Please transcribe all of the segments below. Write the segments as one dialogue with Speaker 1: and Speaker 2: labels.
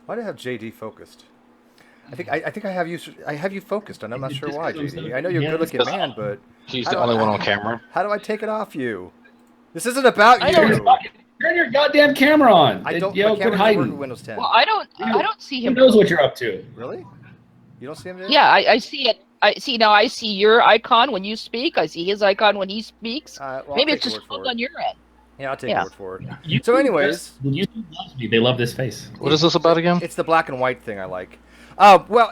Speaker 1: Why do I have JD focused? I think I have you focused, and I'm not sure
Speaker 2: Just
Speaker 1: why,
Speaker 2: because I'm
Speaker 1: JD.
Speaker 2: stuck
Speaker 1: I know
Speaker 2: in
Speaker 1: you're a
Speaker 2: your hands.
Speaker 1: good-looking man, but
Speaker 3: He's
Speaker 1: how
Speaker 3: the
Speaker 1: do
Speaker 3: only one
Speaker 1: I
Speaker 3: on camera.
Speaker 1: how do I take it off you? This isn't about
Speaker 4: I don't.
Speaker 1: you.
Speaker 2: Turn your goddamn camera on.
Speaker 1: I don't. My
Speaker 2: Yo, quit
Speaker 1: camera doesn't work with
Speaker 2: hiding.
Speaker 1: Windows 10.
Speaker 4: Well, I don't.
Speaker 2: Who
Speaker 4: I don't see him.
Speaker 2: knows what you're up to?
Speaker 1: Really? You don't see him, JD?
Speaker 4: Yeah, I see it. I see now. I see your icon when you speak. I see his icon when he speaks.
Speaker 1: Well, I'll
Speaker 4: Maybe
Speaker 1: take
Speaker 4: it's
Speaker 1: your
Speaker 4: just
Speaker 1: word for
Speaker 4: closed
Speaker 1: it.
Speaker 4: on your end.
Speaker 1: Yeah, I'll take
Speaker 4: Yeah.
Speaker 1: your word for it. So, anyways,
Speaker 2: When YouTube loves me, they love this face.
Speaker 3: What is this about again?
Speaker 1: it's the black and white thing I like. Well,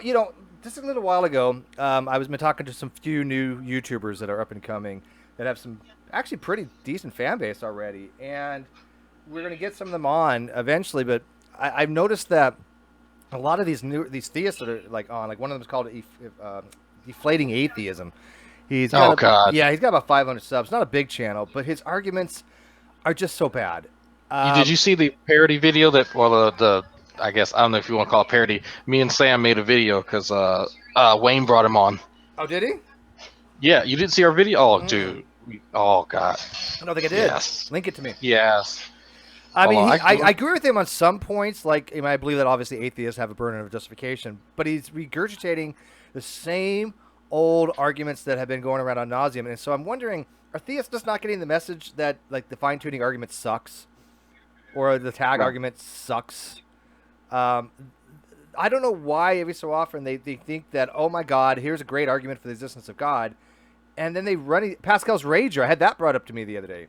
Speaker 1: just a little while ago, I was been talking to some few new YouTubers that are up and coming that have some actually pretty decent fan base already, and we're gonna get some of them on eventually. But I've noticed that a lot of these theists that are like one of them is called deflating atheism. He's got
Speaker 3: God.
Speaker 1: Yeah, he's got about 500 subs. Not a big channel, but his arguments are just so bad.
Speaker 3: Did you see the parody video that? Well, the I guess I don't know if you want to call it parody. Me and Sam made a video because Wayne brought him on.
Speaker 1: Oh, did he?
Speaker 3: Yeah, you didn't see our video? Oh, dude. Oh, God.
Speaker 1: I don't think I did.
Speaker 3: Yes.
Speaker 1: Link it to me.
Speaker 3: Yes.
Speaker 1: I
Speaker 3: Hold
Speaker 1: mean,
Speaker 3: on,
Speaker 1: I agree with him on some points. Like, I believe that obviously atheists have a burden of justification, but he's regurgitating the same old arguments that have been going around on nauseam. And so I'm wondering, are theists just not getting the message that like the fine tuning argument sucks, or the tag argument sucks? I don't know why every so often they think that, oh my God, here's a great argument for the existence of God, and then they run Pascal's rager. I had that brought up to me the other day.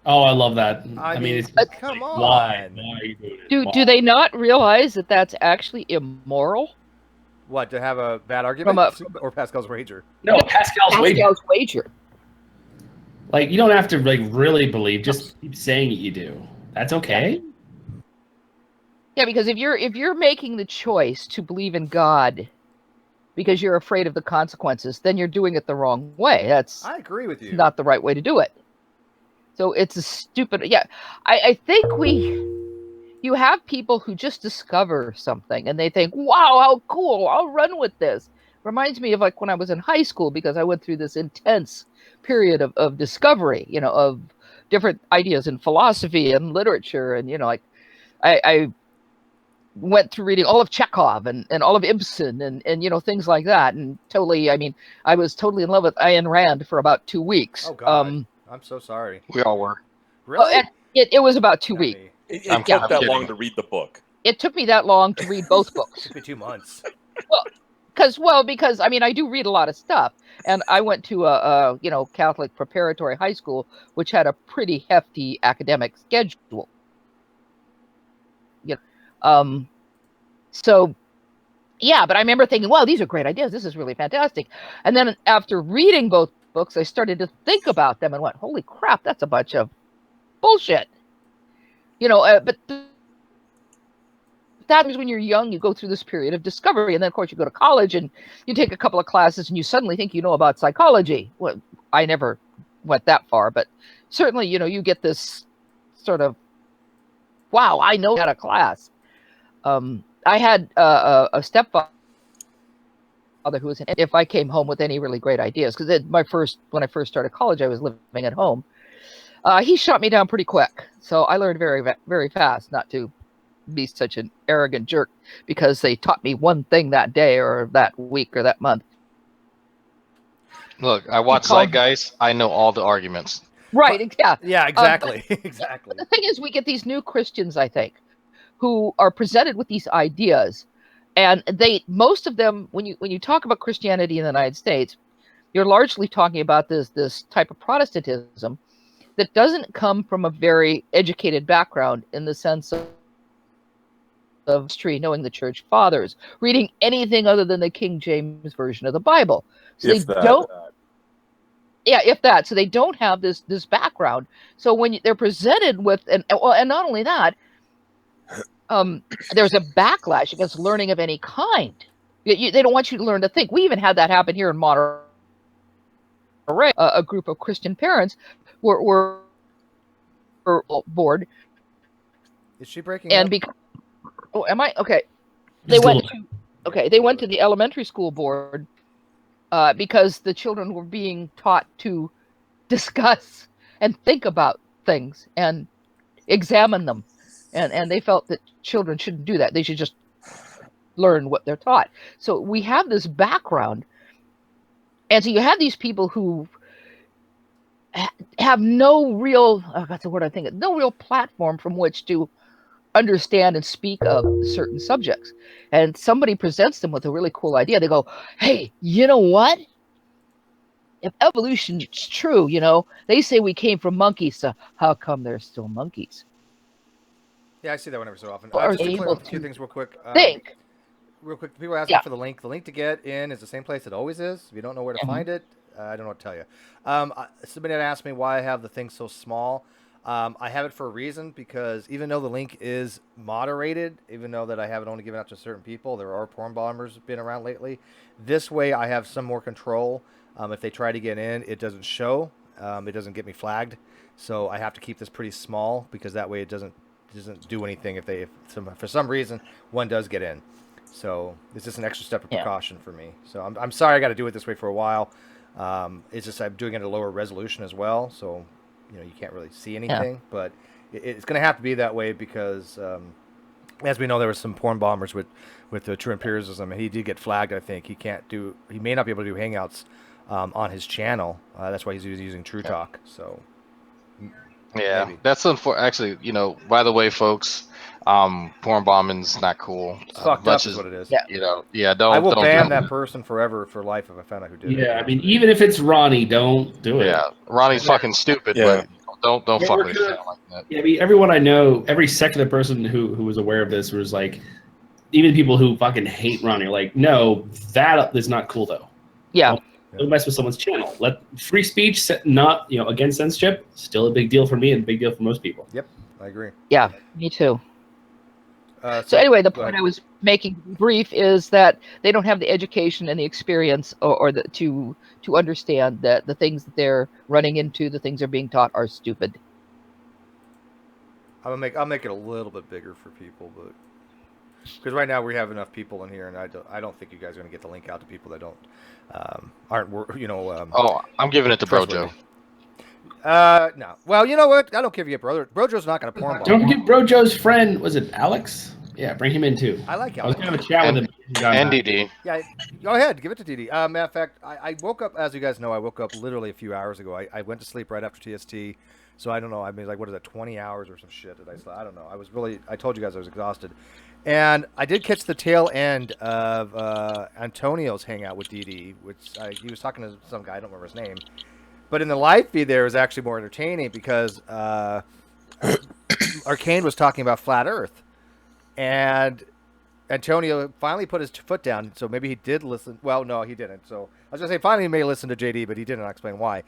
Speaker 2: Oh, I love that.
Speaker 1: I mean,
Speaker 2: it's
Speaker 1: come on.
Speaker 2: Why are you doing it?
Speaker 4: Do they not realize that that's actually immoral?
Speaker 1: What, to have a bad argument or Pascal's wager?
Speaker 2: No, Pascal's wager.
Speaker 4: Pascal's wager.
Speaker 2: Like, you don't have to like really believe. Just keep saying it. You do. That's okay.
Speaker 4: Yeah, because if you're making the choice to believe in God because you're afraid of the consequences, then you're doing it the wrong way.
Speaker 1: I agree with you.
Speaker 4: Not the right way to do it. So it's a stupid. Yeah, I think you have people who just discover something and they think, wow, how cool, I'll run with this. Reminds me of like when I was in high school, because I went through this intense period of discovery, of different ideas in philosophy and literature. And, like I went through reading all of Chekhov and all of Ibsen and things like that. And totally, I was totally in love with Ayn Rand for about 2 weeks.
Speaker 1: Oh, God. I'm so sorry.
Speaker 3: We all were.
Speaker 1: Really?
Speaker 4: It was about 2 weeks.
Speaker 5: It took that long to read the book.
Speaker 4: It took me that long to read both books.
Speaker 1: It took me 2 months.
Speaker 4: Because I do read a lot of stuff, and I went to a Catholic preparatory high school, which had a pretty hefty academic schedule. So yeah, but I remember thinking, wow, these are great ideas. This is really fantastic. And then after reading both books, I started to think about them and went, holy crap, that's a bunch of bullshit. But that is when you're young, you go through this period of discovery. And then, of course, you go to college and you take a couple of classes and you suddenly think you know about psychology. Well, I never went that far, but certainly, you get this sort of, wow, I know that a class. I had a stepfather who was, if I came home with any really great ideas, because when I first started college, I was living at home. He shot me down pretty quick. So I learned very, very fast not to be such an arrogant jerk because they taught me one thing that day or that week or that month.
Speaker 3: Look, I watch Zeitgeist. I know all the arguments.
Speaker 4: Right. Yeah.
Speaker 1: Yeah, exactly. Exactly.
Speaker 4: The thing is, we get these new Christians, I think, who are presented with these ideas, and most of them, when you talk about Christianity in the United States, you're largely talking about this type of Protestantism that doesn't come from a very educated background in the sense of history, knowing the church fathers, reading anything other than the King James version of the Bible. So if that. So they don't have this background. So when they're presented with, and not only that, there's a backlash against learning of any kind. They don't want you to learn to think. We even had that happen here in Monterey. A group of Christian parents were bored.
Speaker 1: Is she breaking up?
Speaker 4: Oh, am I? Okay. They went to the elementary school board because the children were being taught to discuss and think about things and examine them. and they felt that children shouldn't do that. They should just learn what they're taught. So we have this background, and so you have these people who have no real, that's the word I think, no real platform from which to understand and speak of certain subjects. And somebody presents them with a really cool idea. They go, hey, you know what? If evolution is true, they say we came from monkeys, so how come they're still monkeys?
Speaker 1: Yeah, I see that one every so often.
Speaker 4: Are
Speaker 1: Just to clear
Speaker 4: able
Speaker 1: up a few
Speaker 4: to
Speaker 1: things real quick.
Speaker 4: think.
Speaker 1: Real quick, people are asking
Speaker 4: Yeah.
Speaker 1: for the link. The link to get in is the same place it always is. If you don't know where to
Speaker 4: Mhm.
Speaker 1: find it, I don't know what to tell you. Somebody had asked me why I have the thing so small. I have it for a reason, because even though the link is moderated, even though that I have it only given out to certain people, there are porn bombers been around lately. This way I have some more control. If they try to get in, it doesn't show. It doesn't get me flagged. So I have to keep this pretty small, because that way it doesn't do anything if for some reason one does get in. So it's just an extra step of precaution for me. So I'm sorry I got to do it this way for a while. It's just I'm doing it at a lower resolution as well, so you can't really see anything. Yeah. But it's going to have to be that way, because as we know, there were some porn bombers with the true empiricism, and he did get flagged. I think he may not be able to do hangouts on his channel. That's why he's using True Talk. So
Speaker 3: yeah,
Speaker 1: maybe.
Speaker 3: That's unfortunate. Actually, by the way, folks, porn bombing's not cool.
Speaker 1: It's fucked up is what it is.
Speaker 4: Yeah.
Speaker 3: Don't.
Speaker 1: I will
Speaker 3: don't
Speaker 1: ban
Speaker 3: do
Speaker 1: that person forever for life if I found out who did it.
Speaker 2: Yeah, I mean, even if it's Ronnie, don't do it.
Speaker 3: Yeah, Ronnie's fucking stupid, but don't fuck with his channel like that.
Speaker 2: Yeah, I mean, everyone I know, every secular person who was aware of this was like, even people who fucking hate Ronnie are like, no, that is not cool though.
Speaker 4: Yeah.
Speaker 2: Don't mess with someone's channel. Let free speech, not against censorship, still a big deal for me and a big deal for most people.
Speaker 1: Yep, I agree.
Speaker 4: Yeah, me too.
Speaker 1: So
Speaker 4: anyway, the point I was making brief is that they don't have the education and the experience to understand that the things that they're running into, the things they're being taught, are stupid.
Speaker 1: I'll make it a little bit bigger for people, but because right now we have enough people in here, and I don't think you guys are going to get the link out to people that aren't.
Speaker 3: Oh, I'm giving it to Brojo.
Speaker 1: No. Well, you know what? I don't give you a brother. Brojo's not going to porn bomb.
Speaker 2: Don't forget Brojo's friend. Was it Alex? Yeah, bring him in too.
Speaker 1: I like Alex.
Speaker 2: I was going to have a chat with him.
Speaker 3: And DD.
Speaker 1: Yeah, go ahead. Give it to DD. Matter of fact, I woke up, as you guys know, I woke up literally a few hours ago. I went to sleep right after TST. So I don't know. I mean, like, what is that, 20 hours or some shit that I slept? I don't know. I told you guys I was exhausted. And I did catch the tail end of Antonio's hangout with DD, which he was talking to some guy, I don't remember his name. But in the live feed there, it was actually more entertaining, because Arcane was talking about flat Earth. And Antonio finally put his foot down, so maybe he did listen. Well, no, he didn't. So I was going to say, finally he may listen to JD, but he didn't. I'll explain why.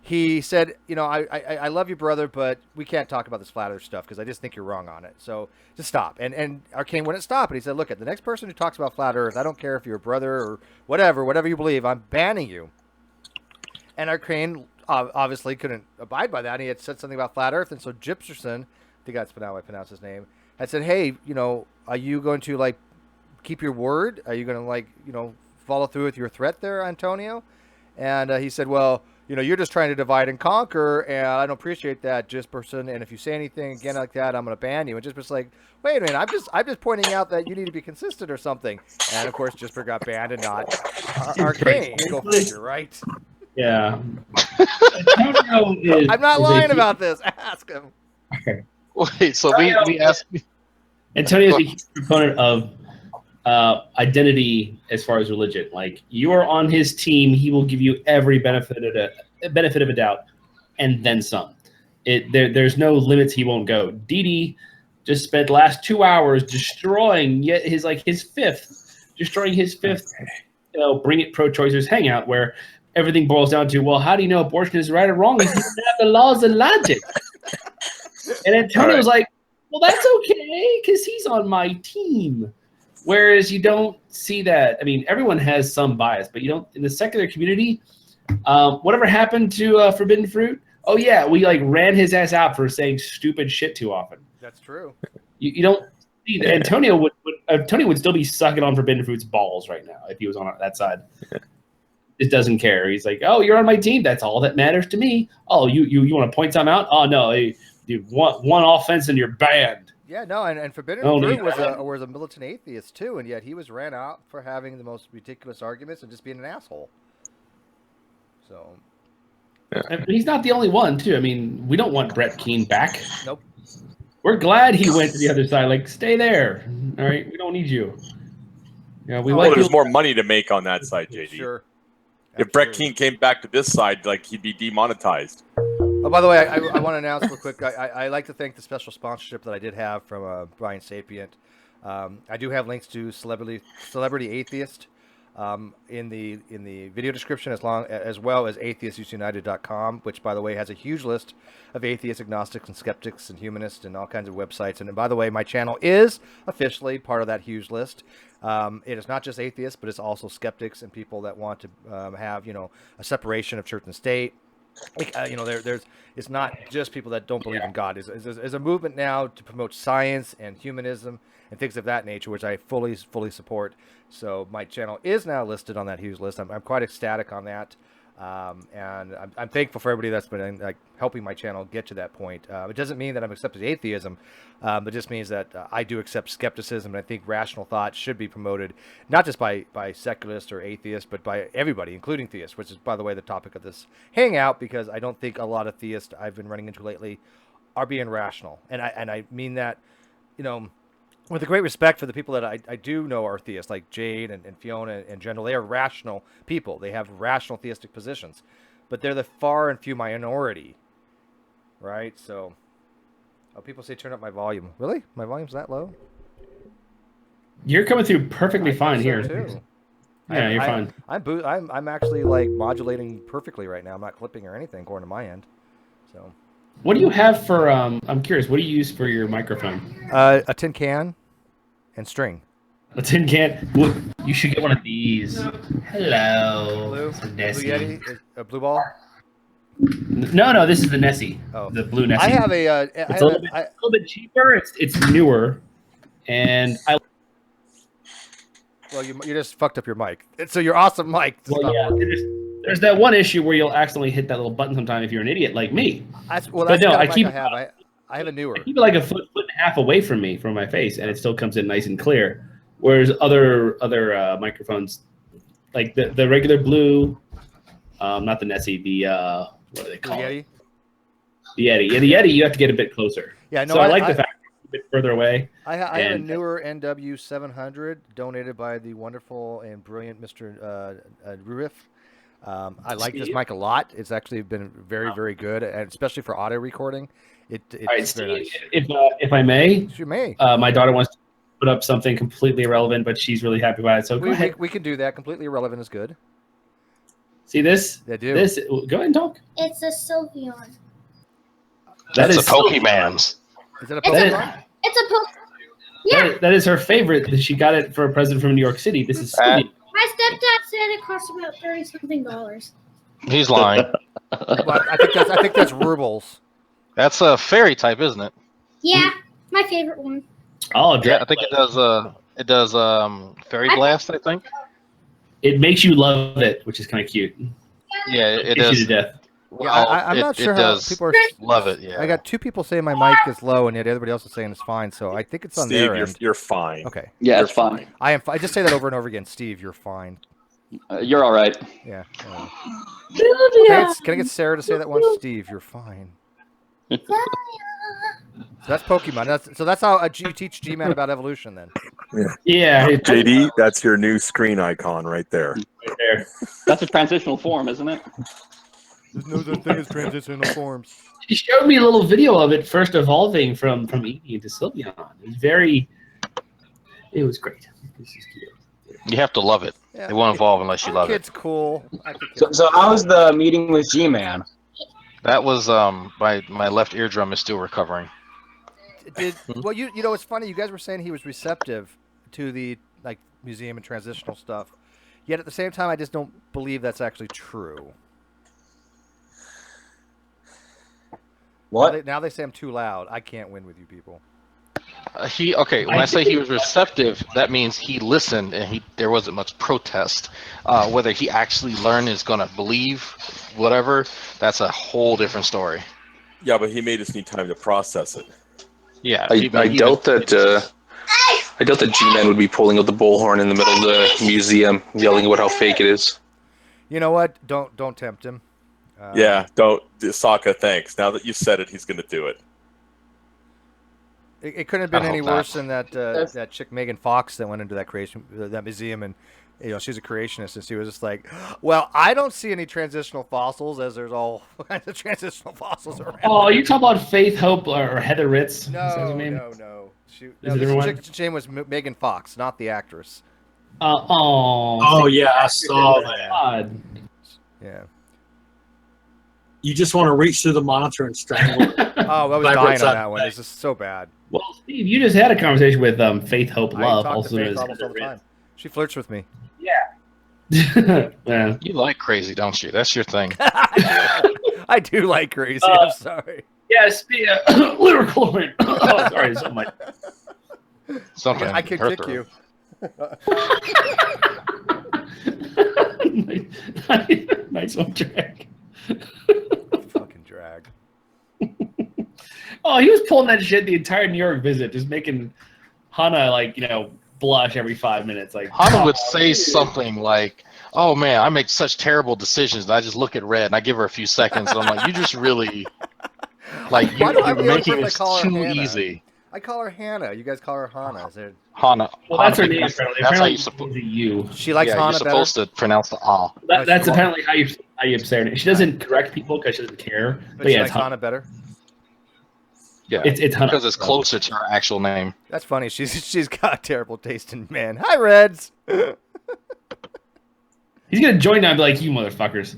Speaker 1: He said, I love you, brother, but we can't talk about this flat Earth stuff, because I just think you're wrong on it. So just stop. And Arcane wouldn't stop. And he said, look, the next person who talks about flat Earth, I don't care if you're a brother or whatever you believe, I'm banning you. And Arcane obviously couldn't abide by that. And he had said something about flat Earth. And so Gypserson, I think that's how I pronounce his name, had said, hey, are you going to, keep your word? Are you going to, follow through with your threat there, Antonio? And he said, well, you're just trying to divide and conquer, and I don't appreciate that, Gypserson. And if you say anything again like that, I'm going to ban you. And Gypser's like, wait a minute, I'm just pointing out that you need to be consistent or something. And of course, Gypser got banned and not Arcane. Go figure, right?
Speaker 2: Yeah. Antonio
Speaker 1: I'm not lying about this. Ask him.
Speaker 2: Okay.
Speaker 3: Wait, so we asked.
Speaker 2: Antonio is a huge proponent of identity as far as religion. Like, you are on his team, he will give you every benefit of a doubt, and then some. There's no limits he won't go. DD just spent the last 2 hours destroying his fifth Bring It Pro-Choicers hangout, where everything boils down to, well, how do you know abortion is right or wrong if you don't have the laws and logic? And Antonio was like, well, that's okay, because he's on my team. Whereas you don't see that. I mean, everyone has some bias, but you don't, in the secular community, whatever happened to Forbidden Fruit? Oh, yeah, we ran his ass out for saying stupid shit too often.
Speaker 1: That's true.
Speaker 2: You don't see that. Antonio would still be sucking on Forbidden Fruit's balls right now if he was on that side. Just doesn't care. He's like, oh, you're on my team. That's all that matters to me. Oh, you want to point something out? Oh, no. Hey, dude, one offense and you're banned.
Speaker 1: Yeah, no, and Forbidden
Speaker 2: Oh,
Speaker 1: Fruit
Speaker 2: no.
Speaker 1: was a militant atheist too, and yet he was ran out for having the most ridiculous arguments and just being an asshole. So,
Speaker 2: And he's not the only one, too. I mean, we don't want Brett Keane back.
Speaker 1: nope.
Speaker 2: We're glad he went to the other side. Like, stay there. All right, we don't need you. Yeah, we
Speaker 5: Well,
Speaker 2: like
Speaker 5: there's
Speaker 2: you.
Speaker 5: more money to make on that side, JD.
Speaker 1: Sure.
Speaker 5: If Brett
Speaker 1: Absolutely.
Speaker 5: Keane came back to this side, like he'd be demonetized.
Speaker 1: Oh, by the way, I want to announce real quick. I like to thank the special sponsorship that I did have from Brian Sapient. I do have links to Celebrity Atheist in the video description, as well as atheistsunited.com, which, by the way, has a huge list of atheists, agnostics, and skeptics, and humanists, and all kinds of websites. And by the way, my channel is officially part of that huge list. It is not just atheists, but it's also skeptics and people that want to have a separation of church and state. It's not just people that don't believe in God. There's a movement now to promote science and humanism and things of that nature, which I fully support. So my channel is now listed on that huge list. I'm quite ecstatic on that, and I'm thankful for everybody that's been helping my channel get to that point. It doesn't mean that I'm accepting atheism, but just means that I do accept skepticism, and I think rational thought should be promoted, not just by secularists or atheists, but by everybody, including theists, which is, by the way, the topic of this hangout, because I don't think a lot of theists I've been running into lately are being rational, and I mean that, with a great respect for the people that I do know are theists, like Jade and Fiona and General. They are rational people. They have rational theistic positions, but they're the far and few minority, right? So, people say turn up my volume. Really? My volume's that low?
Speaker 2: You're coming through perfectly
Speaker 1: I
Speaker 2: fine
Speaker 1: think so,
Speaker 2: here.
Speaker 1: too.
Speaker 2: Yeah, you're fine.
Speaker 1: I'm actually like modulating perfectly right now. I'm not clipping or anything according to my end. So,
Speaker 2: What do you have for? I'm curious. What do you use for your microphone?
Speaker 1: a tin can and string.
Speaker 2: A tin can. Well, you should get one of these. Hello.
Speaker 1: Blue
Speaker 2: Nessie.
Speaker 1: Yeti, a blue ball.
Speaker 2: No, this is the Nessie.
Speaker 1: Oh.
Speaker 2: The blue Nessie.
Speaker 1: I have a.
Speaker 2: It's a little bit cheaper. It's newer, and I.
Speaker 1: Well, you just fucked up your mic. So your awesome mic.
Speaker 2: Well, yeah. There's that one issue where you'll accidentally hit that little button sometime if you're an idiot like me.
Speaker 1: That's
Speaker 2: no,
Speaker 1: the kind of
Speaker 2: I
Speaker 1: mic
Speaker 2: keep.
Speaker 1: I have a newer.
Speaker 2: I keep it like a foot and a half away from my face, and it still comes in nice and clear. Whereas other microphones, like the regular blue, not the Nessie, the what do they call it? The Yeti. Yeah, the Yeti, you have to get a bit closer.
Speaker 1: Yeah, no,
Speaker 2: so I like the fact it's a bit further away.
Speaker 1: I have a newer NW700 donated by the wonderful and brilliant Mr. Ruif. I like this mic a lot. It's actually been very, very good, and especially for audio recording. It's
Speaker 2: all right,
Speaker 1: very nice.
Speaker 2: If I may,
Speaker 1: you may.
Speaker 2: My daughter wants to put up something completely irrelevant, but she's really happy about it. So go ahead.
Speaker 1: We can do that. Completely irrelevant is good.
Speaker 2: See this?
Speaker 1: I do.
Speaker 2: This. Go ahead and talk.
Speaker 6: It's a Sylveon.
Speaker 3: That's a Pokemans.
Speaker 1: Is it a Pokemon?
Speaker 6: It's a Pokemon. Yeah.
Speaker 2: That is her favorite. She got it for a present from New York City. This is Sylveon.
Speaker 6: My stepdad said it cost about $30-something.
Speaker 3: He's lying.
Speaker 1: Well, I think that's rubles.
Speaker 3: That's a fairy type, isn't it?
Speaker 6: Yeah, my favorite one.
Speaker 2: Oh,
Speaker 3: Yeah, I think it does. It does fairy blast. I think.
Speaker 2: It makes you love it, which is kind of cute.
Speaker 3: Yeah, it
Speaker 2: Gets
Speaker 3: does.
Speaker 2: you to death.
Speaker 1: Yeah, I'm not sure how people are.
Speaker 3: Love it. Yeah.
Speaker 1: I got two people saying my mic is low, and yet everybody else is saying it's fine. So I think it's on their end.
Speaker 5: You're fine.
Speaker 1: Okay.
Speaker 7: Yeah,
Speaker 5: You're
Speaker 7: it's fine.
Speaker 1: I am. I just say that over and over again. Steve, you're fine.
Speaker 7: You're all right.
Speaker 1: Yeah. Can I get Sarah to say that once? Steve, you're fine. So that's Pokemon. That's how you teach G-Man about evolution, then.
Speaker 2: Yeah.
Speaker 5: JD, that's your new screen icon right there.
Speaker 2: Right there.
Speaker 7: That's a transitional form, isn't it?
Speaker 1: There's no such thing as transitional forms.
Speaker 2: She showed me a little video of it first evolving from Eevee into Sylveon. It was great. This is cute.
Speaker 3: You have to love it.
Speaker 1: Yeah.
Speaker 3: It won't evolve unless you love it.
Speaker 1: Kid's cool.
Speaker 8: So how's the meeting with G-Man?
Speaker 3: That was my left eardrum is still recovering.
Speaker 1: Well, you know, it's funny. You guys were saying he was receptive to the museum and transitional stuff. Yet at the same time, I just don't believe that's actually true.
Speaker 8: What?
Speaker 1: Now they say I'm too loud. I can't win with you people.
Speaker 3: When I say he was receptive, that means he listened and there wasn't much protest. Whether he actually learned is going to believe whatever, that's a whole different story.
Speaker 5: Yeah, but he made us need time to process it.
Speaker 3: Yeah,
Speaker 9: I doubt that. I doubt that G-Man would be pulling out the bullhorn in the middle of the museum, yelling about how fake it is.
Speaker 1: You know what? Don't tempt him.
Speaker 5: Yeah, don't. Sokka, thanks. Now that you said it, he's going to do it.
Speaker 1: It couldn't have been any worse than that chick Megan Fox that went into that museum, and she's a creationist, and she was just like, "Well, I don't see any transitional fossils, as there's all kinds of transitional fossils around."
Speaker 2: Oh, you talking about Faith Hope or Heather Ritz?
Speaker 1: No. This name was Megan Fox, not the actress.
Speaker 10: Oh yeah, I saw that.
Speaker 2: God.
Speaker 1: Yeah.
Speaker 10: You just want to reach through the monitor and strangle it.
Speaker 1: Oh, I was dying on that one. It's just so bad.
Speaker 2: Well, Steve, you just had a conversation with Faith Hope Love,
Speaker 1: I talk
Speaker 2: also
Speaker 1: to Faith
Speaker 2: known as
Speaker 1: almost all the time. She flirts with me.
Speaker 2: Yeah. Yeah.
Speaker 3: You like crazy, don't you? That's your thing.
Speaker 1: I do like crazy. I'm sorry.
Speaker 2: Yes, lyrical. Oh, sorry, so much.
Speaker 3: Something.
Speaker 1: I can kick you.
Speaker 2: Nice one, Drag.
Speaker 1: Fucking Drag.
Speaker 2: Oh, he was pulling that shit the entire New York visit, just making Hana blush every 5 minutes. Like
Speaker 3: Hana would say something like, "Oh man, I make such terrible decisions." And I just look at Red and I give her a few seconds, and I'm like, "You just really you're making this too easy."
Speaker 1: I call her Hannah. You guys call her Hana. Is it
Speaker 3: Hana?
Speaker 2: Well, that's her name.
Speaker 3: That's how you're supposed.
Speaker 1: She likes
Speaker 3: yeah,
Speaker 1: Hana
Speaker 3: you're supposed to pronounce the ah.
Speaker 2: That's apparently how you say her name. She doesn't correct people because she doesn't care. But
Speaker 1: she
Speaker 2: yeah,
Speaker 1: likes
Speaker 2: it's
Speaker 1: Hana better.
Speaker 3: Yeah,
Speaker 2: it's Hana
Speaker 3: because it's closer to her actual name.
Speaker 1: That's funny. She's got terrible taste in men. Hi, Reds.
Speaker 2: He's gonna join now and be like, "You motherfuckers."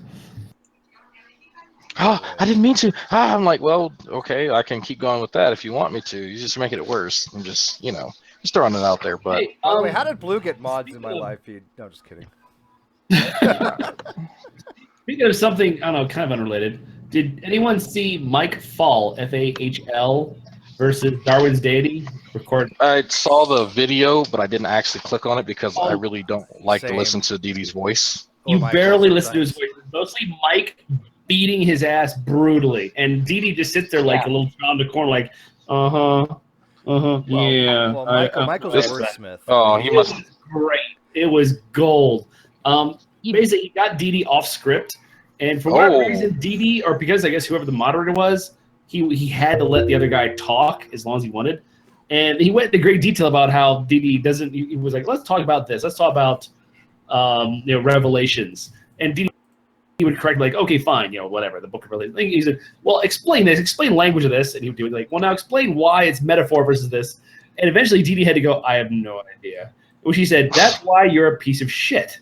Speaker 3: Oh, I didn't mean to. I'm like, well, okay, I can keep going with that if you want me to. You just making it worse. I'm just, just throwing it out there. But
Speaker 2: Hey,
Speaker 1: by the way, how did Blue get mods in my live feed? No, just kidding.
Speaker 2: Speaking of something, I don't know, kind of unrelated. Did anyone see Mike Fall, Fahl, versus Darwin's Deity?
Speaker 3: I saw the video, but I didn't actually click on it because I really don't like to
Speaker 1: Same.
Speaker 3: listen to Dee Dee's voice.
Speaker 2: You barely listen to his voice. Mostly Mike beating his ass brutally, and Dee Dee just sits there like a little child in the corner, like, yeah.
Speaker 1: Well, Michael's a wordsmith.
Speaker 3: Oh, he must.
Speaker 2: Great. It was gold. Basically, he got Dee Dee off script, and for whatever reason, Dee Dee, or because I guess whoever the moderator was, he had to let the other guy talk as long as he wanted, and he went into great detail about how Dee Dee doesn't. He was like, "Let's talk about this. Let's talk about Revelations," and Dee Dee. He would correct, like, okay, fine, whatever, the book of Revelation. He said, well, explain this, explain language of this. And he would do it like, well, now explain why it's metaphor versus this. And eventually Dee Dee had to go, I have no idea. Which he said, that's why you're a piece of shit.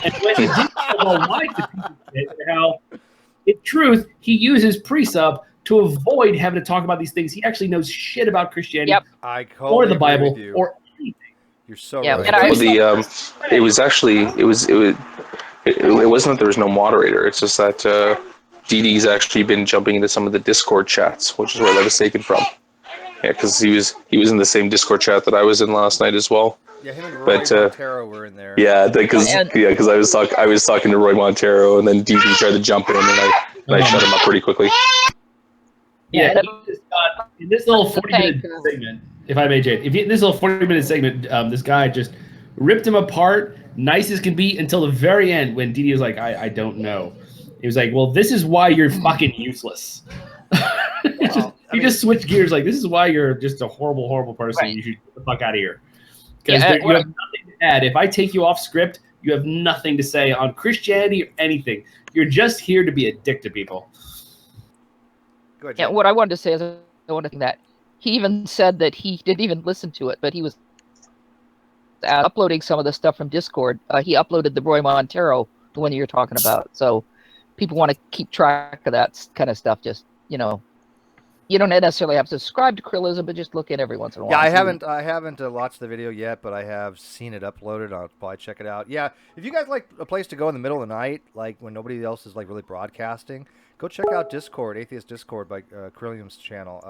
Speaker 2: And when he didn't know why he's a piece of shit, and how, in truth, he uses pre-sub to avoid having to talk about these things. He actually knows shit about Christianity or the Bible or anything.
Speaker 1: You're so
Speaker 4: Yeah,
Speaker 1: right.
Speaker 4: and I-
Speaker 9: Well, it wasn't that there was no moderator. It's just that Dee Dee's actually been jumping into some of the Discord chats, which is where that was taken from. Yeah, because he was in the same Discord chat that I was in last night as well.
Speaker 1: Yeah, him and Roy Montero were in there.
Speaker 9: Yeah, because I was talking to Roy Montero, and then Dee Dee tried to jump in, and I shut him up pretty quickly.
Speaker 2: Yeah, in this little 40-minute segment, if I may, Jade, in this little 40-minute segment, this guy just ripped him apart, nice as can be, until the very end when Dee Dee was like, I don't know. He was like, well, this is why you're fucking useless. He just switched gears, like, this is why you're just a horrible, horrible person. Right. You should get the fuck out of here. Because you have nothing to add. If I take you off script, you have nothing to say on Christianity or anything. You're just here to be a dick to people.
Speaker 4: Good. Yeah, what I wanted to say is that he even said that he didn't even listen to it, but he was uploading some of the stuff from Discord. He uploaded the Roy Montero, the one you're talking about. So people want to keep track of that kind of stuff. Just, you don't necessarily have to subscribe to Krillism, but just look in every once in a while.
Speaker 1: Yeah, I haven't watched the video yet, but I have seen it uploaded. I'll probably check it out. Yeah, if you guys like a place to go in the middle of the night, like when nobody else is like really broadcasting, go check out Discord, Atheist Discord by Krillium's channel.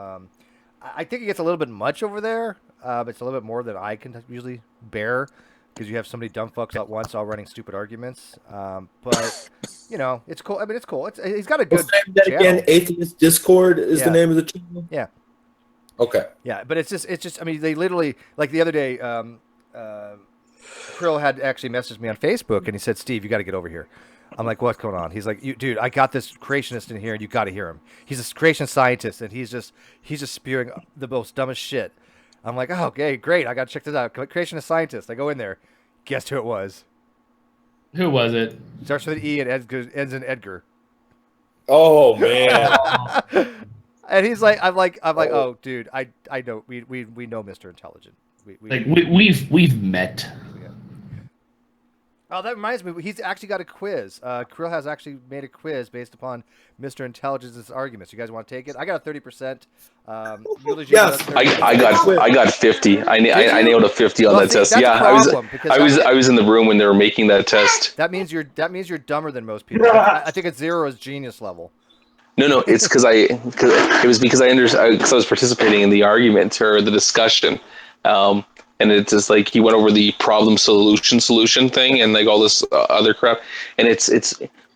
Speaker 1: I think it gets a little bit much over there, but it's a little bit more than I can usually bear, because you have so many dumb fucks at once all running stupid arguments. But, it's cool. I mean, it's cool. He's got a good
Speaker 11: that
Speaker 1: channel.
Speaker 11: again, Atheist Discord is the name of the channel?
Speaker 1: Yeah.
Speaker 11: Okay.
Speaker 1: Yeah, but it's just. I mean, they literally like the other day. Krill had actually messaged me on Facebook, and he said, "Steve, you got to get over here." I'm like, "What's going on?" He's like, "Dude, I got this creationist in here, and you got to hear him. He's a creation scientist, and he's just spewing the most dumbest shit." I'm like, "Oh, okay, great. I got to check this out. Creationist scientist." I go in there. Guess who it was?
Speaker 2: Who was it?
Speaker 1: Starts with an E and ends in Edgar.
Speaker 11: Oh man.
Speaker 1: And he's like, I'm like, oh, dude, I know, we know Mr. Intelligent.
Speaker 2: We've met.
Speaker 1: Yeah. Oh, that reminds me, he's actually got a quiz. Krill has actually made a quiz based upon Mr. Intelligence's arguments. You guys want to take it? I got a 30%.
Speaker 11: Yes,
Speaker 9: I got 50. I nailed a 50 on that test. Yeah, I was in the room when they were making that test.
Speaker 1: That means you're dumber than most people. I think it's 0 is genius level.
Speaker 9: No, it's because I was participating in the argument or the discussion, and it's just like he went over the problem solution thing and like all this other crap, and it's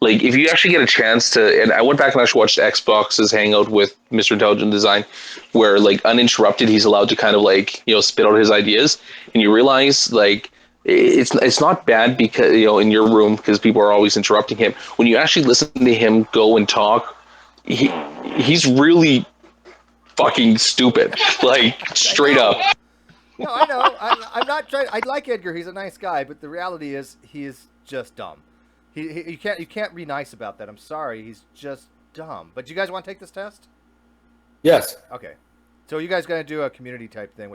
Speaker 9: like if you actually get a chance to, and I went back and actually watched Xbox's Hangout with Mr. Intelligent Design, where like uninterrupted he's allowed to kind of like spit out his ideas, and you realize like it's not bad because in your room because people are always interrupting him. When you actually listen to him go and talk. He's really fucking stupid, like straight up.
Speaker 1: No, I know. I'm not trying. I like Edgar. He's a nice guy, but the reality is he is just dumb. You can't be nice about that. I'm sorry. He's just dumb. But you guys want to take this test?
Speaker 11: Yes.
Speaker 1: Okay. So you guys gonna do a community type thing?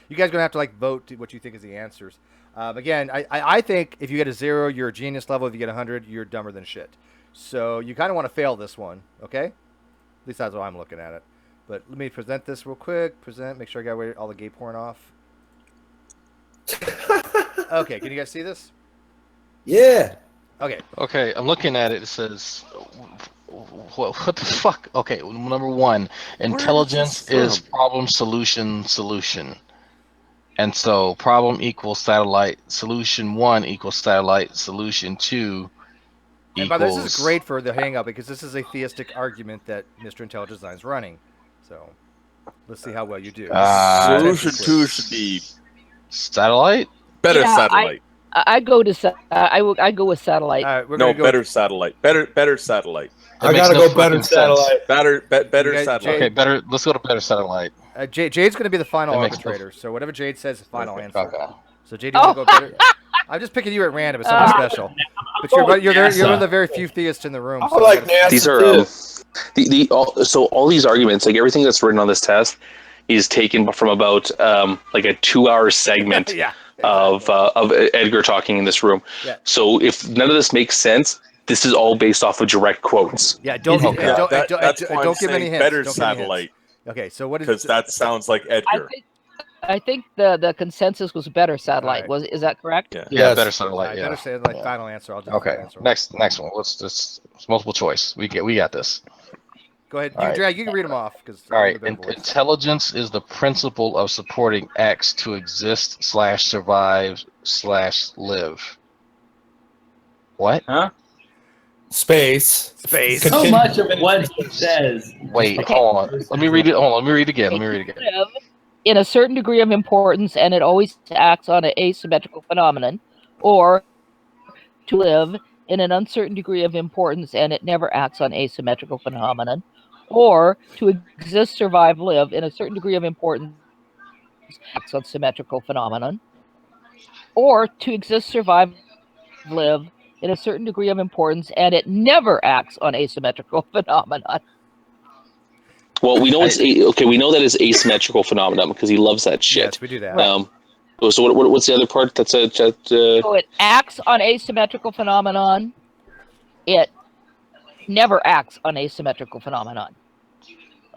Speaker 1: You guys gonna have to like vote what you think is the answers. Again, I think if you get a 0, you're a genius level. If you get 100, you're dumber than shit. So you kind of want to fail this one, okay? At least that's how I'm looking at it. But let me present this real quick. Make sure I got all the gay porn off. Okay, can you guys see this?
Speaker 11: Yeah.
Speaker 1: Okay.
Speaker 3: Okay, I'm looking at it. It says, what the fuck? Okay, number 1, intelligence is problem solution. And so problem equals satellite, solution 1 equals satellite, solution 2
Speaker 1: And by the way, this is great for the Hangout because this is a theistic argument that Mr. Intelligent Design is running. So let's see how well you do.
Speaker 5: Solution 2 should be
Speaker 3: satellite.
Speaker 5: Better satellite.
Speaker 4: I go with satellite.
Speaker 5: Better satellite. Better satellite.
Speaker 11: I gotta go better satellite.
Speaker 5: Better satellite.
Speaker 3: Okay, better. Let's go to better satellite.
Speaker 1: Jade's going to be the final arbitrator. So whatever Jade says, is final answer.
Speaker 3: Okay.
Speaker 1: So Jade, you want to go better? I'm just picking you at random. It's something special. But you're one of the very few theists in the room. So
Speaker 9: these are so all these arguments, like everything that's written on this test, is taken from about like a 2-hour segment of Edgar talking in this room. Yeah. So if none of this makes sense, this is all based off of direct quotes.
Speaker 1: Yeah, don't give any hints.
Speaker 5: Better satellite.
Speaker 1: Okay, so what is?
Speaker 5: Because that sounds like Edgar.
Speaker 4: I think the consensus was better satellite.
Speaker 1: Right.
Speaker 4: Is that correct?
Speaker 3: Yeah, better satellite.
Speaker 1: Better satellite. Final answer. I'll just answer.
Speaker 3: Next one. It's multiple choice. We got this.
Speaker 1: Go ahead. You can read them off because.
Speaker 3: All right. Intelligence is the principle of supporting X to exist / survive / live. What?
Speaker 11: Huh? Space.
Speaker 2: So much of what he says.
Speaker 3: Wait, hold on. Let me read it. Hold on. Let me read it again.
Speaker 4: In a certain degree of importance, and it always acts on an asymmetrical phenomenon, or to live in an uncertain degree of importance, and it never acts on asymmetrical phenomenon, or to exist, survive, live in a certain degree of importance, acts on symmetrical phenomenon, or to exist, survive, live in a certain degree of importance, and it never acts on asymmetrical phenomenon.
Speaker 9: Well, we know we know that it's asymmetrical phenomenon because he loves that shit.
Speaker 1: Yes, we do that.
Speaker 9: So what's the other part? So
Speaker 4: it acts on asymmetrical phenomenon. It never acts on asymmetrical phenomenon.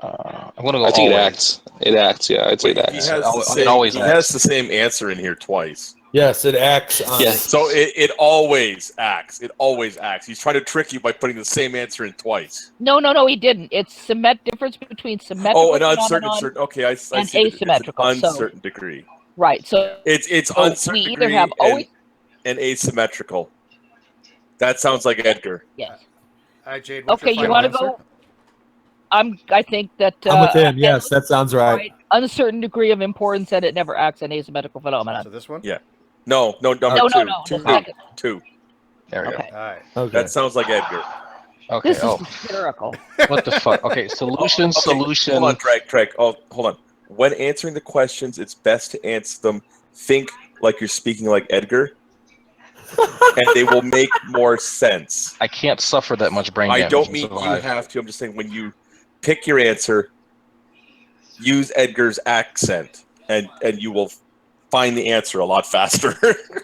Speaker 3: I'm gonna go.
Speaker 9: I think it acts. It acts. Yeah, I'd say that.
Speaker 5: He has the same answer in here twice.
Speaker 11: Yes, it acts on.
Speaker 9: Yes.
Speaker 5: So it always acts. It always acts. He's trying to trick you by putting the same answer in twice.
Speaker 4: No, he didn't. It's difference between symmetrical
Speaker 5: an uncertain. Okay, I see.
Speaker 4: And asymmetrical.
Speaker 5: It's an uncertain degree.
Speaker 4: Right. So
Speaker 5: it's uncertain
Speaker 4: we either
Speaker 5: degree
Speaker 4: have always
Speaker 5: and asymmetrical. That sounds like Edgar.
Speaker 4: Yes.
Speaker 1: All right, Jade.
Speaker 4: Okay, you want to go? I think that.
Speaker 11: I'm with him. Yes, that sounds right.
Speaker 4: uncertain degree of importance, and it never acts on asymmetrical phenomena.
Speaker 1: So this one?
Speaker 5: Yeah. No, number
Speaker 4: No,
Speaker 5: two.
Speaker 4: no,
Speaker 5: Two.
Speaker 4: the second.
Speaker 5: Two.
Speaker 3: There we
Speaker 4: Okay.
Speaker 1: All right.
Speaker 11: Okay.
Speaker 5: That sounds like Edgar.
Speaker 3: go. Okay.
Speaker 4: This is hysterical.
Speaker 3: What the fuck? Okay. Solution.
Speaker 5: Okay,
Speaker 3: Solution.
Speaker 5: Hold on, Drake. Oh, hold on. When answering the questions, it's best to answer them. Think like you're speaking like Edgar, and they will make more sense.
Speaker 3: I can't suffer that much brain damage.
Speaker 5: I don't
Speaker 3: to
Speaker 5: mean you
Speaker 3: survive.
Speaker 5: have to. I'm just saying when you pick your answer, use Edgar's accent, and you will find the answer a lot faster.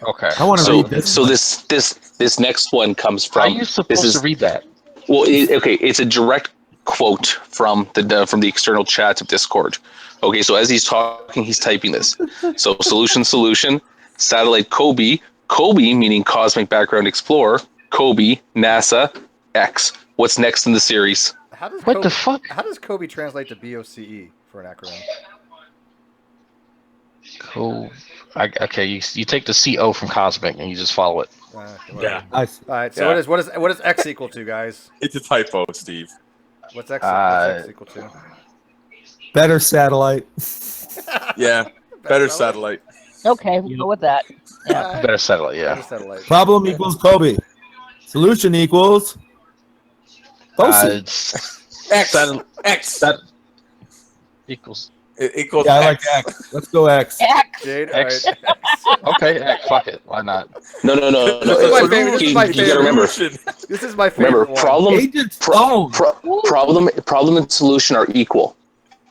Speaker 3: Okay.
Speaker 11: I want to
Speaker 9: So,
Speaker 11: read this.
Speaker 9: so this next one comes
Speaker 3: How are
Speaker 9: from.
Speaker 3: you supposed to read that?
Speaker 9: Well, okay, it's a direct quote from the external chats of Discord. Okay, so as he's talking, he's typing this. So solution, satellite Kobe meaning cosmic background explorer, Kobe, NASA, X. What's next in the series?
Speaker 1: How does
Speaker 3: What
Speaker 1: Kobe,
Speaker 3: the fuck?
Speaker 1: How does Kobe translate to BOCE for an acronym?
Speaker 3: Cool. Okay, you take the CO from cosmic and you just follow it.
Speaker 5: Yeah.
Speaker 11: I,
Speaker 1: All right. So
Speaker 5: Yeah.
Speaker 1: what is X equal to, guys?
Speaker 5: It's a typo, Steve.
Speaker 1: What's X equal to?
Speaker 11: better satellite.
Speaker 5: Yeah. Better satellite.
Speaker 4: Okay, we'll go with that. Yeah.
Speaker 3: Better satellite, yeah.
Speaker 1: Better satellite.
Speaker 11: Problem equals Kobe. Solution equals. Bosi.
Speaker 3: It's
Speaker 5: X. X.
Speaker 3: that equals
Speaker 5: It equals
Speaker 11: Yeah, I like
Speaker 5: X.
Speaker 11: X. Let's go X.
Speaker 4: X.
Speaker 1: Jade.
Speaker 3: X.
Speaker 1: All right.
Speaker 3: okay. Fuck it. Why not?
Speaker 9: No.
Speaker 1: This is my favorite. This is my
Speaker 9: You gotta remember.
Speaker 1: favorite. This is my favorite
Speaker 9: Remember,
Speaker 1: one.
Speaker 11: Agent Stone.
Speaker 9: problem and solution are equal.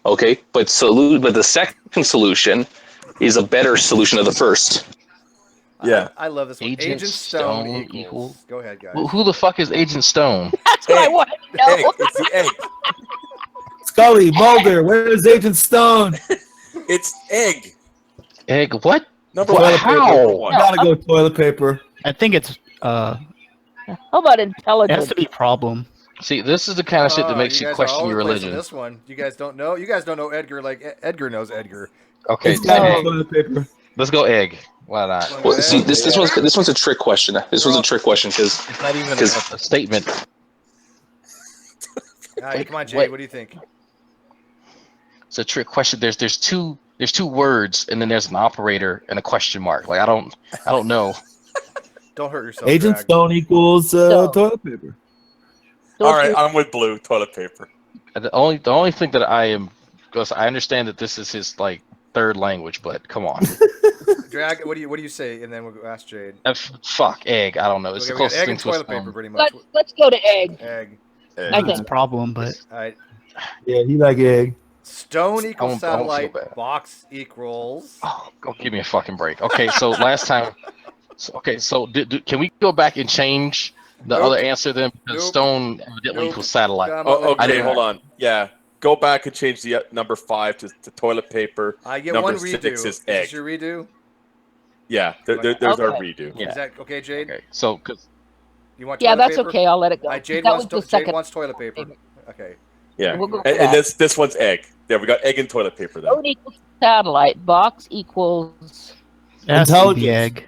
Speaker 9: Okay, but the second solution is a better solution of the first.
Speaker 5: Yeah.
Speaker 1: I love this one.
Speaker 3: Agent
Speaker 1: Stone
Speaker 3: Stone
Speaker 1: equals.
Speaker 3: equal-
Speaker 1: Go ahead, guys.
Speaker 3: Who the fuck is Agent Stone?
Speaker 4: That's what I want to know.
Speaker 5: Egg. It's the egg.
Speaker 11: Scully, Mulder, where's Agent Stone?
Speaker 5: It's egg.
Speaker 3: Egg? What?
Speaker 5: Number
Speaker 11: Toilet
Speaker 5: one.
Speaker 11: paper.
Speaker 5: Number
Speaker 11: You
Speaker 5: one.
Speaker 11: gotta go toilet paper.
Speaker 12: I think it's
Speaker 4: How about
Speaker 12: it has
Speaker 4: intelligence?
Speaker 12: to be problem.
Speaker 3: See, this is the kind of shit that
Speaker 1: Oh,
Speaker 3: makes you
Speaker 1: guys are
Speaker 3: question
Speaker 1: all
Speaker 3: your
Speaker 1: over the place on
Speaker 3: religion.
Speaker 1: This one, you guys don't know. You guys don't know Edgar like Edgar knows Edgar.
Speaker 3: Okay,
Speaker 11: It's gotta
Speaker 3: egg.
Speaker 11: be toilet paper.
Speaker 3: Let's go egg. Why not?
Speaker 9: Well, see, this one's a trick question. This one's a trick question because
Speaker 3: It's not even a statement.
Speaker 1: All right, come on, Jay.
Speaker 3: Wait.
Speaker 1: What do you think?
Speaker 3: It's a trick question. There's two words and then there's an operator and a question mark. Like I don't know.
Speaker 1: Don't hurt yourself.
Speaker 11: Agent
Speaker 1: Drag.
Speaker 11: Stone equals toilet paper.
Speaker 5: All right, I'm with blue. Toilet paper.
Speaker 3: The only thing that I am, because I understand that this is his like third language, but come on.
Speaker 1: Drag. What do you say? And then we'll ask Jade.
Speaker 3: Fuck egg. I don't know. It's
Speaker 1: Okay,
Speaker 3: the
Speaker 1: we got
Speaker 3: closest
Speaker 1: egg
Speaker 3: thing
Speaker 1: and
Speaker 3: to a
Speaker 1: toilet
Speaker 3: stone.
Speaker 1: paper, pretty much.
Speaker 4: Let's go to egg.
Speaker 1: Egg.
Speaker 4: I
Speaker 12: It's a
Speaker 4: think.
Speaker 12: problem, but
Speaker 1: All right.
Speaker 11: Yeah, he like egg.
Speaker 1: Stone
Speaker 3: I
Speaker 1: equals
Speaker 3: won't feel
Speaker 1: satellite.
Speaker 3: bad.
Speaker 1: Box equals.
Speaker 3: Oh, go give me a fucking break. Okay, so last time. So can we go back and change the
Speaker 1: Nope.
Speaker 3: other answer then? Because
Speaker 1: Nope.
Speaker 3: stone evidently
Speaker 1: Nope.
Speaker 3: equals satellite.
Speaker 1: Come
Speaker 5: Oh,
Speaker 1: on,
Speaker 5: okay,
Speaker 1: Drag.
Speaker 5: hold on. Yeah. Go back and change the number 5 to toilet paper.
Speaker 1: I get
Speaker 5: Number
Speaker 1: one redo.
Speaker 5: 6 is
Speaker 1: Is
Speaker 5: egg.
Speaker 1: this your redo?
Speaker 5: Yeah, there's our
Speaker 4: Okay.
Speaker 5: redo.
Speaker 3: Yeah.
Speaker 1: Is that okay, Jade?
Speaker 3: Okay, so because
Speaker 1: You want
Speaker 4: Yeah,
Speaker 1: toilet
Speaker 4: that's
Speaker 1: paper?
Speaker 4: okay. I'll let it go.
Speaker 1: All right, Jade
Speaker 4: That
Speaker 1: wants
Speaker 4: was the
Speaker 1: Jade
Speaker 4: second.
Speaker 1: wants toilet paper. Okay.
Speaker 5: Yeah,
Speaker 4: We'll go with
Speaker 5: and
Speaker 4: that.
Speaker 5: this one's egg. There, we got egg and toilet paper then.
Speaker 4: Stone equals satellite. Box equals.
Speaker 12: it has to be
Speaker 11: Intelligence.
Speaker 12: the egg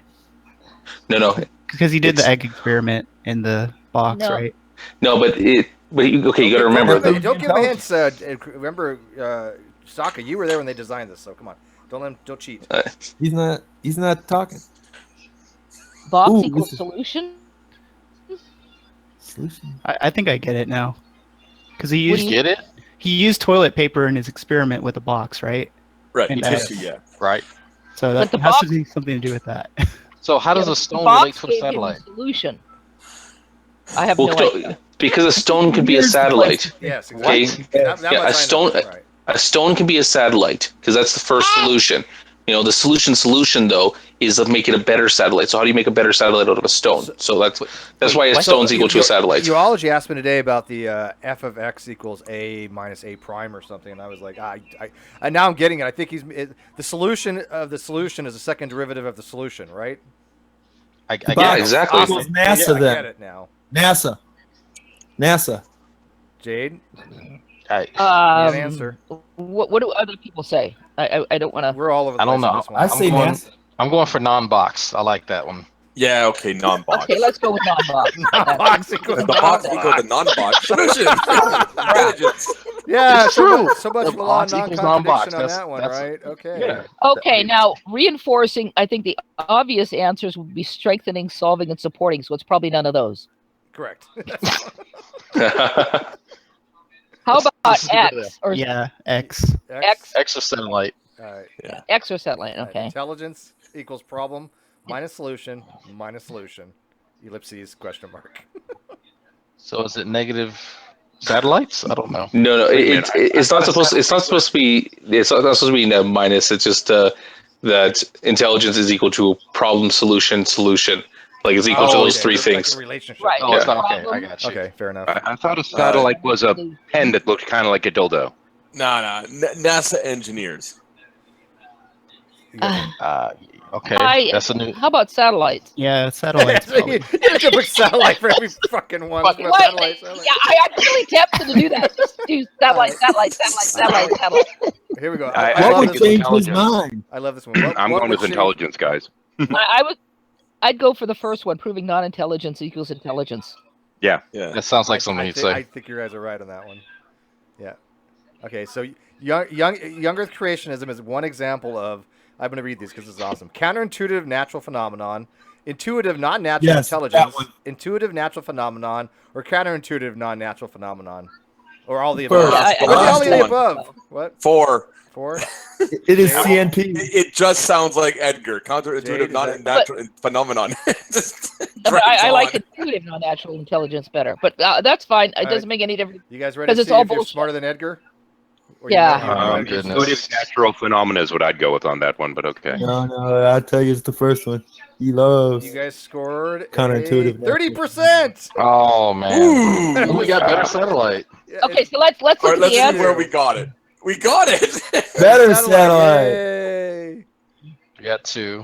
Speaker 9: no,
Speaker 12: because he did the
Speaker 9: It's-
Speaker 12: egg experiment in the box,
Speaker 4: No.
Speaker 12: right?
Speaker 9: but you got to remember.
Speaker 1: Don't give him hints. Remember, Sokka, you were there when they designed this, so come on. Don't cheat.
Speaker 11: He's not talking.
Speaker 4: Box
Speaker 11: Ooh,
Speaker 4: equals
Speaker 11: this is-
Speaker 4: solution.
Speaker 11: Solution.
Speaker 12: I think I get it now because he
Speaker 4: What do
Speaker 12: used
Speaker 4: you-
Speaker 3: get it
Speaker 12: he used toilet paper in his experiment with a box, right?
Speaker 5: Right,
Speaker 12: And
Speaker 5: tissue, yeah.
Speaker 3: right.
Speaker 12: So
Speaker 4: But
Speaker 12: that
Speaker 4: the
Speaker 12: has
Speaker 4: box-
Speaker 12: to be something to do with that.
Speaker 3: So how does
Speaker 4: Yeah,
Speaker 3: a
Speaker 4: the
Speaker 3: stone
Speaker 4: box
Speaker 3: relate to a
Speaker 4: gave him
Speaker 3: satellite?
Speaker 4: Solution. I have
Speaker 9: Well,
Speaker 4: no idea.
Speaker 9: because a stone could be a
Speaker 11: Here's the
Speaker 9: satellite.
Speaker 1: Yes,
Speaker 9: Okay.
Speaker 1: exactly. That
Speaker 9: Yeah,
Speaker 1: much I
Speaker 9: a stone.
Speaker 1: know. Right.
Speaker 9: A stone can be a satellite because that's the first solution. The solution though is of making a better satellite. So how do you make a better satellite out of a stone? So that's why a
Speaker 3: what?
Speaker 9: stone's equal to a satellite.
Speaker 1: Zoology asked me today about the f of x equals a minus a prime or something, and I was like, I now I'm getting it. I think the solution of the solution is a second derivative of the solution, right?
Speaker 3: I
Speaker 9: Yeah,
Speaker 3: get it.
Speaker 9: exactly.
Speaker 11: Equals NASA
Speaker 1: I
Speaker 11: then.
Speaker 1: get it now.
Speaker 11: NASA.
Speaker 1: Jade,
Speaker 3: I
Speaker 1: you have an answer.
Speaker 4: What do other people say? I don't want to.
Speaker 1: We're all over the
Speaker 3: I don't
Speaker 1: place on
Speaker 3: know.
Speaker 1: this one.
Speaker 11: I say NASA.
Speaker 3: I'm going for non-box. I like that one.
Speaker 5: Yeah, okay, non-box.
Speaker 4: Okay, let's go with non-box.
Speaker 1: Non-box equals
Speaker 5: The box equal to non-box. Solution. Intelligence.
Speaker 1: Yeah,
Speaker 3: It's
Speaker 1: so
Speaker 3: true.
Speaker 1: much, so much
Speaker 3: The
Speaker 1: for law
Speaker 3: box equals
Speaker 1: non-contradiction
Speaker 3: non-box.
Speaker 1: on
Speaker 3: That's-
Speaker 1: that one,
Speaker 3: that's-
Speaker 1: right? Okay.
Speaker 3: Yeah.
Speaker 4: Okay, now reinforcing, I think the obvious answers would be strengthening, solving, and supporting. So it's probably none of those.
Speaker 1: Correct.
Speaker 4: How about
Speaker 3: This is a good
Speaker 4: X or
Speaker 12: Yeah, X.
Speaker 4: X?
Speaker 3: Extra satellite.
Speaker 1: All right.
Speaker 5: Yeah.
Speaker 4: X or satellite?
Speaker 1: All right,
Speaker 4: Okay.
Speaker 1: Intelligence equals problem minus solution minus solution. Ellipses question mark.
Speaker 3: So is it negative satellites? I don't know.
Speaker 9: No,
Speaker 2: Wait a minute,
Speaker 9: it's not supposed. It's not supposed to be. It's not supposed to be a minus. It's just that intelligence is equal to problem, solution, solution. Like it's equal to those three
Speaker 1: There's like
Speaker 9: things.
Speaker 1: a relationship.
Speaker 4: Right.
Speaker 3: Oh, it's
Speaker 9: Yeah.
Speaker 3: not, okay, I got you.
Speaker 1: Okay, fair enough.
Speaker 13: I thought a satellite was a pen that looked kind of like a dildo.
Speaker 5: Nah. NASA engineers.
Speaker 3: Okay, that's a new.
Speaker 4: How about satellites?
Speaker 12: Yeah, satellites.
Speaker 1: you have to put satellite for every fucking one.
Speaker 4: What?
Speaker 1: Satellite.
Speaker 4: Yeah, I'm really tempted to do that. Just do satellite.
Speaker 1: Here we go.
Speaker 13: I
Speaker 1: love
Speaker 13: would
Speaker 1: this
Speaker 13: change
Speaker 1: one.
Speaker 13: his mind.
Speaker 1: I love this one.
Speaker 13: I'm
Speaker 1: what
Speaker 13: going
Speaker 1: would
Speaker 13: with
Speaker 1: change-
Speaker 13: intelligence, guys.
Speaker 4: I'd go for the first one, proving non-intelligence equals intelligence.
Speaker 13: Yeah.
Speaker 3: That sounds like something you'd
Speaker 1: I
Speaker 3: say.
Speaker 1: think you guys are right on that one. Yeah. Okay, so young Earth creationism is one example of. I'm going to read these because this is awesome. Counterintuitive natural phenomenon, intuitive non-natural
Speaker 10: Yes, that
Speaker 1: intelligence,
Speaker 10: one.
Speaker 1: intuitive natural phenomenon, or counterintuitive non-natural phenomenon, or all the above.
Speaker 10: First.
Speaker 1: Or all the
Speaker 5: Last one.
Speaker 1: above. What?
Speaker 5: 4.
Speaker 1: 4?
Speaker 11: It is
Speaker 1: Yeah.
Speaker 11: CNP.
Speaker 5: It just sounds like Edgar. Counterintuitive,
Speaker 1: Jade, is
Speaker 5: not
Speaker 1: that-
Speaker 5: natural phenomenon. Just
Speaker 4: But
Speaker 5: drags
Speaker 4: I like
Speaker 5: on.
Speaker 4: intuitive non-natural intelligence better. But that's fine. It
Speaker 1: All
Speaker 4: doesn't
Speaker 1: right.
Speaker 4: make any difference.
Speaker 1: You guys ready to
Speaker 4: 'Cause it's
Speaker 1: see
Speaker 4: all
Speaker 1: if you're
Speaker 4: bullshit.
Speaker 1: smarter than Edgar? Or
Speaker 4: Yeah.
Speaker 1: you know
Speaker 3: Oh,
Speaker 1: Edgar's-
Speaker 3: goodness.
Speaker 13: Intuitive natural phenomena is what I'd go with on that one, but okay.
Speaker 11: No, I'll tell you it's the first one. He loves
Speaker 1: You guys scored
Speaker 11: counterintuitive.
Speaker 1: 30%.
Speaker 3: Oh man,
Speaker 5: Ooh.
Speaker 3: we got better satellite.
Speaker 1: Yeah,
Speaker 4: Okay, so let's
Speaker 5: All
Speaker 4: look
Speaker 5: right,
Speaker 4: at
Speaker 5: let's
Speaker 4: the
Speaker 5: see
Speaker 4: answer.
Speaker 5: where we got it. We got it.
Speaker 11: Better satellite.
Speaker 1: Yay.
Speaker 3: We got 2.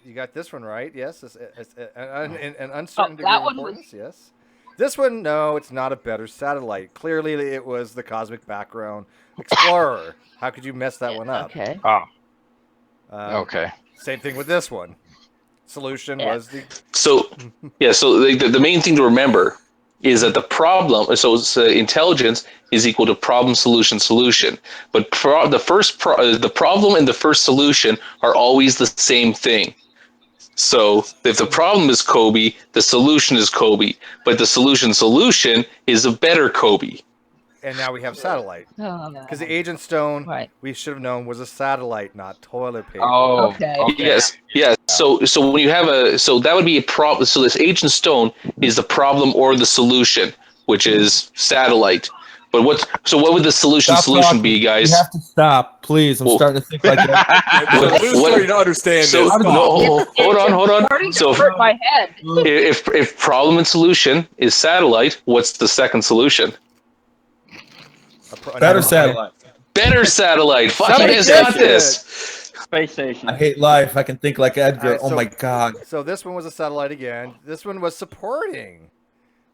Speaker 1: You got this one right. Yes, it's an uncertain degree
Speaker 4: that
Speaker 1: of
Speaker 4: one was-
Speaker 1: importance. Yes. This one, no, it's not a better satellite. Clearly, it was the Cosmic Background Explorer. How could you mess that one up?
Speaker 4: Okay.
Speaker 3: Okay.
Speaker 1: Same thing with this one. Solution was the.
Speaker 9: So the main thing to remember is that the problem. So it's, intelligence is equal to problem, solution, solution. But the problem and the first solution are always the same thing. So if the problem is Kobe, the solution is Kobe, but the solution is a better Kobe.
Speaker 1: And now we have satellite.
Speaker 4: Oh,
Speaker 1: Because the Agent Stone,
Speaker 4: Right.
Speaker 1: we should have known, was a satellite, not toilet paper.
Speaker 3: Oh,
Speaker 4: Okay.
Speaker 9: Yes. So when you have that would be a problem. So this Agent Stone is the problem or the solution, which is satellite. But what would the solution
Speaker 11: talking.
Speaker 9: be, guys?
Speaker 11: You have to stop, please. I'm starting to think like that.
Speaker 5: You don't understand
Speaker 9: So
Speaker 5: this.
Speaker 9: no, hold on. So
Speaker 4: hurt my head.
Speaker 9: if problem and solution is satellite, what's the second solution?
Speaker 11: Better satellite.
Speaker 9: Better satellite. Fuck, you
Speaker 1: Somebody
Speaker 9: guys got
Speaker 1: guessed
Speaker 9: this.
Speaker 7: Space station.
Speaker 11: I hate life. I can think like Edgar.
Speaker 1: Alright,
Speaker 11: Oh
Speaker 1: so-
Speaker 11: my god.
Speaker 1: So this one was a satellite again. This one was supporting.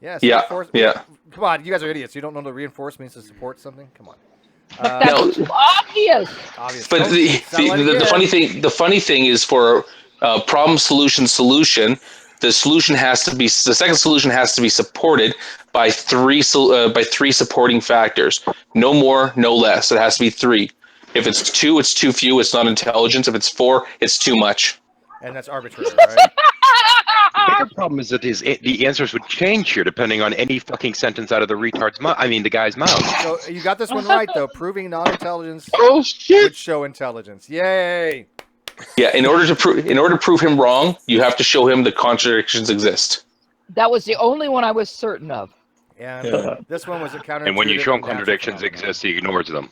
Speaker 1: Yes.
Speaker 9: Yeah,
Speaker 1: reinforce-
Speaker 9: yeah.
Speaker 1: Come on, you guys are idiots. You don't know the reinforce means to support something? Come on.
Speaker 4: But that's
Speaker 9: No.
Speaker 4: too obvious.
Speaker 1: Obvious.
Speaker 9: But the funny thing is for problem solution, the second solution has to be supported by three supporting factors. No more, no less. It has to be 3. If it's 2, it's too few. It's not intelligence. If it's 4, it's too much.
Speaker 1: And that's arbitrary, right?
Speaker 13: The bigger problem is that the answers would change here depending on any fucking sentence out of the retard's mouth. I mean, the guy's mouth.
Speaker 1: So you got this one right, though. Proving non-intelligence
Speaker 3: Oh shit!
Speaker 1: would show intelligence. Yay!
Speaker 9: Yeah, in order to prove him wrong, you have to show him the contradictions exist.
Speaker 4: That was the only one I was certain of.
Speaker 1: And this one was a counter.
Speaker 13: And when you show him contradictions exist, he ignores them.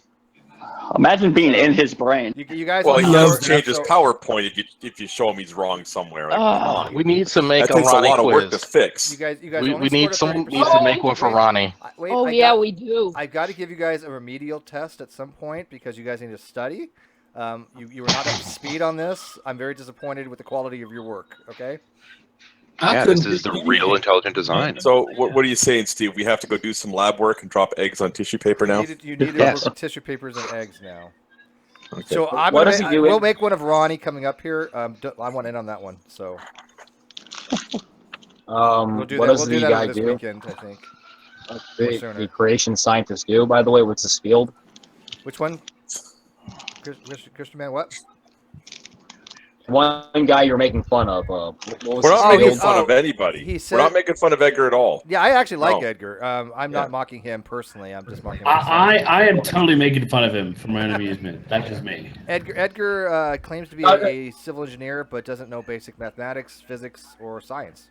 Speaker 7: Imagine being in his brain.
Speaker 1: You guys.
Speaker 5: Well, he
Speaker 1: know-
Speaker 5: does change his
Speaker 1: so-
Speaker 5: PowerPoint if you show him he's wrong somewhere. Like, come on.
Speaker 3: We need to make
Speaker 5: That
Speaker 3: a
Speaker 5: takes a
Speaker 3: Ronnie
Speaker 5: lot of work to
Speaker 3: quiz.
Speaker 5: fix.
Speaker 1: You guys
Speaker 3: We
Speaker 1: only
Speaker 3: need
Speaker 1: scored a
Speaker 3: someone
Speaker 1: 30%.
Speaker 3: needs to make one for Ronnie.
Speaker 1: Wait,
Speaker 4: Oh,
Speaker 1: I
Speaker 4: yeah,
Speaker 1: got-
Speaker 4: we do.
Speaker 1: I've got to give you guys a remedial test at some point because you guys need to study. You were not up to speed on this. I'm very disappointed with the quality of your work. Okay.
Speaker 13: Yeah, this is the real intelligent design.
Speaker 5: So what are you saying, Steve? We have to go do some lab work and drop eggs on tissue paper now?
Speaker 1: You need to work with tissue papers and eggs now. So I'm
Speaker 7: What
Speaker 1: gonna
Speaker 7: does he do?
Speaker 1: we'll make one of Ronnie coming up here. I want in on that one. So we'll do
Speaker 8: What
Speaker 1: that.
Speaker 8: does
Speaker 1: We'll do
Speaker 8: the
Speaker 1: that
Speaker 8: guy
Speaker 1: over this
Speaker 8: do?
Speaker 1: weekend, I think.
Speaker 8: The creation scientists do, by the way. What's his field?
Speaker 1: Which one? Christian man, what?
Speaker 8: One guy you're making fun of. What was
Speaker 5: We're
Speaker 8: his
Speaker 5: not making
Speaker 8: field?
Speaker 5: fun of anybody.
Speaker 1: He
Speaker 5: We're not making fun of Edgar at all.
Speaker 1: Yeah, I actually like
Speaker 5: No.
Speaker 1: Edgar. I'm not mocking him personally. I'm just mocking him.
Speaker 2: I am totally making fun of him for my own amusement. That's just me.
Speaker 1: Edgar claims to be a civil engineer, but doesn't know basic mathematics, physics, or science.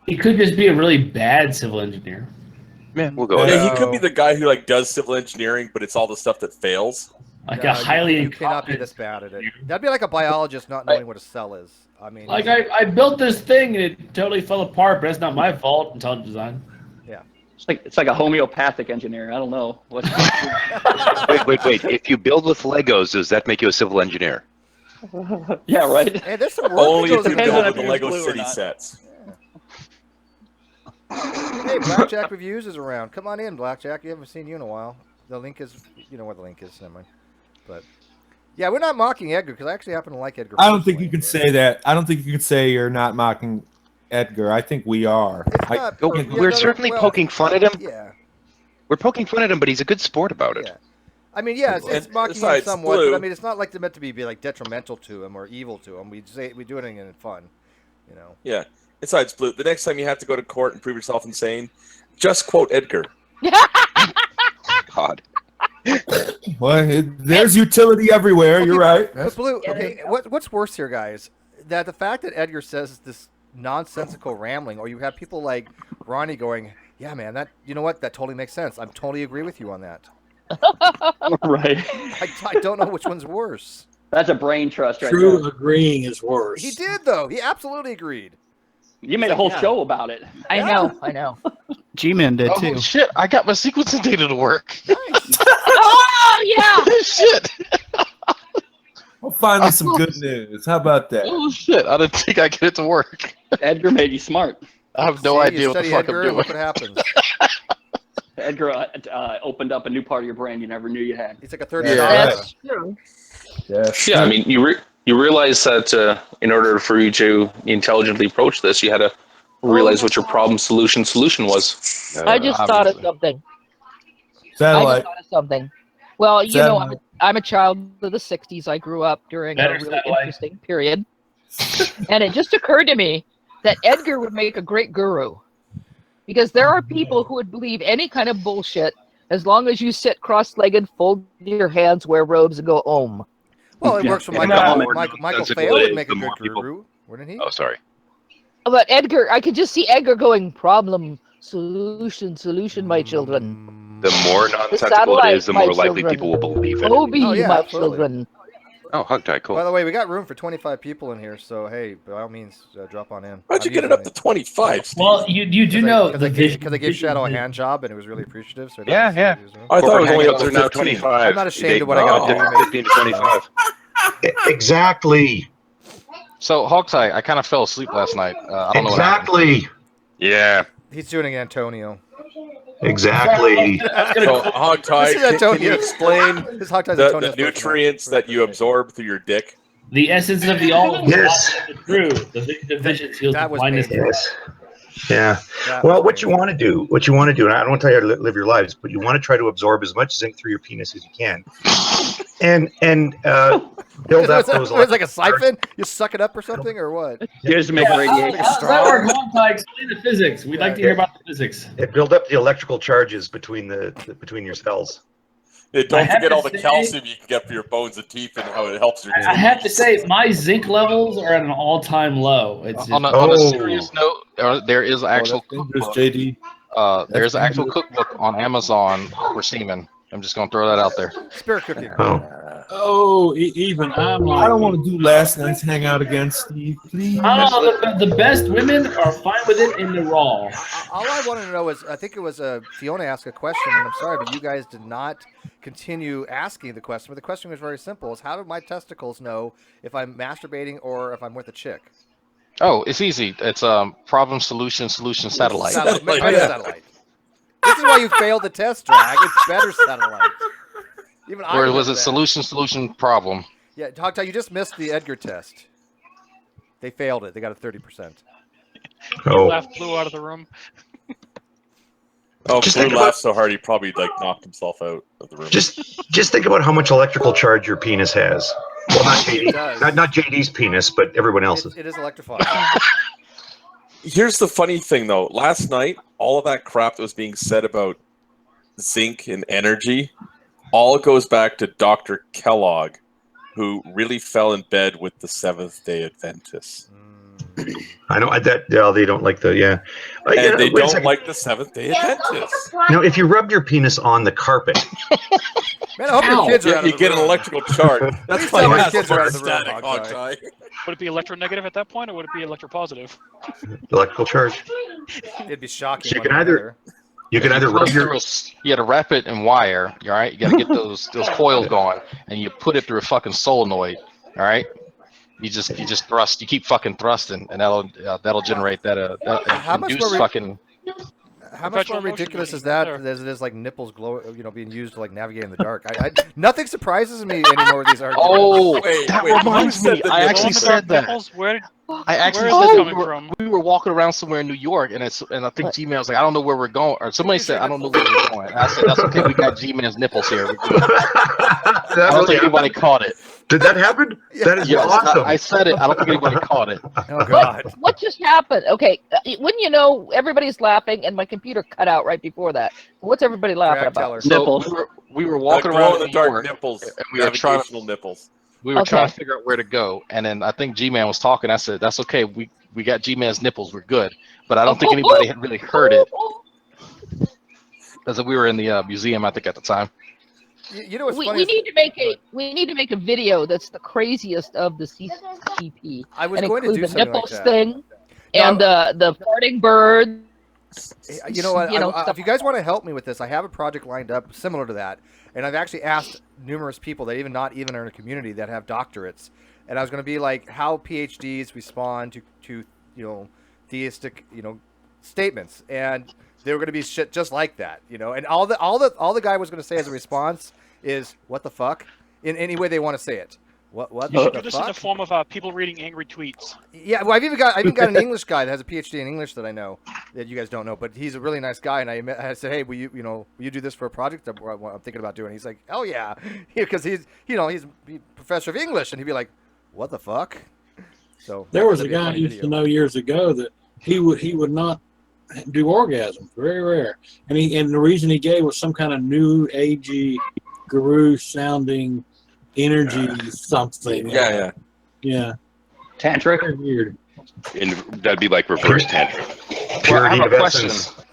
Speaker 2: He could just be a really bad civil engineer.
Speaker 13: Yeah, we'll go.
Speaker 5: Yeah, he could be the guy who does civil engineering, but it's all the stuff that fails.
Speaker 2: Like a highly
Speaker 1: you cannot be this bad at it. That'd be like a biologist not knowing what a cell is. I mean,
Speaker 2: Like I built this thing and it totally fell apart, but it's not my fault. Intelligent design.
Speaker 1: Yeah.
Speaker 7: It's like a homeopathic engineer. I don't know. Wait.
Speaker 13: If you build with Legos, does that make you a civil engineer?
Speaker 7: Yeah, right.
Speaker 1: Hey, there's some work
Speaker 5: Only
Speaker 1: that
Speaker 5: if
Speaker 1: goes
Speaker 5: you
Speaker 1: into
Speaker 5: build
Speaker 1: it.
Speaker 5: with the Lego City sets.
Speaker 1: Hey, Blackjack Reviews is around. Come on in, Blackjack. You haven't seen you in a while. The link is, you know where the link is. Never mind. But yeah, we're not mocking Edgar because I actually happen to like Edgar.
Speaker 11: I don't think you can say that. I don't think you can say you're not mocking Edgar. I think we are.
Speaker 13: We're certainly poking fun at him.
Speaker 1: Yeah.
Speaker 13: We're poking fun at him, but he's a good sport about it.
Speaker 1: I mean, yeah, it's mocking him
Speaker 5: besides
Speaker 1: somewhat,
Speaker 5: Blue-
Speaker 1: but I mean, it's not like they're meant to be like detrimental to him or evil to him. We do it in fun, you know.
Speaker 5: Yeah. Besides, Blue, the next time you have to go to court and prove yourself insane, just quote Edgar.
Speaker 13: God.
Speaker 11: Well, there's utility everywhere. You're right.
Speaker 1: But Blue, okay, what's worse here, guys? That the fact that Edgar says this nonsensical rambling, or you have people like Ronnie going, "Yeah, man, that you know what? That totally makes sense. I'm totally agree with you on that."
Speaker 7: Right.
Speaker 1: I don't know which one's worse.
Speaker 7: That's a brain trust right
Speaker 10: True
Speaker 7: there.
Speaker 10: agreeing is worse.
Speaker 1: He did though. He absolutely agreed.
Speaker 7: You made a whole show about it.
Speaker 4: I know.
Speaker 12: G-Man did too.
Speaker 3: Oh shit! I got my sequencing data to work.
Speaker 4: Oh yeah.
Speaker 3: Shit!
Speaker 11: Well, finally, some good news. How about that?
Speaker 3: Oh shit! I didn't think I get it to work.
Speaker 7: Edgar made you smart.
Speaker 3: I have no idea what the fuck
Speaker 1: Edgar,
Speaker 3: I'm doing.
Speaker 1: look what happens.
Speaker 7: Edgar opened up a new part of your brain you never knew you had.
Speaker 1: It's like a third.
Speaker 4: That's true.
Speaker 11: Yes.
Speaker 9: Yeah, I mean, you realize that in order for you to intelligently approach this, you had to realize what your problem solution was.
Speaker 4: I just thought of something.
Speaker 11: Satellite.
Speaker 4: Well, you know,
Speaker 11: Satellite.
Speaker 4: I'm a child of the 60s. I grew up during a really interesting period. And it just occurred to me that Edgar would make a great guru. Because there are people who would believe any kind of bullshit as long as you sit cross-legged, fold your hands, wear robes, and go om.
Speaker 1: Well, it works for Michael Fail would make a good guru, wouldn't he?
Speaker 13: Oh, sorry.
Speaker 4: But Edgar, I could just see Edgar going, problem, solution, my children.
Speaker 13: The more nonsensical it is, the more likely people will believe it.
Speaker 4: Obi, my
Speaker 1: absolutely.
Speaker 4: children.
Speaker 13: Oh, hug tie, cool.
Speaker 1: By the way, we got room for 25 people in here, so hey, by all means, drop on in.
Speaker 5: Why'd you get it up to 25, Steve?
Speaker 2: Well, you do know the vision.
Speaker 1: Because I gave Shadow a hand job, and it was really appreciative. So
Speaker 13: Yeah.
Speaker 5: I thought it was only up to
Speaker 13: They're now
Speaker 5: 15.
Speaker 13: 25.
Speaker 1: I'm not ashamed of what I got to do.
Speaker 13: 15 to 25.
Speaker 14: Exactly.
Speaker 3: So Hogtie, I kind of fell asleep last night. I don't know what happened.
Speaker 14: Exactly.
Speaker 13: Yeah.
Speaker 1: He's doing Antonio.
Speaker 14: Exactly.
Speaker 5: So, Hogtie,
Speaker 1: This is
Speaker 5: can you
Speaker 1: Antonio.
Speaker 5: explain
Speaker 1: His Hogtie's
Speaker 5: the
Speaker 1: Antonio's
Speaker 5: nutrients that you absorb through your dick?
Speaker 2: The essence of the all.
Speaker 14: Yes.
Speaker 2: The true. The vision of vision heals the
Speaker 1: That was
Speaker 2: blindness.
Speaker 1: painful.
Speaker 14: Yes. Yeah.
Speaker 1: That
Speaker 14: Well,
Speaker 1: was
Speaker 14: what you want to do, and I don't want to tell you how to live your lives, but you want to try to absorb as much zinc through your penis as you can, and build up those.
Speaker 1: It was like a siphon. You suck it up or something, or what?
Speaker 7: You just make radiation.
Speaker 2: Explain the physics. We'd like to hear about the physics.
Speaker 14: It build up the electrical charges between between your cells.
Speaker 5: Yeah, don't
Speaker 2: I have
Speaker 5: forget
Speaker 2: to
Speaker 5: all the
Speaker 2: say-
Speaker 5: calcium you can get for your bones and teeth and how it helps your
Speaker 2: I have to say, my zinc levels are at an all-time low. It's just,
Speaker 3: On a serious note, there is an actual
Speaker 11: There's
Speaker 3: cookbook.
Speaker 11: JD.
Speaker 3: There's an actual cookbook on Amazon for semen. I'm just gonna throw that out there.
Speaker 1: Spirit cooking.
Speaker 10: Oh, even I'm like.
Speaker 11: I don't want to do last night's hangout again, Steve. Please.
Speaker 2: the best women are fine with it in the raw.
Speaker 1: All I wanted to know is, I think it was Fiona asked a question, and I'm sorry, but you guys did not continue asking the question. But the question was very simple: is how do my testicles know if I'm masturbating or if I'm with a chick?
Speaker 3: Oh, it's easy. It's problem solution satellite.
Speaker 1: Better satellite. This is why you failed the test, Drag. It's better satellite. Even I
Speaker 3: Or was
Speaker 1: remember
Speaker 3: it
Speaker 1: that.
Speaker 3: solution problem?
Speaker 1: Yeah, Hogtie, you just missed the Edgar test. They failed it. They got a 30%.
Speaker 14: Oh.
Speaker 15: Flew out of the room.
Speaker 5: Oh,
Speaker 14: Just
Speaker 5: Blue
Speaker 14: think
Speaker 5: laughed so hard he probably like knocked himself out of the room.
Speaker 14: Just think about how much electrical charge your penis has. Well, not
Speaker 1: It
Speaker 14: JD,
Speaker 1: does.
Speaker 14: not JD's penis, but everyone else's.
Speaker 1: It is electrifying.
Speaker 5: Here's the funny thing, though. Last night, all of that crap that was being said about zinc and energy, all goes back to Dr. Kellogg, who really fell in bed with the Seventh-day Adventists.
Speaker 14: I know that they don't like the
Speaker 5: And they don't like the Seventh-day Adventists.
Speaker 14: Now, if you rub your penis on the carpet,
Speaker 1: Man, I hope your kids are out of
Speaker 5: you
Speaker 1: the
Speaker 5: get an
Speaker 1: room.
Speaker 5: electrical charge. That's
Speaker 1: Please
Speaker 5: why
Speaker 1: tell me
Speaker 5: your
Speaker 1: your kids are out of the room,
Speaker 5: static,
Speaker 1: Hogtie.
Speaker 5: Hogtie.
Speaker 15: Would it be electronegative at that point, or would it be electropositive?
Speaker 14: electrical charge.
Speaker 1: It'd be shocking.
Speaker 14: You
Speaker 1: one
Speaker 14: can
Speaker 1: way or
Speaker 14: either
Speaker 1: another.
Speaker 14: you can either rub your
Speaker 3: You got to wrap it in wire. All right, you got to get those coils going, and you put it through a fucking solenoid. All right, you just thrust. You keep fucking thrusting, and that'll generate that.
Speaker 1: How much
Speaker 3: induce
Speaker 1: more
Speaker 3: fucking.
Speaker 1: How much more ridiculous is that as it is like nipples glow, being used to like navigate in the dark? Nothing surprises me anymore with these arguments.
Speaker 3: Oh,
Speaker 5: Wait,
Speaker 3: that
Speaker 5: wait,
Speaker 3: reminds
Speaker 5: who
Speaker 3: me.
Speaker 5: said the
Speaker 3: I
Speaker 5: nipples?
Speaker 3: actually said that.
Speaker 15: Nipples? Where
Speaker 3: I actually
Speaker 15: where is
Speaker 3: said
Speaker 15: this
Speaker 3: that
Speaker 15: coming from?
Speaker 3: we were walking around somewhere in New York, and I think G-Man was like, I don't know where we're going, or somebody said, I don't know where we're going. And I said, that's okay. We got G-Man's nipples here. We're good. I don't think anybody caught it.
Speaker 14: Did that happen? That is
Speaker 3: Yes,
Speaker 14: awesome.
Speaker 3: I said it. I don't think anybody caught it.
Speaker 1: Oh God.
Speaker 4: What just happened? Okay, wouldn't you know, everybody's laughing, and my computer cut out right before that. What's everybody laughing
Speaker 1: Drag
Speaker 4: about?
Speaker 1: teller.
Speaker 3: So
Speaker 7: Nipples.
Speaker 3: we were walking
Speaker 5: Glow
Speaker 3: around
Speaker 5: in
Speaker 3: in
Speaker 5: the
Speaker 3: New
Speaker 5: dark
Speaker 3: York,
Speaker 5: nipples.
Speaker 3: and we were trying
Speaker 5: Navigational nipples.
Speaker 3: to
Speaker 4: Okay.
Speaker 3: figure out where to go. And then I think G-Man was talking. I said, that's okay. We got G-Man's nipples. We're good. But I don't think anybody had really heard it. Because we were in the museum, I think, at the time.
Speaker 1: You know what's
Speaker 4: We
Speaker 1: funny?
Speaker 4: need to make a video that's the craziest of the CCP.
Speaker 1: I was
Speaker 4: and
Speaker 1: going to
Speaker 4: include
Speaker 1: do
Speaker 4: the
Speaker 1: something like
Speaker 4: nipples
Speaker 1: that.
Speaker 4: thing and the farting bird.
Speaker 1: You know what?
Speaker 4: stuff
Speaker 1: If you guys want to help me with this, I have a project lined up similar to that, and I've actually asked numerous people that not even are in a community that have doctorates, and I was going to be like how PhDs respond to theistic statements, and they were going to be shit just like that, and all the guy was going to say as a response is what the fuck in any way they want to say it. What
Speaker 15: You should
Speaker 1: the
Speaker 15: do this in the
Speaker 1: fuck?
Speaker 15: form of people reading angry tweets.
Speaker 1: Yeah, well, I've even got an English guy that has a PhD in English that I know that you guys don't know, but he's a really nice guy. And I said, hey, will you do this for a project that I'm thinking about doing? He's like, hell yeah, because he's a professor of English, and he'd be like, what the fuck? So
Speaker 10: There was a guy I used to know years ago that he would not do orgasms, very rare, and the reason he gave was some kind of new agey guru sounding energy something.
Speaker 5: Yeah.
Speaker 7: Tantric?
Speaker 10: Very weird.
Speaker 13: And that'd be like reverse tantric.
Speaker 3: Well, I
Speaker 14: purity
Speaker 3: have
Speaker 14: of
Speaker 3: a question.
Speaker 14: essence.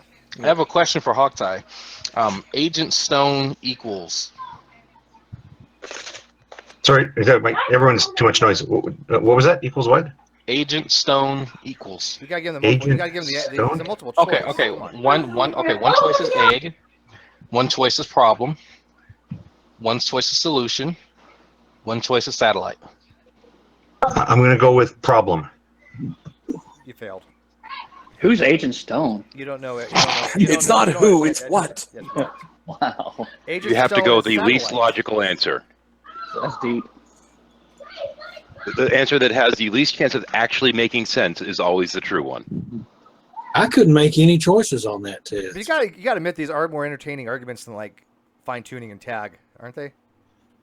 Speaker 3: I have a question for Hogtie. Agent Stone equals.
Speaker 14: Sorry, everyone's too much noise. What was that? Equals what?
Speaker 3: Agent Stone equals.
Speaker 1: You gotta give them
Speaker 14: Stone?
Speaker 1: the multiple choice.
Speaker 3: Okay. One choice is egg. One choice is problem. One choice is solution. One choice is satellite.
Speaker 14: I'm going to go with problem.
Speaker 1: You failed.
Speaker 7: Who's Agent Stone?
Speaker 1: You don't know it.
Speaker 5: It's not who, it's what.
Speaker 7: Wow.
Speaker 1: Agent
Speaker 13: You have to
Speaker 1: Stone
Speaker 13: go
Speaker 1: is
Speaker 13: the least
Speaker 1: satellite.
Speaker 13: logical answer.
Speaker 7: That's deep.
Speaker 13: The answer that has the least chance of actually making sense is always the true one.
Speaker 10: I couldn't make any choices on that test.
Speaker 1: But you gotta admit these are more entertaining arguments than like fine tuning and tag, aren't they?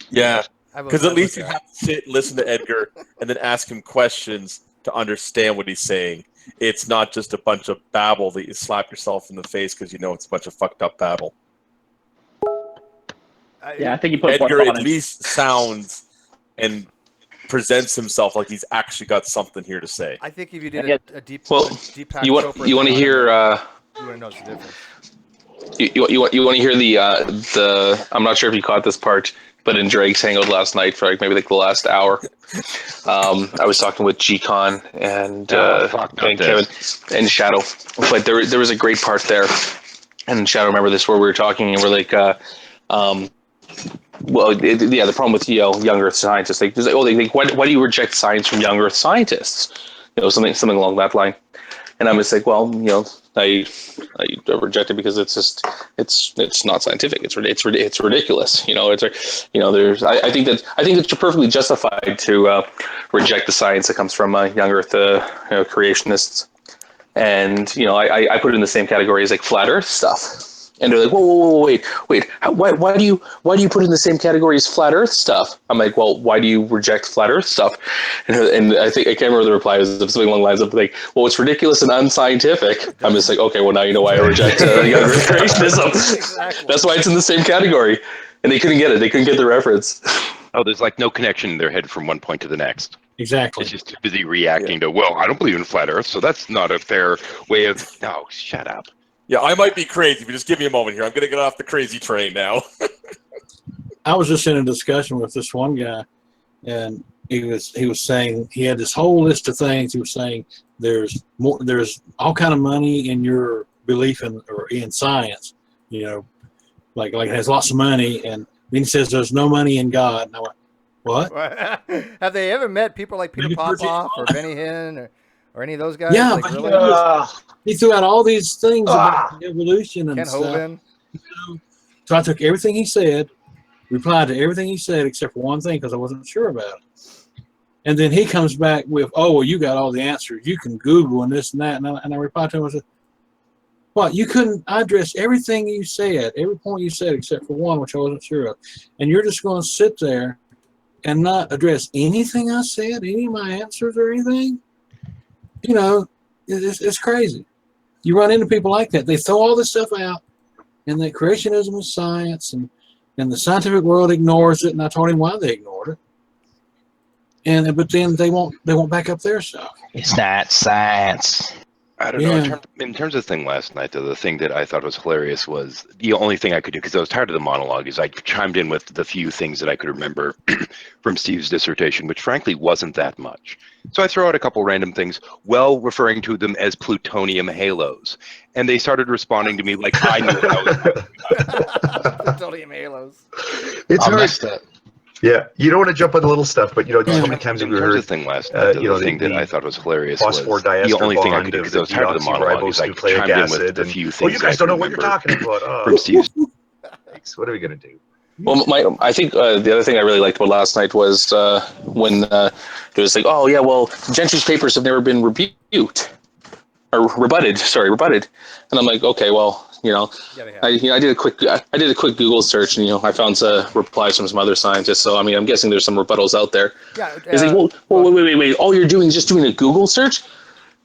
Speaker 5: Yeah,
Speaker 1: I will-
Speaker 5: because
Speaker 1: I
Speaker 5: at
Speaker 1: will
Speaker 5: least
Speaker 1: say
Speaker 5: you
Speaker 1: that.
Speaker 5: have to sit, listen to Edgar, and then ask him questions to understand what he's saying. It's not just a bunch of babble that you slap yourself in the face because you know it's a bunch of fucked up babble.
Speaker 7: Yeah, I think you put
Speaker 5: Edgar
Speaker 7: one
Speaker 5: at
Speaker 7: on it.
Speaker 5: least sounds and presents himself like he's actually got something here to say.
Speaker 1: I think if you did a deep,
Speaker 9: Well,
Speaker 1: Deepak
Speaker 9: you want
Speaker 1: Chopra
Speaker 9: you want to
Speaker 1: thing on
Speaker 9: hear
Speaker 1: it, you want to know the difference.
Speaker 9: you want to hear the I'm not sure if you caught this part, but in Drake's Hangout last night for maybe the last hour, I was talking with G-Con and Kevin and Shadow, but there was a great part there, and Shadow, remember this, where we were talking and we're like, the problem with young Earth scientists, why do you reject science from young Earth scientists? Something along that line. And I'm just like, well, I reject it because it's not scientific. It's ridiculous. I think that you're perfectly justified to reject the science that comes from young Earth creationists, and I put it in the same category as like flat Earth stuff. And they're like, whoa, wait. Why do you put it in the same category as flat Earth stuff? I'm like, well, why do you reject flat Earth stuff? And I can't remember the reply. It was something along the lines of like, well, it's ridiculous and unscientific. I'm just like, okay, well now you know why I reject young Earth creationism. Exactly. That's why it's in the same category. And they couldn't get it. They couldn't get the reference.
Speaker 13: Oh, there's like no connection in their head from one point to the next.
Speaker 10: Exactly.
Speaker 13: It's just too busy reacting to, well, I don't believe in flat Earth, so that's not a fair way of. No, shut up.
Speaker 5: Yeah, I might be crazy, but just give me a moment here. I'm going to get off the crazy train now.
Speaker 10: I was just in a discussion with this one guy, and he was saying he had this whole list of things. He was saying there's all kind of money in your belief in science, like it has lots of money, and then he says there's no money in God. And I went, what?
Speaker 1: Have they ever met people like Peter Popoff or Benny Hinn or any of those guys?
Speaker 10: Yeah,
Speaker 1: like,
Speaker 10: but
Speaker 1: really?
Speaker 10: he threw out all these things about evolution and
Speaker 1: Ken
Speaker 10: stuff.
Speaker 1: Hovind.
Speaker 10: So I took everything he said, replied to everything he said except for one thing because I wasn't sure about it. And then he comes back with, "Oh, well, you got all the answers. You can Google and this and that." And I replied to him and said, "What? You couldn't address everything you said, every point you said except for one, which I wasn't sure of. And you're just going to sit there and not address anything I said, any of my answers or anything? It's crazy." You run into people like that. They throw all this stuff out, and that creationism is science, and the scientific world ignores it. And I told him why they ignored it. But then they won't back up their stuff.
Speaker 3: It's not science.
Speaker 13: I don't know. In terms of the thing last night, though, the thing that I thought was hilarious was the only thing I could do, because I was tired of the monologue, is I chimed in with the few things that I could remember from Steve's dissertation, which frankly wasn't that much. So I throw out a couple random things, referring to them as plutonium halos. And they started responding to me like I knew what I was talking about.
Speaker 1: Plutonium halos.
Speaker 14: It's hard.
Speaker 3: Missed it.
Speaker 14: Yeah, you don't want to jump on the little stuff, but just how many times have we heard
Speaker 13: the thing last night, the thing that I thought was hilarious was the only thing I could do, because I was tired of the monologue, is I chimed in with the few things.
Speaker 14: You guys don't know what you're talking about.
Speaker 13: From Steve's.
Speaker 14: Thanks. What are we gonna do?
Speaker 9: Well, I think the other thing I really liked about last night was when it was like, oh yeah, well, Gentry's papers have never been rebutted. And I'm like, okay, well, I did a quick Google search, and I found replies from some other scientists. So I mean, I'm guessing there's some rebuttals out there.
Speaker 1: Yeah.
Speaker 9: He's like, well, wait. All you're doing is just doing a Google search.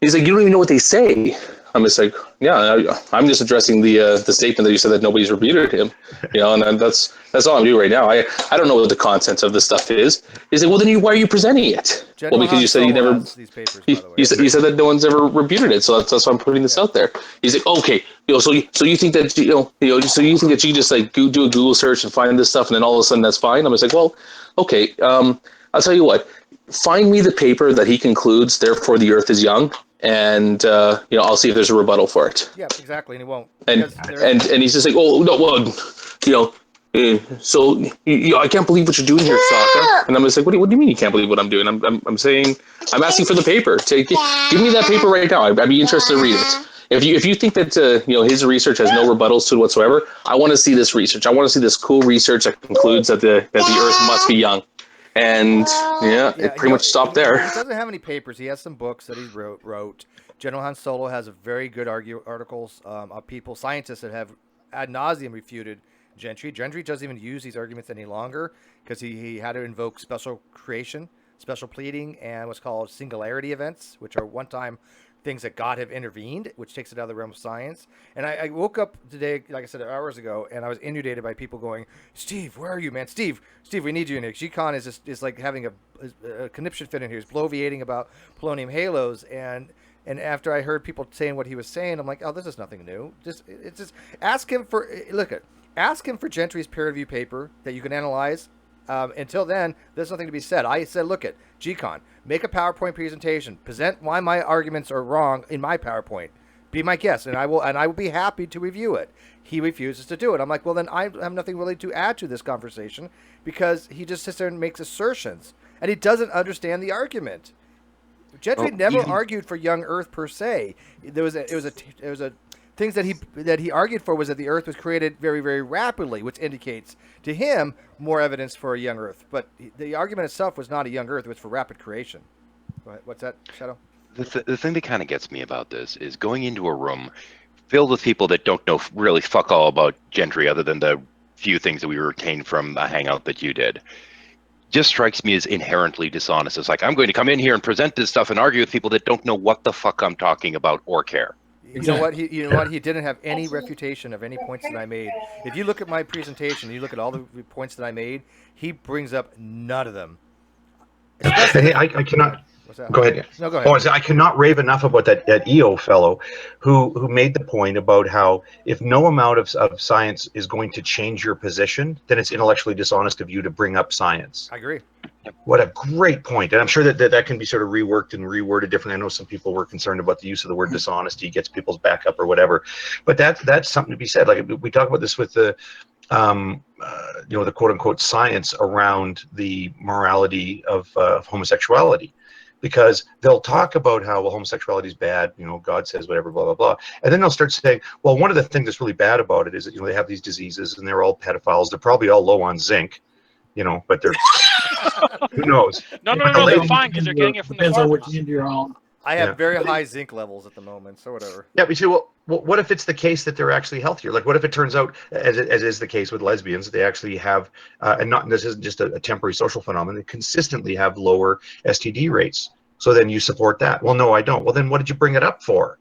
Speaker 9: He's like, you don't even know what they say. I'm just like, yeah, I'm just addressing the statement that you said that nobody's refuted him, and that's all I'm doing right now. I don't know what the content of this stuff is. He's like, well, then why are you presenting it?
Speaker 1: General
Speaker 9: Well, because you said you never.
Speaker 1: These papers,
Speaker 9: You said that no one's ever refuted it, so that's why I'm putting this out there. He's like, okay, so you think that so you think that you just like do a Google search and find this stuff, and then all of a sudden that's fine? I'm just like, well, okay, I'll tell you what. Find me the paper that he concludes, therefore the Earth is young, and I'll see if there's a rebuttal for it.
Speaker 1: Yeah, exactly, and he won't.
Speaker 9: And he's just like, oh no, well, so I can't believe what you're doing here, Sokka. And I'm just like, what do you mean you can't believe what I'm doing? I'm saying I'm asking for the paper. Give me that paper right now. I'd be interested to read it. If you think that his research has no rebuttals to it whatsoever, I want to see this research. I want to see this cool research that concludes that the Earth must be young. And it pretty much stopped there.
Speaker 1: He doesn't have any papers. He has some books that he wrote. General Han Solo has a very good articles of scientists that have ad nauseum refuted Gentry. Gentry doesn't even use these arguments any longer because he had to invoke special creation, special pleading, and what's called singularity events, which are one-time things that God have intervened, which takes it out of the realm of science. And I woke up today, like I said, hours ago, and I was inundated by people going, Steve, where are you, man? Steve, we need you in here. G-Con is like having a conniption fit in here. He's bloviating about polonium halos, and after I heard people saying what he was saying, I'm like, oh, this is nothing new. Ask him for Gentry's peer review paper that you can analyze. Until then, there's nothing to be said. I said, look at G-Con, make a PowerPoint presentation, present why my arguments are wrong in my PowerPoint. Be my guest, and I will be happy to review it. He refuses to do it. I'm like, well, then I have nothing really to add to this conversation because he just sits there and makes assertions, and he doesn't understand the argument. Gentry never argued for young Earth per se. It was a things that he argued for was that the Earth was created very, very rapidly, which indicates to him more evidence for a young Earth. But the argument itself was not a young Earth; it was for rapid creation. Go ahead. What's that, Shadow?
Speaker 13: The thing that kind of gets me about this is going into a room filled with people that don't know really fuck all about Gentry other than the few things that we retained from a hangout that you did. Just strikes me as inherently dishonest. It's like, I'm going to come in here and present this stuff and argue with people that don't know what the fuck I'm talking about or care.
Speaker 1: You know what? He didn't have any refutation of any points that I made. If you look at my presentation, you look at all the points that I made, he brings up none of them.
Speaker 14: Hey, I cannot.
Speaker 1: What's that?
Speaker 14: Go ahead.
Speaker 1: No, go ahead.
Speaker 14: Oh, I cannot rave enough about that EO fellow who made the point about how if no amount of science is going to change your position, then it's intellectually dishonest of you to bring up science.
Speaker 1: I agree.
Speaker 14: What a great point. And I'm sure that can be sort of reworked and reworded differently. I know some people were concerned about the use of the word dishonesty gets people's back up or whatever. But that's something to be said. Like we talk about this with the the quote unquote science around the morality of homosexuality. Because they'll talk about how, well, homosexuality is bad, God says whatever, blah, blah, blah. And then they'll start saying, well, one of the things that's really bad about it is that, they have these diseases and they're all pedophiles. They're probably all low on zinc, but they're, who knows?
Speaker 15: No, they're fine because they're getting it from the
Speaker 10: Depends on
Speaker 15: farmers.
Speaker 10: which end you're on.
Speaker 1: I have very high zinc levels at the moment, so whatever.
Speaker 14: Yeah, but you say, well, what if it's the case that they're actually healthier? Like, what if it turns out, as is the case with lesbians, they actually have, and this isn't just a temporary social phenomenon, they consistently have lower STD rates. So then you support that. Well, no, I don't. Well, then what did you bring it up for?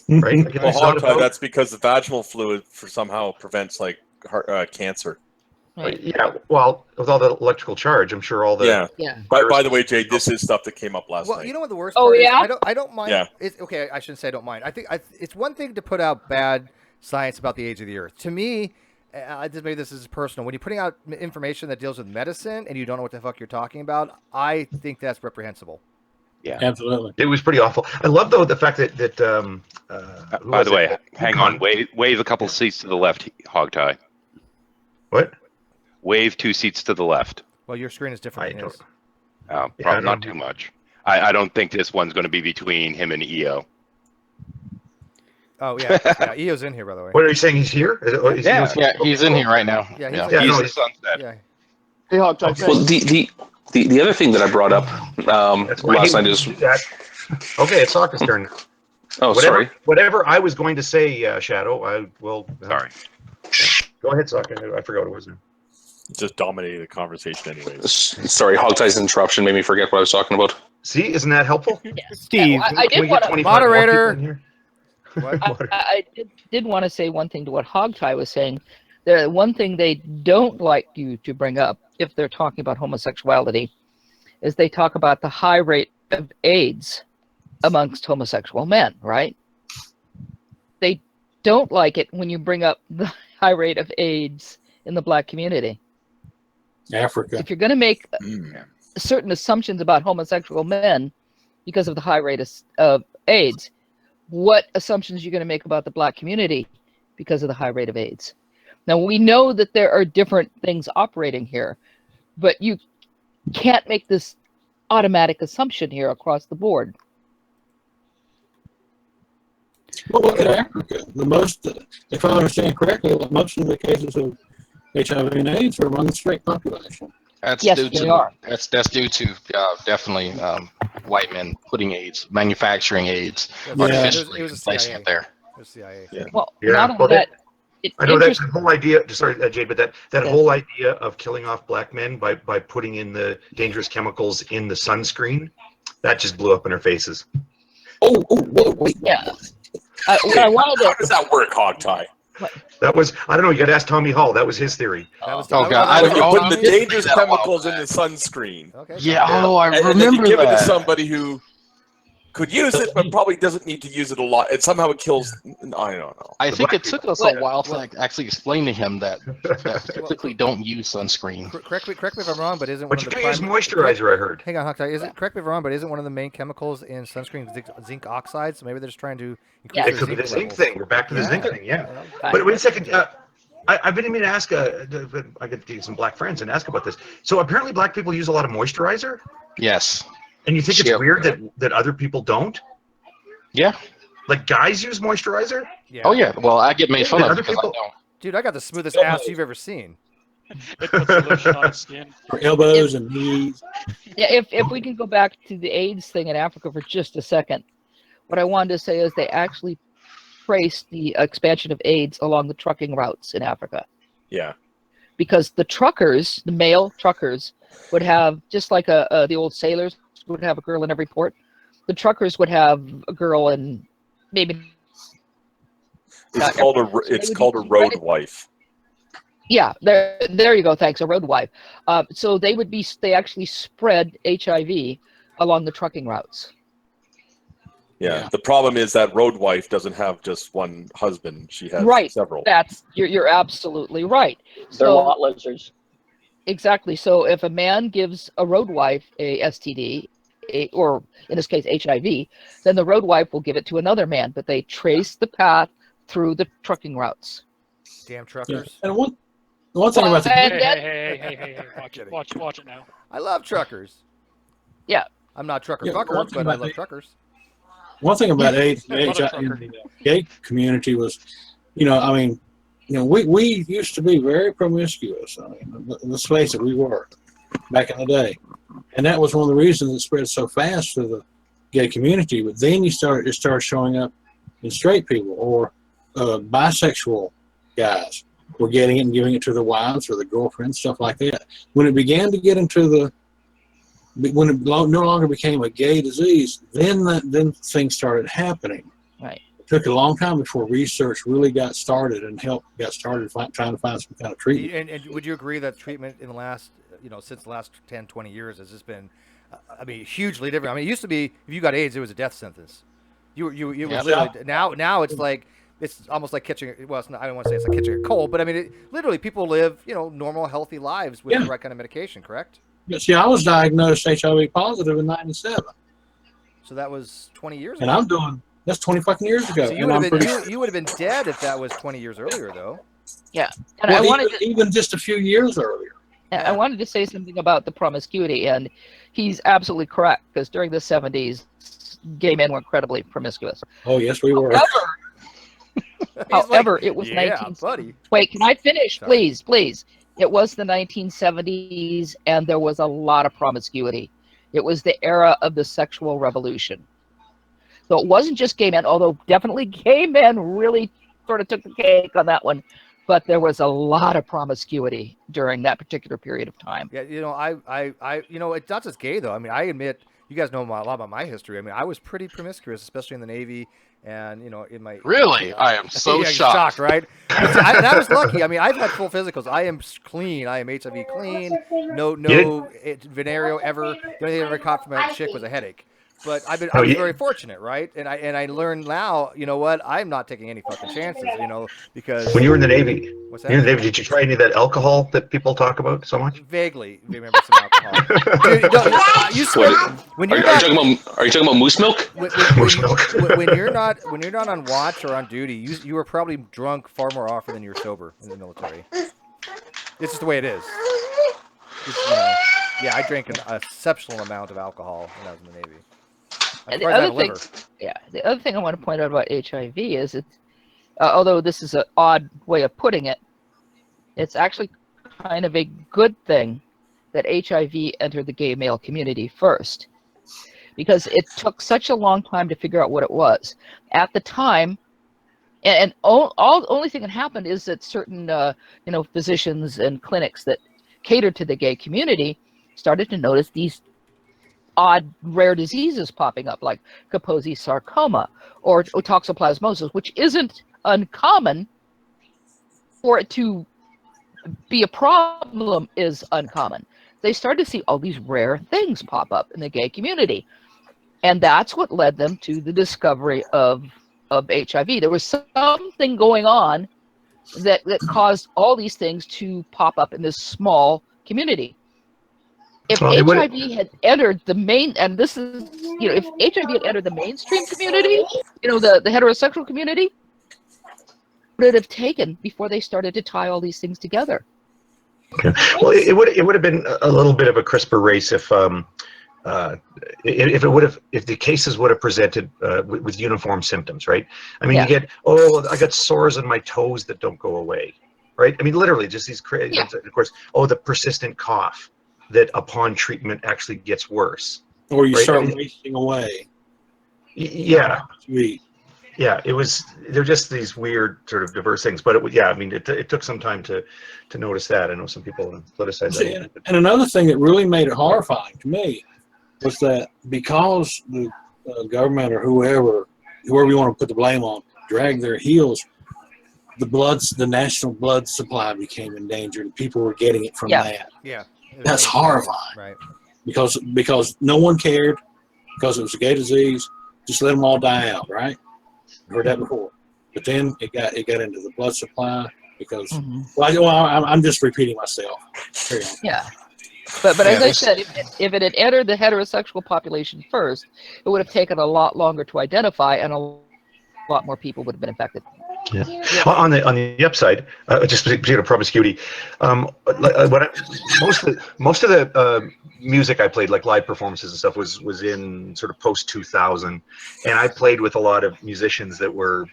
Speaker 14: Right? Like,
Speaker 5: Well, Hogtie, that's because the vaginal fluid somehow prevents heart, cancer.
Speaker 4: Right.
Speaker 14: Yeah, well, with all the electrical charge, I'm sure all the
Speaker 4: Yeah.
Speaker 5: By the way, Jade, this is stuff that came up last
Speaker 1: Well,
Speaker 5: night.
Speaker 1: you know what the worst
Speaker 4: Oh,
Speaker 1: part
Speaker 4: yeah?
Speaker 1: is? I don't mind.
Speaker 5: Yeah.
Speaker 1: It's, okay, I shouldn't say I don't mind. I think it's one thing to put out bad science about the age of the Earth. To me, maybe this is personal. When you're putting out information that deals with medicine and you don't know what the fuck you're talking about, I think that's reprehensible.
Speaker 13: Yeah,
Speaker 10: absolutely.
Speaker 14: It was pretty awful. I love though the fact that
Speaker 13: by the way, hang on, wave a couple seats to the left, Hogtie.
Speaker 14: What?
Speaker 13: Wave 2 seats to the left.
Speaker 1: Well, your screen is different than his.
Speaker 13: Probably not too much. I don't think this one's going to be between him and EO.
Speaker 1: Oh yeah, EO's in here by the way.
Speaker 14: What are you saying? He's here?
Speaker 3: Yeah, he's in here right now.
Speaker 1: Yeah,
Speaker 13: he's the sunset.
Speaker 1: Yeah.
Speaker 7: Hey, Hogtie.
Speaker 9: Well, the other thing that I brought up last night is
Speaker 14: okay. It's Sokka's turn.
Speaker 9: Oh, sorry.
Speaker 14: Whatever I was going to say, Shadow, I will.
Speaker 13: Sorry.
Speaker 14: Go ahead, Sokka. I forgot what it was now.
Speaker 5: Just dominated the conversation anyways.
Speaker 9: Sorry, Hogtie's interruption made me forget what I was talking about.
Speaker 14: See, isn't that helpful?
Speaker 12: Steve,
Speaker 4: I did want to
Speaker 1: moderator.
Speaker 4: I did want to say one thing to what Hogtie was saying. The one thing they don't like you to bring up if they're talking about homosexuality is they talk about the high rate of AIDS amongst homosexual men, right? They don't like it when you bring up the high rate of AIDS in the black community.
Speaker 10: Africa.
Speaker 4: If you're going to make certain assumptions about homosexual men because of the high rate of AIDS, what assumptions are you going to make about the black community because of the high rate of AIDS? Now, we know that there are different things operating here, but you can't make this automatic assumption here across the board.
Speaker 10: Well, look at Africa. If I understand correctly, most of the cases of HIV and AIDS are among the straight population.
Speaker 3: That's
Speaker 4: Yes,
Speaker 3: due
Speaker 4: they
Speaker 3: to
Speaker 4: are.
Speaker 3: that's due to definitely white men putting AIDS, manufacturing AIDS, artificially
Speaker 1: It was
Speaker 3: placing
Speaker 1: CIA.
Speaker 3: it there.
Speaker 1: It was CIA.
Speaker 14: Yeah.
Speaker 4: Well,
Speaker 14: Yeah,
Speaker 4: not only
Speaker 14: well,
Speaker 4: that, it
Speaker 14: I know that
Speaker 4: interest-
Speaker 14: whole idea. Sorry, Jade, but that
Speaker 4: Yeah.
Speaker 14: whole idea of killing off black men by putting in the dangerous chemicals in the sunscreen, that just blew up in our faces.
Speaker 10: Oh, whoa, wait.
Speaker 4: Yeah. What I wanted
Speaker 5: How
Speaker 4: to,
Speaker 5: does that work, Hogtie?
Speaker 14: That was, I don't know, you got to ask Tommy Hall. That was his theory.
Speaker 1: That was
Speaker 3: Oh, God,
Speaker 5: When you're putting the
Speaker 3: I-
Speaker 5: dangerous chemicals in the sunscreen.
Speaker 1: Okay.
Speaker 3: Yeah, I
Speaker 5: And then
Speaker 3: remember
Speaker 5: you give it to
Speaker 3: that.
Speaker 5: somebody who could use it, but probably doesn't need to use it a lot. And somehow it kills. I don't know.
Speaker 3: I think it took us a while to actually explain to him that typically don't use sunscreen.
Speaker 1: Correct me if I'm wrong, but isn't one
Speaker 14: But
Speaker 1: of
Speaker 14: you
Speaker 1: the
Speaker 14: can use
Speaker 1: primary-
Speaker 14: moisturizer, I heard.
Speaker 1: Hang on, Hogtie. Correct me if I'm wrong, but isn't one of the main chemicals in sunscreen zinc oxide? So maybe they're just trying to increase
Speaker 14: It
Speaker 1: the
Speaker 14: could be the zinc
Speaker 1: levels.
Speaker 14: thing. We're back to the zinc thing, yeah. But wait a second. I've been meaning to ask, I could get some black friends and ask about this. So apparently black people use a lot of moisturizer?
Speaker 3: Yes.
Speaker 14: And you think it's weird that other people don't?
Speaker 3: Yeah.
Speaker 14: Like guys use moisturizer?
Speaker 1: Yeah.
Speaker 3: Oh yeah. Well, I get made fun of
Speaker 14: Other
Speaker 3: because I
Speaker 14: people-
Speaker 3: don't.
Speaker 1: Dude, I got the smoothest ass you've ever seen.
Speaker 15: It puts the lotion on his skin.
Speaker 10: For elbows and knees.
Speaker 4: Yeah, if we can go back to the AIDS thing in Africa for just a second, what I wanted to say is they actually traced the expansion of AIDS along the trucking routes in Africa.
Speaker 5: Yeah.
Speaker 4: Because the truckers, the male truckers, would have, just like the old sailors would have a girl in every port, the truckers would have a girl in maybe...
Speaker 5: It's called a road wife.
Speaker 4: Yeah, there you go. Thanks, a road wife. So they actually spread HIV along the trucking routes.
Speaker 5: Yeah. The problem is that road wife doesn't have just one husband; she has several.
Speaker 4: You're absolutely right.
Speaker 7: They're lot lizards.
Speaker 4: Exactly. So if a man gives a road wife a STD, or in this case HIV, then the road wife will give it to another man. But they trace the path through the trucking routes.
Speaker 1: Damn truckers.
Speaker 10: Yeah. And one thing about the
Speaker 15: Hey, watch it now.
Speaker 1: I love truckers.
Speaker 4: Yeah.
Speaker 1: I'm not trucker
Speaker 10: Yeah,
Speaker 1: fucker,
Speaker 10: one thing
Speaker 1: but I
Speaker 10: about
Speaker 1: love
Speaker 10: the-
Speaker 1: truckers.
Speaker 10: One thing about AIDS in the gay community was, we used to be very promiscuous. I mean, let's face it, we were back in the day. And that was one of the reasons it spread so fast to the gay community. But then it started showing up in straight people, or bisexual guys were getting it and giving it to their wives or their girlfriends, stuff like that. When it began to get into when it no longer became a gay disease, then things started happening.
Speaker 4: Right.
Speaker 10: It took a long time before research really got started and got started trying to find some kind of treatment.
Speaker 1: And would you agree that treatment in the last, since the last 10, 20 years has just been, hugely different? I mean, it used to be if you got AIDS, it was a death sentence. It was literally, now it's like, it's almost like catching, well, it's not, I don't want to say it's like catching a cold, but I mean, literally people live, normal, healthy lives with the right kind of medication, correct?
Speaker 10: Yeah, see, I was diagnosed HIV positive in '97.
Speaker 1: So that was 20 years
Speaker 10: and
Speaker 1: ago.
Speaker 10: That's 20 fucking years ago.
Speaker 1: So you would have been dead if that was 20 years earlier, though.
Speaker 4: Yeah. And
Speaker 10: even just a few years earlier.
Speaker 4: I wanted to say something about the promiscuity, and he's absolutely correct, because during the 70s, gay men were incredibly promiscuous.
Speaker 10: Oh, yes, we were.
Speaker 4: However, it was 19...
Speaker 1: buddy.
Speaker 4: Wait, can I finish? Sorry. Please. It was the 1970s, and there was a lot of promiscuity. It was the era of the sexual revolution. So it wasn't just gay men, although definitely gay men really sort of took the cake on that one. But there was a lot of promiscuity during that particular period of time.
Speaker 1: Yeah, it's not just gay, though. I mean, I admit, you guys know a lot about my history. I mean, I was pretty promiscuous, especially in the Navy. And in my
Speaker 3: really, I am so shocked.
Speaker 1: Right? And I was lucky. I mean, I've had full physicals. I am clean. I am HIV clean. No venereal ever. The only thing I ever caught from a chick was a headache. But I was very fortunate, right? And I learned now. You know what? I'm not taking any fucking chances. Because
Speaker 14: when you were in the Navy,
Speaker 1: what's that?
Speaker 14: Did you try any of that alcohol that people talk about so much?
Speaker 1: Vaguely remember some alcohol. Dude, you swear, when you're
Speaker 9: are you talking about moose milk?
Speaker 14: Moose milk.
Speaker 1: When you're not on watch or on duty, you are probably drunk far more often than you're sober in the military. It's just the way it is. I drank an exceptional amount of alcohol when I was in the Navy.
Speaker 4: And the other thing I want to point out about HIV is although this is an odd way of putting it, it's actually kind of a good thing that HIV entered the gay male community first, because it took such a long time to figure out what it was. At the time, and only thing that happened is that certain physicians and clinics that catered to the gay community started to notice these odd rare diseases popping up, like Kaposi sarcoma or toxoplasmosis, which isn't uncommon. For it to be a problem is uncommon. They started to see all these rare things pop up in the gay community, and that's what led them to the discovery of HIV. There was something going on that caused all these things to pop up in this small community. If HIV had entered the main, and this is, if HIV had entered the mainstream community, the heterosexual community, what would it have taken before they started to tie all these things together?
Speaker 14: Okay. Well, it would have been a little bit of a crisper race if if the cases would have presented with uniform symptoms, right? I mean,
Speaker 4: Yeah.
Speaker 14: you get, oh, I got sores on my toes that don't go away, right? I mean, literally, just these crazy. Of course, oh, the persistent cough that upon treatment actually gets worse.
Speaker 10: Or you
Speaker 14: right?
Speaker 10: start
Speaker 14: I mean,
Speaker 10: wasting away.
Speaker 14: Yeah.
Speaker 10: Sweet.
Speaker 14: Yeah, they're just these weird sort of diverse things, but I mean, it took some time to notice that. I know some people criticize that.
Speaker 10: See, and another thing that really made it horrifying to me was that because the government or whoever you want to put the blame on, dragged their heels, the national blood supply became endangered, and people were getting it from that.
Speaker 1: Yeah.
Speaker 10: That's horrifying.
Speaker 1: Right.
Speaker 10: Because no one cared, because it was a gay disease, just let them all die out, right? Heard that before. But then it got into the blood supply because I'm just repeating myself.
Speaker 4: Yeah. But as I said, if it had entered the heterosexual population first, it would have taken a lot longer to identify, and a lot more people would have been infected.
Speaker 14: Yeah. Well, on the upside, just particular promiscuity. Most of the music I played, like live performances and stuff, was in sort of post 2000, and I played with a lot of musicians that were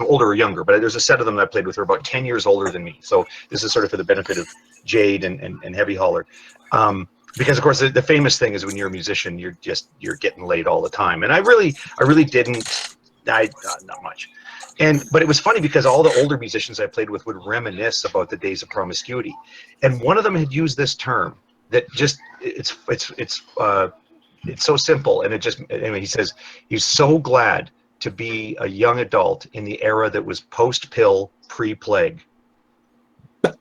Speaker 14: older or younger. But there's a set of them that I played with who were about 10 years older than me. So this is sort of for the benefit of Jade and Heavy Holler. Because of course the famous thing is when you're a musician, you're getting laid all the time, and I really didn't. Not much. But it was funny because all the older musicians I played with would reminisce about the days of promiscuity, and one of them had used this term that just it's so simple, and it just anyway. He says he's so glad to be a young adult in the era that was post-pill, pre-plague. Right?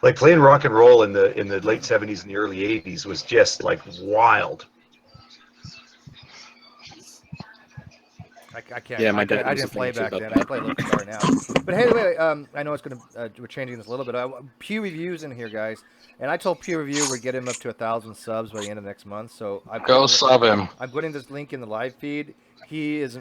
Speaker 14: Like playing rock and roll in the late 70s and the early 80s was just like wild.
Speaker 1: I can't.
Speaker 16: Yeah,
Speaker 1: I didn't play back then. I play a little guitar now. But hey, wait, I know it's gonna. We're changing this a little bit. Pew Review's in here, guys, and I told Pew Review we're getting him up to 1,000 subs by the end of next month. So
Speaker 3: Go sub him.
Speaker 1: I'm putting this link in the live feed. He is.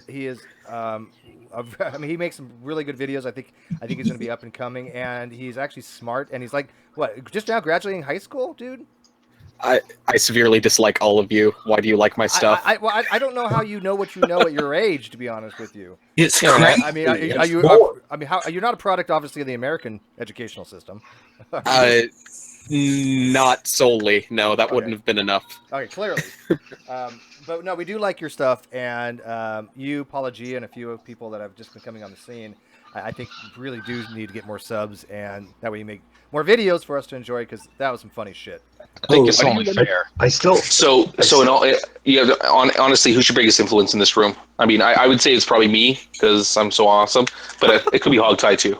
Speaker 1: I mean, he makes some really good videos. I think he's gonna be up and coming, and he's actually smart. And he's like, what? Just now graduating high school, dude.
Speaker 16: I severely dislike all of you. Why do you like my stuff?
Speaker 1: I don't know how you know what you know at your age, to be honest with you.
Speaker 10: It's
Speaker 1: crazy. I mean, are you you're not a product, obviously, of the American educational system.
Speaker 16: Not solely. No, that wouldn't have been enough.
Speaker 1: Okay, clearly. But no, we do like your stuff, and you, Paula G, and a few people that have just been coming on the scene. I think really do need to get more subs, and that way you make more videos for us to enjoy, because that was some funny shit.
Speaker 3: I think it's only fair.
Speaker 9: Honestly, who's your biggest influence in this room? I mean, I would say it's probably me because I'm so awesome, but it could be Hogtie too.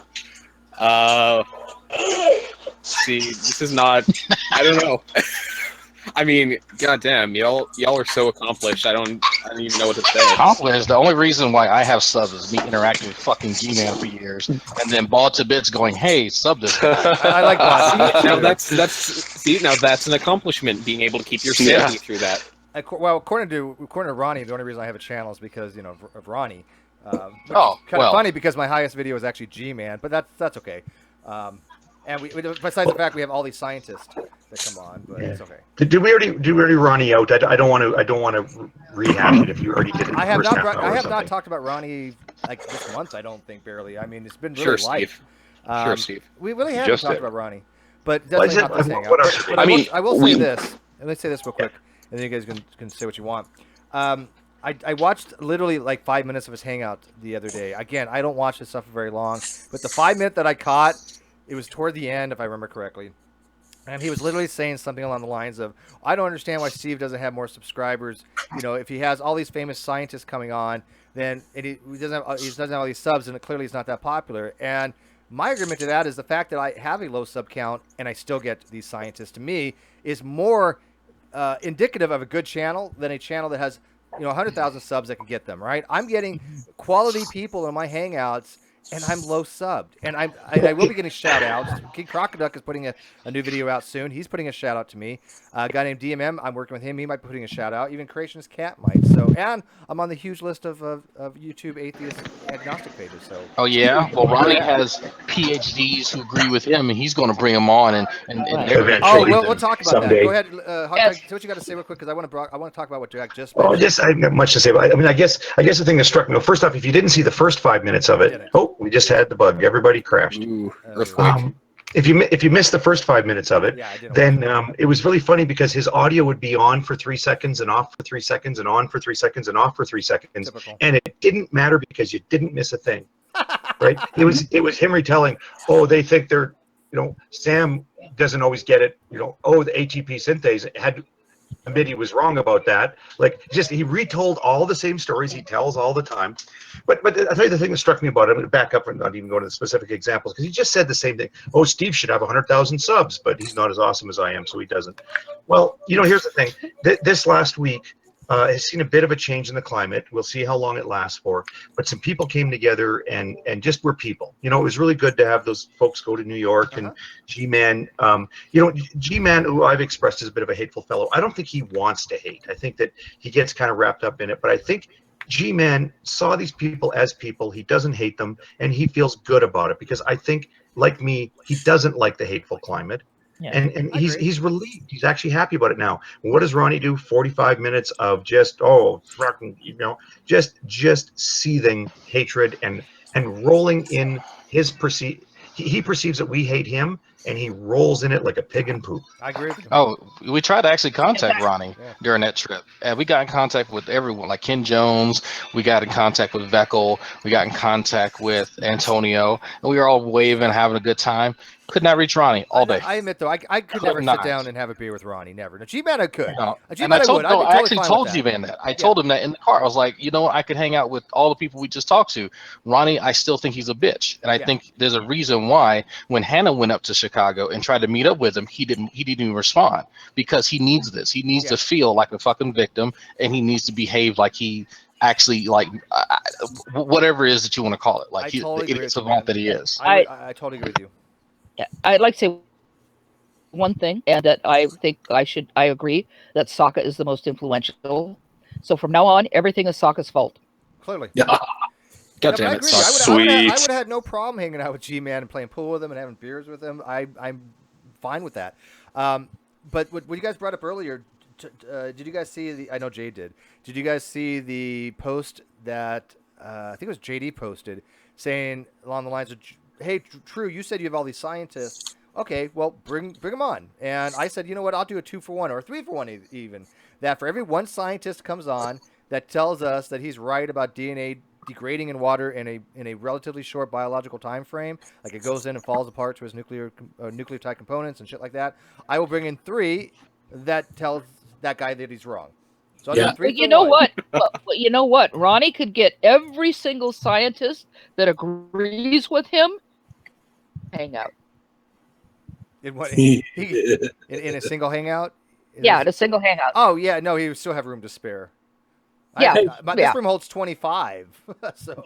Speaker 16: See, this is not. I don't know. I mean, goddamn, y'all are so accomplished. I don't even know what to say.
Speaker 3: Accomplished. The only reason why I have subs is me interacting with fucking G-Man for years, and then Ball to Bits going, "Hey, sub this guy."
Speaker 1: I like that.
Speaker 16: Now that's an accomplishment, being able to keep your sanity through that.
Speaker 1: Well, according to Ronnie, the only reason I have a channel is because of Ronnie. Kind of funny because my highest video is actually G-Man, but that's okay. And besides the fact we have all these scientists that come on, but it's okay.
Speaker 14: Did we already Ronnie out? I don't want to rehash it if you already did it.
Speaker 1: I have not talked about Ronnie like this month. I don't think barely. I mean, it's been really light.
Speaker 16: Sure, Steve.
Speaker 1: We really haven't talked about Ronnie, but definitely not this hangout. I will say this. Let me say this real quick, and then you guys can say what you want. I watched literally like 5 minutes of his hangout the other day. Again, I don't watch this stuff for very long, but the 5 minute that I caught, it was toward the end, if I remember correctly. And he was literally saying something along the lines of, I don't understand why Steve doesn't have more subscribers. You know, if he has all these famous scientists coming on, then he doesn't have all these subs, and clearly he's not that popular. And my argument to that is the fact that I have a low sub count and I still get these scientists, to me, is more indicative of a good channel than a channel that has 100,000 subs that can get them, right? I'm getting quality people in my hangouts, and I'm low subbed, and I will be getting shout outs. King Crocoduck is putting a new video out soon. He's putting a shout out to me. A guy named DMM, I'm working with him. He might be putting a shout out. Even Creationist Cat might. So, and I'm on the huge list of YouTube atheist agnostic pages. So.
Speaker 3: Oh yeah. Well, Ronnie has PhDs who agree with him, and he's going to bring them on, and they're going to
Speaker 1: Oh, we'll talk about
Speaker 14: someday.
Speaker 1: that. Go ahead, Hawkeye, say what you got to say real quick, because I want to talk about what Jack just
Speaker 14: Oh,
Speaker 1: mentioned.
Speaker 14: I haven't got much to say. But I mean, I guess the thing that struck me. Well, first off, if you didn't see the first 5 minutes of it, we just had the bug. Everybody crashed. If you missed the first 5 minutes of it, then it was really funny because his audio would be on for 3 seconds and off for 3 seconds and on for 3 seconds and off for 3 seconds, and it didn't matter because you didn't miss a thing. Right? It was him retelling. Oh, they think they're, Sam doesn't always get it. The ATP synthase had. Admit he was wrong about that. Like, he retold all the same stories he tells all the time. But I'll tell you the thing that struck me about it. I'm going to back up and not even go into the specific examples because he just said the same thing. Oh, Steve should have 100,000 subs, but he's not as awesome as I am, so he doesn't. Well, here's the thing. This last week has seen a bit of a change in the climate. We'll see how long it lasts for. But some people came together and just were people. It was really good to have those folks go to New York and G-Man. G-Man, who I've expressed as a bit of a hateful fellow, I don't think he wants to hate. I think that he gets kind of wrapped up in it. But I think G-Man saw these people as people. He doesn't hate them, and he feels good about it because I think, like me, he doesn't like the hateful climate. Yeah. And he's relieved. He's actually happy about it now. What does Ronnie do? 45 minutes of just just seething hatred and rolling in his he perceives that we hate him, and he rolls in it like a pig in poop.
Speaker 1: I agree with you.
Speaker 3: Oh, we tried to actually contact Ronnie during that trip, and we got in contact with everyone, like Ken Jones. We got in contact with Veckel. We got in contact with Antonio, and we were all waving, having a good time. Could not reach Ronnie all day.
Speaker 1: I admit, though, I could never sit down and have a beer with Ronnie. Never. Now, G-Man, I could.
Speaker 3: No.
Speaker 1: G-Man,
Speaker 3: And I
Speaker 1: would.
Speaker 3: actually told G-Man that. I told him that in the car. I was like, I could hang out with all the people we just talked to. Ronnie, I still think he's a bitch, and I think there's a reason why when Hannah went up to Chicago and tried to meet up with him, he didn't even respond because he needs this. He needs to feel like a fucking victim, and he needs to behave like he actually whatever it is that you want to call it, like the idiot savant that he is.
Speaker 1: I totally agree with you.
Speaker 4: Yeah, I'd like to say one thing, and that I think I agree that Sokka is the most influential. So from now on, everything is Sokka's fault.
Speaker 1: Clearly.
Speaker 16: Yeah. God damn it,
Speaker 1: Sokka. I would have had no problem hanging out with G-Man and playing pool with him and having beers with him. I'm fine with that. But what you guys brought up earlier, did you guys see I know Jay did. Did you guys see the post that I think it was JD posted saying along the lines of, hey, True, you said you have all these scientists. Okay, well, bring them on. And I said, you know what, I'll do a 2-for-1 or a 3-for-1 even. That for every one scientist comes on that tells us that he's right about DNA degrading in water in a relatively short biological time frame, like it goes in and falls apart to its nucleotide components and shit like that, I will bring in 3 that tells that guy that he's wrong. So
Speaker 4: But you know what? You know what? Ronnie could get every single scientist that agrees with him hang out.
Speaker 1: In what? in a single hangout?
Speaker 4: In a single hangout.
Speaker 1: Oh yeah, no, he would still have room to spare.
Speaker 4: Yeah,
Speaker 1: this room holds 25. So.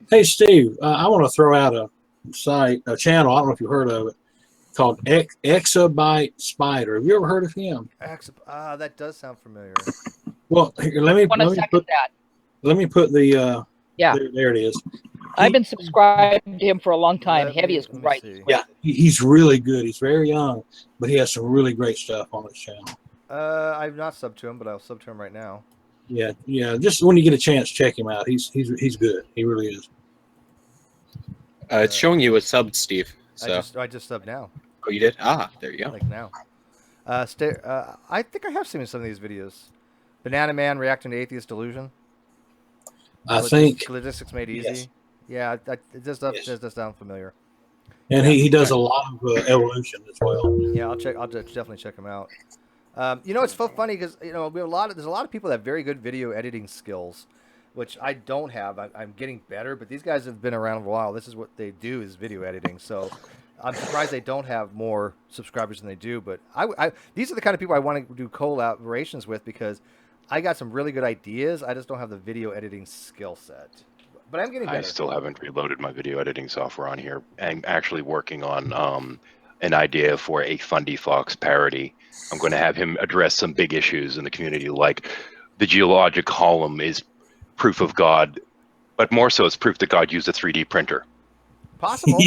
Speaker 10: Hey Steve, I want to throw out a channel. I don't know if you've heard of it, called Exabyte Spider. Have you ever heard of him?
Speaker 1: That does sound familiar.
Speaker 10: Well, here, let me put the there it is.
Speaker 4: I've been subscribed to him for a long time. Heavy is right.
Speaker 10: Yeah, he's really good. He's very young, but he has some really great stuff on his channel.
Speaker 1: I've not subbed to him, but I'll sub to him right now.
Speaker 10: Yeah. Just when you get a chance, check him out. He's good. He really is.
Speaker 16: It's showing you a sub, Steve. So
Speaker 1: I just subbed now.
Speaker 16: Oh, you did? Ah, there you go.
Speaker 1: Like now. I think I have seen some of these videos. Banana Man reacting to atheist delusion.
Speaker 10: I think
Speaker 1: Statistics Made Easy. Yes. Yeah, this stuff does sound familiar.
Speaker 10: And he does a lot of evolution as well.
Speaker 1: Yeah, I'll definitely check him out. It's so funny because we have there's a lot of people that have very good video editing skills, which I don't have. I'm getting better, but these guys have been around a while. This is what they do, is video editing. So I'm surprised they don't have more subscribers than they do. But these are the kind of people I want to do collaborations with because I got some really good ideas. I just don't have the video editing skill set. but I'm getting
Speaker 13: I
Speaker 1: better.
Speaker 13: still haven't reloaded my video editing software on here. I'm actually working on an idea for a Fundy Fox parody. I'm going to have him address some big issues in the community, like the geologic column is proof of God, but more so it's proof that God used a 3D printer.
Speaker 1: Possible,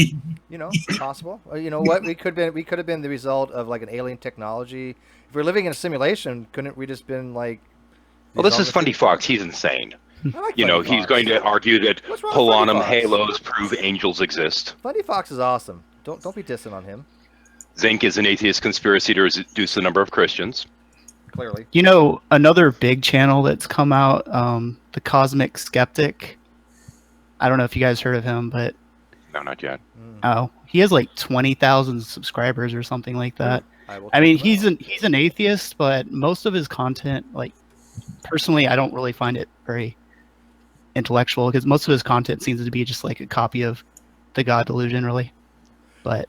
Speaker 1: possible. You know what? We could have been the result of like an alien technology. If we're living in a simulation, couldn't we just been like?
Speaker 13: Well, this is Fundy Fox. He's insane.
Speaker 1: I like
Speaker 13: He's
Speaker 1: Fundy
Speaker 13: going to argue that
Speaker 1: What's wrong with Fundy
Speaker 13: Polanum
Speaker 1: Fox?
Speaker 13: halos prove angels exist.
Speaker 1: Fundy Fox is awesome. Don't be dissing on him.
Speaker 13: Zinc is an atheist conspiracy to reduce the number of Christians.
Speaker 1: Clearly.
Speaker 12: You know, another big channel that's come out, the Cosmic Skeptic. I don't know if you guys heard of him, but
Speaker 13: No, not yet.
Speaker 12: oh, he has like 20,000 subscribers or something like that. I mean, he's an atheist, but most of his content, like, personally, I don't really find it very intellectual because most of his content seems to be just like a copy of the God delusion, really. But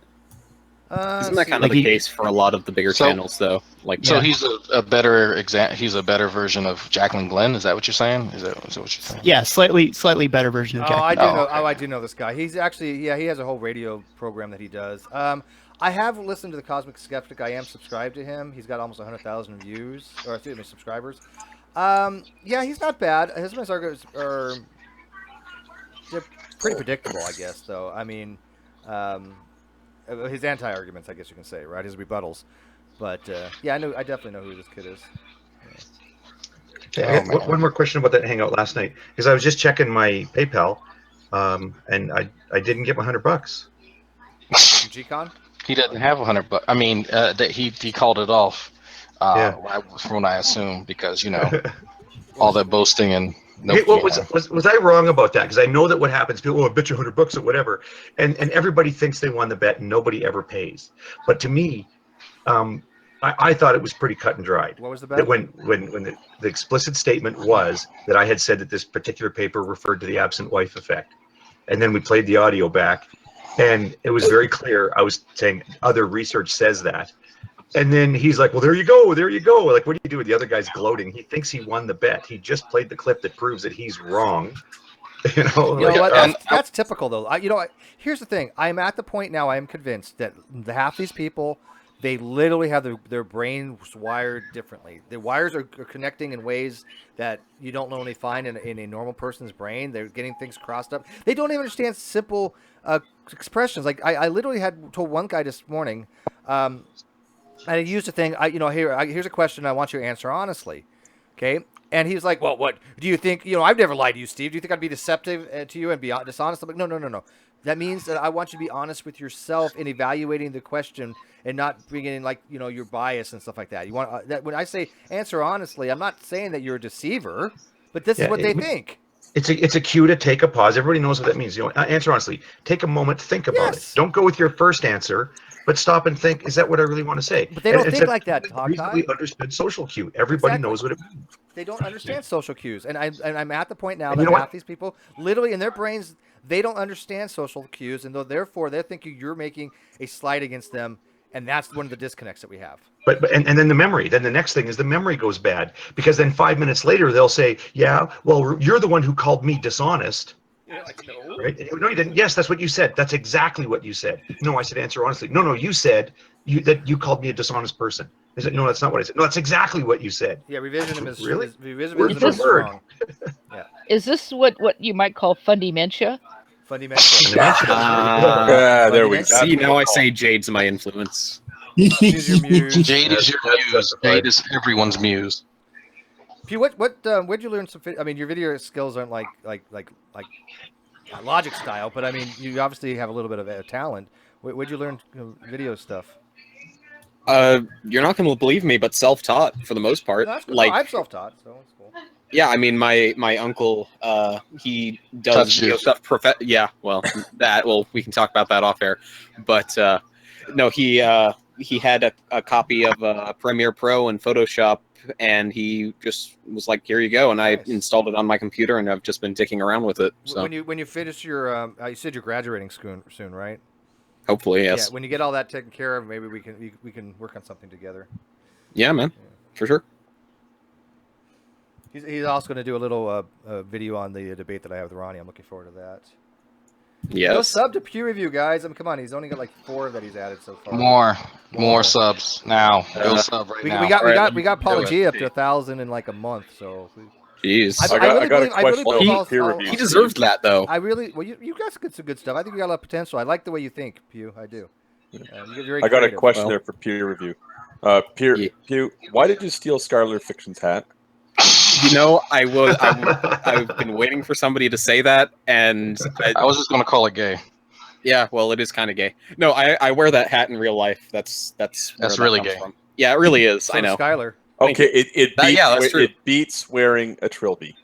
Speaker 16: isn't that kind of the case for a lot of the bigger channels, though? Like,
Speaker 3: so he's a better he's a better version of Jacqueline Glenn. Is that what you're saying? Is that what you're saying?
Speaker 12: yeah, slightly better version of Jack.
Speaker 1: I do know. Oh, I do know this guy. He's actually he has a whole radio program that he does. I have listened to the Cosmic Skeptic. I am subscribed to him. He's got almost 100,000 views or excuse me, subscribers. Yeah, he's not bad. His arguments are they're pretty predictable, I guess. Though I mean, his anti-arguments, I guess you can say, right? His rebuttals. But yeah, I definitely know who this kid is.
Speaker 14: Yeah, one more question about that hangout last night, because I was just checking my PayPal, and I didn't get my $100.
Speaker 1: G-Con?
Speaker 3: He doesn't have $100. I mean, that he called it off. From what I assume, because all that boasting and.
Speaker 14: Hey, was I wrong about that? Because I know that what happens, people, I bet you $100 or whatever, and everybody thinks they won the bet, and nobody ever pays. But to me, I thought it was pretty cut and dried.
Speaker 1: What was the bet?
Speaker 14: That when the explicit statement was that I had said that this particular paper referred to the absent wife effect, and then we played the audio back, and it was very clear. I was saying other research says that. And then he's like, well, there you go. Like, what do you do? The other guy's gloating. He thinks he won the bet. He just played the clip that proves that he's wrong. You know
Speaker 1: what? That's typical, though. Here's the thing. I'm at the point now I am convinced that half these people, they literally have their brains wired differently. The wires are connecting in ways that you don't normally find in a normal person's brain. They're getting things crossed up. They don't even understand simple expressions. Like, I literally told one guy this morning, and I used a thing, here's a question I want you to answer honestly, okay? And he was like, well, what do you think? I've never lied to you, Steve. Do you think I'd be deceptive to you and be dishonest? I'm like, no. That means that I want you to be honest with yourself in evaluating the question and not bringing in, like, your bias and stuff like that. You want that when I say answer honestly, I'm not saying that you're a deceiver, but this is what they think.
Speaker 14: It's a cue to take a pause. Everybody knows what that means. Answer honestly. Take a moment, think about it. Don't go with your first answer, but stop and think, is that what I really want to say?
Speaker 1: But they don't think like that, Hawkeye.
Speaker 14: Reasonably understood social cue. Everybody knows what it means.
Speaker 1: They don't understand social cues. And I'm at the point now that half these people, literally in their brains, they don't understand social cues, and therefore they're thinking you're making a slight against them, and that's one of the disconnects that we have.
Speaker 14: But then the memory. Then the next thing is the memory goes bad, because then 5 minutes later they'll say, yeah, well, you're the one who called me dishonest.
Speaker 1: Like, no.
Speaker 14: Right? No, you didn't. Yes, that's what you said. That's exactly what you said. No, I said answer honestly. No, you said that you called me a dishonest person. I said, no, that's not what I said. No, that's exactly what you said.
Speaker 1: Yeah, revisionism is
Speaker 14: really
Speaker 1: revisionism is wrong. Yeah.
Speaker 4: Is this what you might call fundimentia?
Speaker 1: Fundimentia.
Speaker 16: Yeah, there we go. See, now I say Jade's my influence.
Speaker 3: Jade is your muse. Jade is everyone's muse.
Speaker 1: Pew, where'd you learn some? I mean, your video skills aren't like logic style, but I mean, you obviously have a little bit of a talent. Where'd you learn video stuff?
Speaker 16: You're not going to believe me, but self-taught for the most part.
Speaker 1: That's cool.
Speaker 16: Like,
Speaker 1: I'm self-taught, so it's cool.
Speaker 16: Yeah, I mean, my uncle, he does stuff. Yeah, well, we can talk about that off air, but no, he had a copy of Premiere Pro and Photoshop. And he just was like, "Here you go," and I installed it on my computer, and I've just been dicking around with it. So
Speaker 1: when you finish your, you said you're graduating soon, right?
Speaker 16: Hopefully, yes.
Speaker 1: Yeah. When you get all that taken care of, maybe we can work on something together.
Speaker 16: Yeah, man, for sure.
Speaker 1: He's also going to do a little video on the debate that I have with Ronnie. I'm looking forward to that.
Speaker 16: Yes.
Speaker 1: Go sub to Peer Review, guys. I mean, come on. He's only got like 4 that he's added so far.
Speaker 3: More subs now. Go sub right now.
Speaker 1: We got Pauly G up to 1,000 in like a month. So.
Speaker 16: Jeez.
Speaker 1: I really believe
Speaker 16: he deserves that though.
Speaker 1: You got some good stuff. I think you got a lot of potential. I like the way you think, Pew. I do.
Speaker 5: I got a question there for Peer Review. Pew, why did you steal Scarlet Fiction's hat?
Speaker 16: You know, I've been waiting for somebody to say that, and
Speaker 3: I was just going to call it gay.
Speaker 16: Yeah, well, it is kind of gay. No, I wear that hat in real life. That's
Speaker 3: really gay.
Speaker 16: From. Yeah, it really is.
Speaker 1: So
Speaker 16: I know.
Speaker 1: Skylar.
Speaker 5: Okay, it beats wearing a trilby.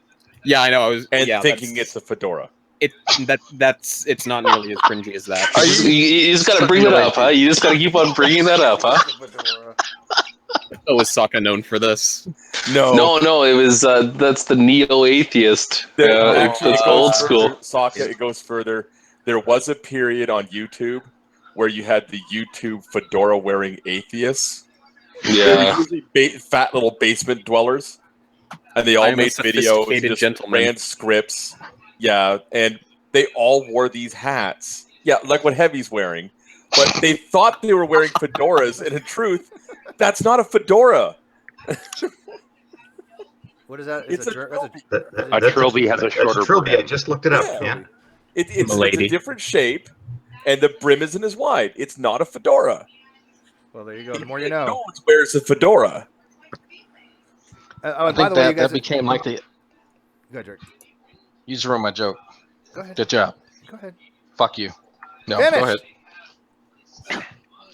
Speaker 16: Yeah, I know.
Speaker 5: Thinking it's a fedora.
Speaker 16: It's not nearly as cringy as that.
Speaker 9: You just got to bring it up, huh? You just got to keep on bringing that up, huh?
Speaker 16: Oh, is Sokka known for this?
Speaker 5: No.
Speaker 9: It was that's the neo-atheist. It's old school.
Speaker 5: Sokka, it goes further. There was a period on YouTube where you had the YouTube fedora-wearing atheists.
Speaker 9: Yeah.
Speaker 5: They were usually fat little basement dwellers, and they all made videos, just ran scripts. Yeah, and they all wore these hats. Yeah, like what Heavy's wearing. But they thought they were wearing fedoras, and in truth, that's not a fedora.
Speaker 1: What is that?
Speaker 13: A trilby has a shorter
Speaker 14: trilby.
Speaker 13: brim.
Speaker 14: I just looked it up. Yeah.
Speaker 5: It's a different shape, and the brim isn't as wide. It's not a fedora.
Speaker 1: Well, there you go. The more you know.
Speaker 5: No one wears a fedora.
Speaker 3: I think that became like the...
Speaker 1: Go ahead, Drake.
Speaker 3: You just ruined my joke.
Speaker 1: Go ahead.
Speaker 3: Good job.
Speaker 1: Go ahead.
Speaker 3: Fuck you. No,
Speaker 1: Finish.
Speaker 3: Go ahead.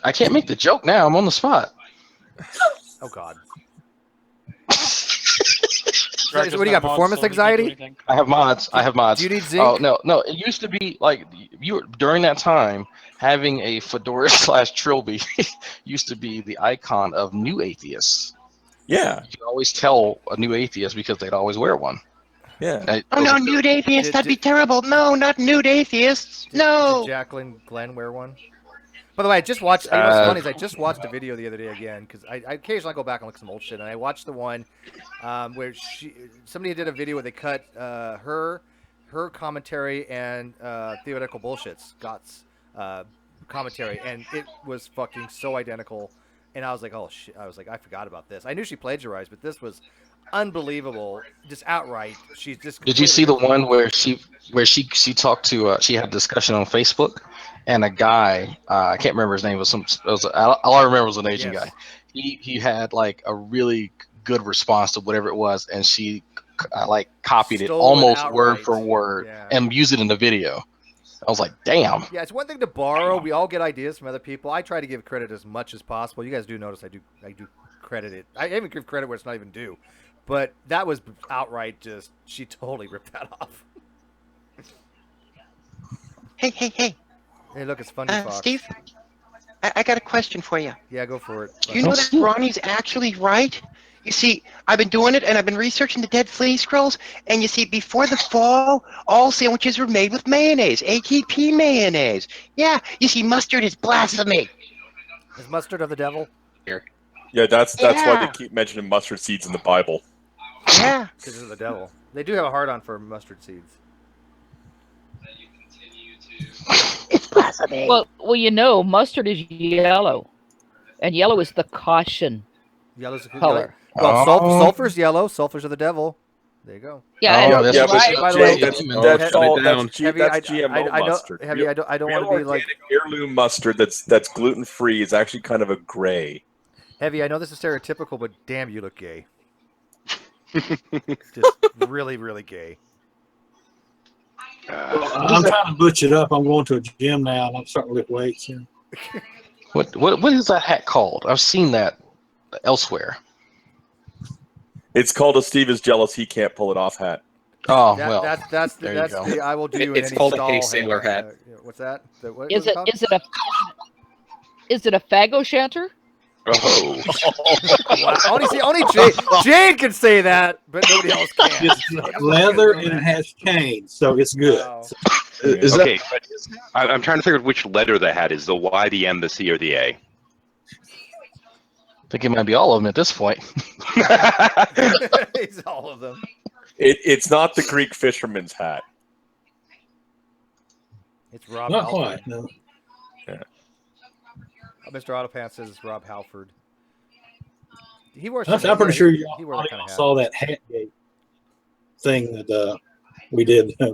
Speaker 3: I can't make the joke now. I'm on the spot.
Speaker 1: Oh, God. What do you got? Performance anxiety?
Speaker 3: I have mods.
Speaker 1: Do you need zinc?
Speaker 3: Oh no! It used to be like during that time having a fedora / trilby used to be the icon of new atheists.
Speaker 5: Yeah,
Speaker 3: you could always tell a new atheist because they'd always wear one.
Speaker 5: Yeah.
Speaker 17: Oh no, nude atheists! That'd be terrible. No, not nude atheists. No.
Speaker 1: Did Jacqueline Glenn wear one? By the way, I just watched. You know what's funny is I just watched a video the other day again because I occasionally go back and look at some old shit, and I watched the one where somebody did a video where they cut her commentary and Theological bullshit Scott's commentary, and it was fucking so identical. And I was like, oh shit! I was like, I forgot about this. I knew she plagiarized, but this was unbelievable, just outright. She's just.
Speaker 3: Did you see the one where she talked to? She had a discussion on Facebook, and a guy, I can't remember his name. All I remember was an Asian guy. He had like a really good response to whatever it was, and she like copied it almost word for word and used it in the video. I was like, damn.
Speaker 1: Yeah, it's one thing to borrow. We all get ideas from other people. I try to give credit as much as possible. You guys do notice I do credit it. I even give credit where it's not even due. But that was outright just, she totally ripped that off.
Speaker 17: Hey.
Speaker 1: Hey, look, it's Funny Fox.
Speaker 17: Steve, I got a question for you.
Speaker 1: Yeah, go for it.
Speaker 17: Do you know that Ronnie's actually right? You see, I've been doing it, and I've been researching the Dead Flea Scrolls, and you see, before the fall, all sandwiches were made with mayonnaise, AKP mayonnaise. Yeah, you see, mustard is blasphemy.
Speaker 1: Is mustard of the devil?
Speaker 5: Yeah, that's why they keep mentioning mustard seeds in the Bible.
Speaker 17: Yeah.
Speaker 1: Because of the devil. They do have a hard-on for mustard seeds.
Speaker 17: It's blasphemy.
Speaker 4: Well, you know, mustard is yellow, and yellow is the caution
Speaker 1: Yellow's a
Speaker 4: color.
Speaker 1: Well, sulfur's yellow. Sulfur's of the devil. There you go.
Speaker 4: Yeah,
Speaker 5: that's
Speaker 1: right. By the way,
Speaker 5: that's GMO mustard.
Speaker 1: Heavy, I don't want to be like
Speaker 5: heirloom mustard that's gluten free is actually kind of a gray.
Speaker 1: Heavy, I know this is stereotypical, but damn, you look gay. Just really, really gay.
Speaker 10: I'm trying to butch it up. I'm going to a gym now, and I'm starting to lift weights. Yeah.
Speaker 3: What is that hat called? I've seen that elsewhere.
Speaker 5: It's called a Steve is jealous he can't pull it off hat.
Speaker 3: Oh,
Speaker 1: that's the I will do you
Speaker 16: it's
Speaker 1: in any
Speaker 16: called
Speaker 1: stall
Speaker 16: a Hey Sailor hat.
Speaker 1: What's that?
Speaker 4: Is it a fago shanter?
Speaker 13: Oh.
Speaker 1: Wow. Only Jane can say that, but nobody else can.
Speaker 10: It's leather and it has chains, so it's good.
Speaker 1: Wow.
Speaker 13: Okay, but I'm trying to figure out which letter the hat is, the Y, the M, the C, or the A.
Speaker 3: think it might be all of them at this point.
Speaker 1: It's all of them.
Speaker 5: It's not the Greek fisherman's hat.
Speaker 1: It's Rob
Speaker 10: Not
Speaker 1: Halford.
Speaker 10: quite, no.
Speaker 5: Yeah.
Speaker 1: Mr. Autopants says it's Rob Halford. He wore.
Speaker 10: I'm
Speaker 1: some-
Speaker 10: pretty
Speaker 1: yeah,
Speaker 10: sure
Speaker 1: he
Speaker 10: y'all
Speaker 1: wore that kind of hat.
Speaker 10: saw that Hatgate thing that we did a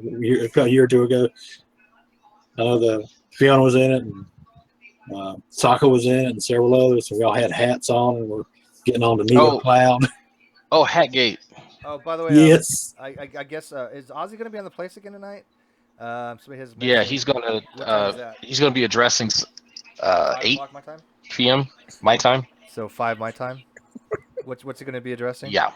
Speaker 10: year or two ago. The Fiona was in it, and Saka was in it, and several others. And we all had hats on, and we're getting on the Needle Cloud.
Speaker 3: Oh, Hatgate.
Speaker 1: Oh, by the way,
Speaker 10: Yes.
Speaker 1: I guess is Ozzy going to be on the place again tonight? Somebody has
Speaker 3: Yeah,
Speaker 1: mentioned-
Speaker 3: he's gonna
Speaker 1: What time is that?
Speaker 3: he's gonna be addressing 8
Speaker 1: o'clock my time?
Speaker 3: p.m. my time.
Speaker 1: So 5 my time. What's he going to be addressing?
Speaker 3: Yeah.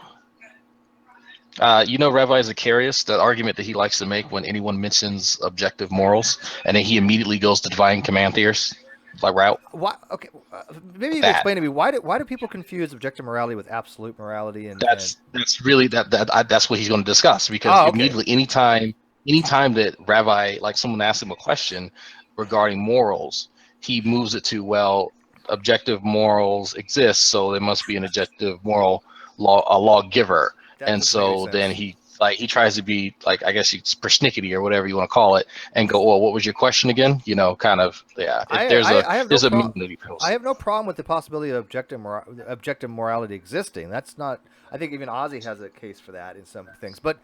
Speaker 3: You know Rabbi Zacharias, the argument that he likes to make when anyone mentions objective morals, and then he immediately goes to divine command theorists, like route.
Speaker 1: Why? Okay, maybe you can
Speaker 3: That.
Speaker 1: explain to me why do people confuse objective morality with absolute morality? And
Speaker 3: That's really that's what he's going to discuss, because immediately anytime that Rabbi, like someone asks him a question regarding morals, he moves it to, well, objective morals exist, so there must be an objective moral lawgiver. And so then he tries to be like, I guess he's persnickety or whatever you want to call it, and go, well, what was your question again? You know, kind of, yeah. There's a meaning that he feels.
Speaker 1: I have no problem with the possibility of objective morality existing. That's not. I think even Ozzy has a case for that in some things, but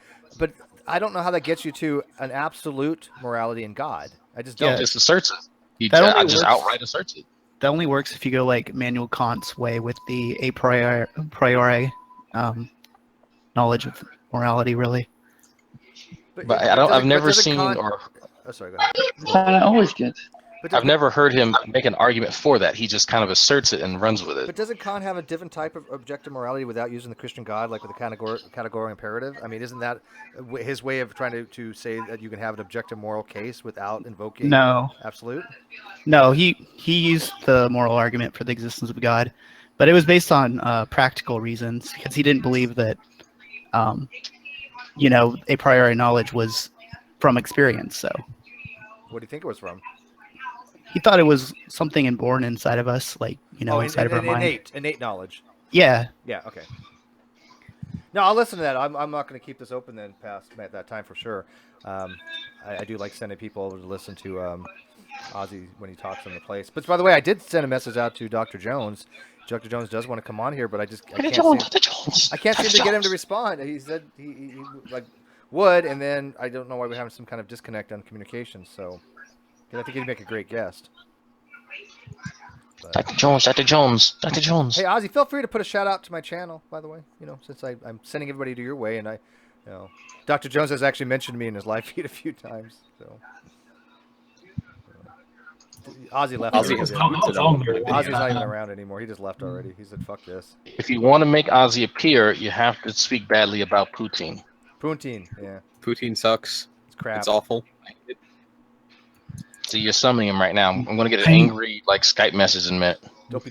Speaker 1: I don't know how that gets you to an absolute morality in God. I just don't.
Speaker 3: He just asserts it. He
Speaker 12: That only
Speaker 3: just
Speaker 12: works-
Speaker 3: outright asserts it.
Speaker 12: That only works if you go like Immanuel Kant's way with the a priori knowledge of morality, really.
Speaker 3: But I've never seen or.
Speaker 1: Oh, sorry, go ahead.
Speaker 7: I always get.
Speaker 3: I've never heard him make an argument for that. He just kind of asserts it and runs with it.
Speaker 1: But doesn't Kant have a different type of objective morality without using the Christian God, like with the categorical imperative? I mean, isn't that his way of trying to say that you can have an objective moral case without invoking absolute?
Speaker 12: No, he used the moral argument for the existence of God, but it was based on practical reasons, because he didn't believe that, a priori knowledge was from experience. So
Speaker 1: What do you think it was from?
Speaker 12: he thought it was something inborn inside of us, like inside of our mind.
Speaker 1: Innate knowledge.
Speaker 12: Yeah.
Speaker 1: Yeah. Okay. No, I'll listen to that. I'm not going to keep this open then past that time for sure. I do like sending people over to listen to Ozzy when he talks in the place. But by the way, I did send a message out to Dr. Jones. Dr. Jones does want to come on here, but I can't seem to get him to respond. He said he would, and then I don't know why we're having some kind of disconnect on communication. So, I think he'd make a great guest. But,
Speaker 3: Dr. Jones.
Speaker 1: Hey, Ozzy, feel free to put a shout out to my channel, by the way. Since I'm sending everybody to your way, and Dr. Jones has actually mentioned me in his live feed a few times. So, Ozzy left.
Speaker 16: Ozzy has commented on it.
Speaker 1: Ozzy's not even around anymore. He just left already. He said, "Fuck this."
Speaker 3: If you want to make Ozzy appear, you have to speak badly about Putin.
Speaker 1: Putin, yeah.
Speaker 16: Putin sucks.
Speaker 1: It's crap.
Speaker 16: It's awful.
Speaker 3: So you're summoning him right now. I'm going to get an angry Skype message in a minute.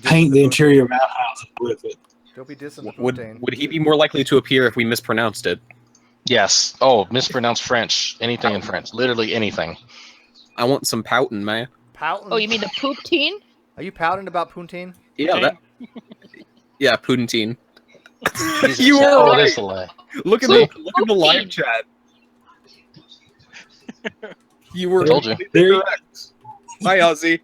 Speaker 10: Paint the interior of outhouses with it.
Speaker 1: Don't be dissing
Speaker 16: Would he be more likely to appear if we mispronounced it?
Speaker 3: Yes. Oh, mispronounced French. Anything in French. Literally anything.
Speaker 16: I want some pouting, man.
Speaker 1: Pouting?
Speaker 4: Oh, you mean the poutine?
Speaker 1: Are you pouting about Putin?
Speaker 16: Yeah, yeah, Putin.
Speaker 3: You
Speaker 16: were right.
Speaker 3: This delay.
Speaker 16: Look at the live chat. You were
Speaker 3: Told you.
Speaker 16: correct. Hi, Ozzy.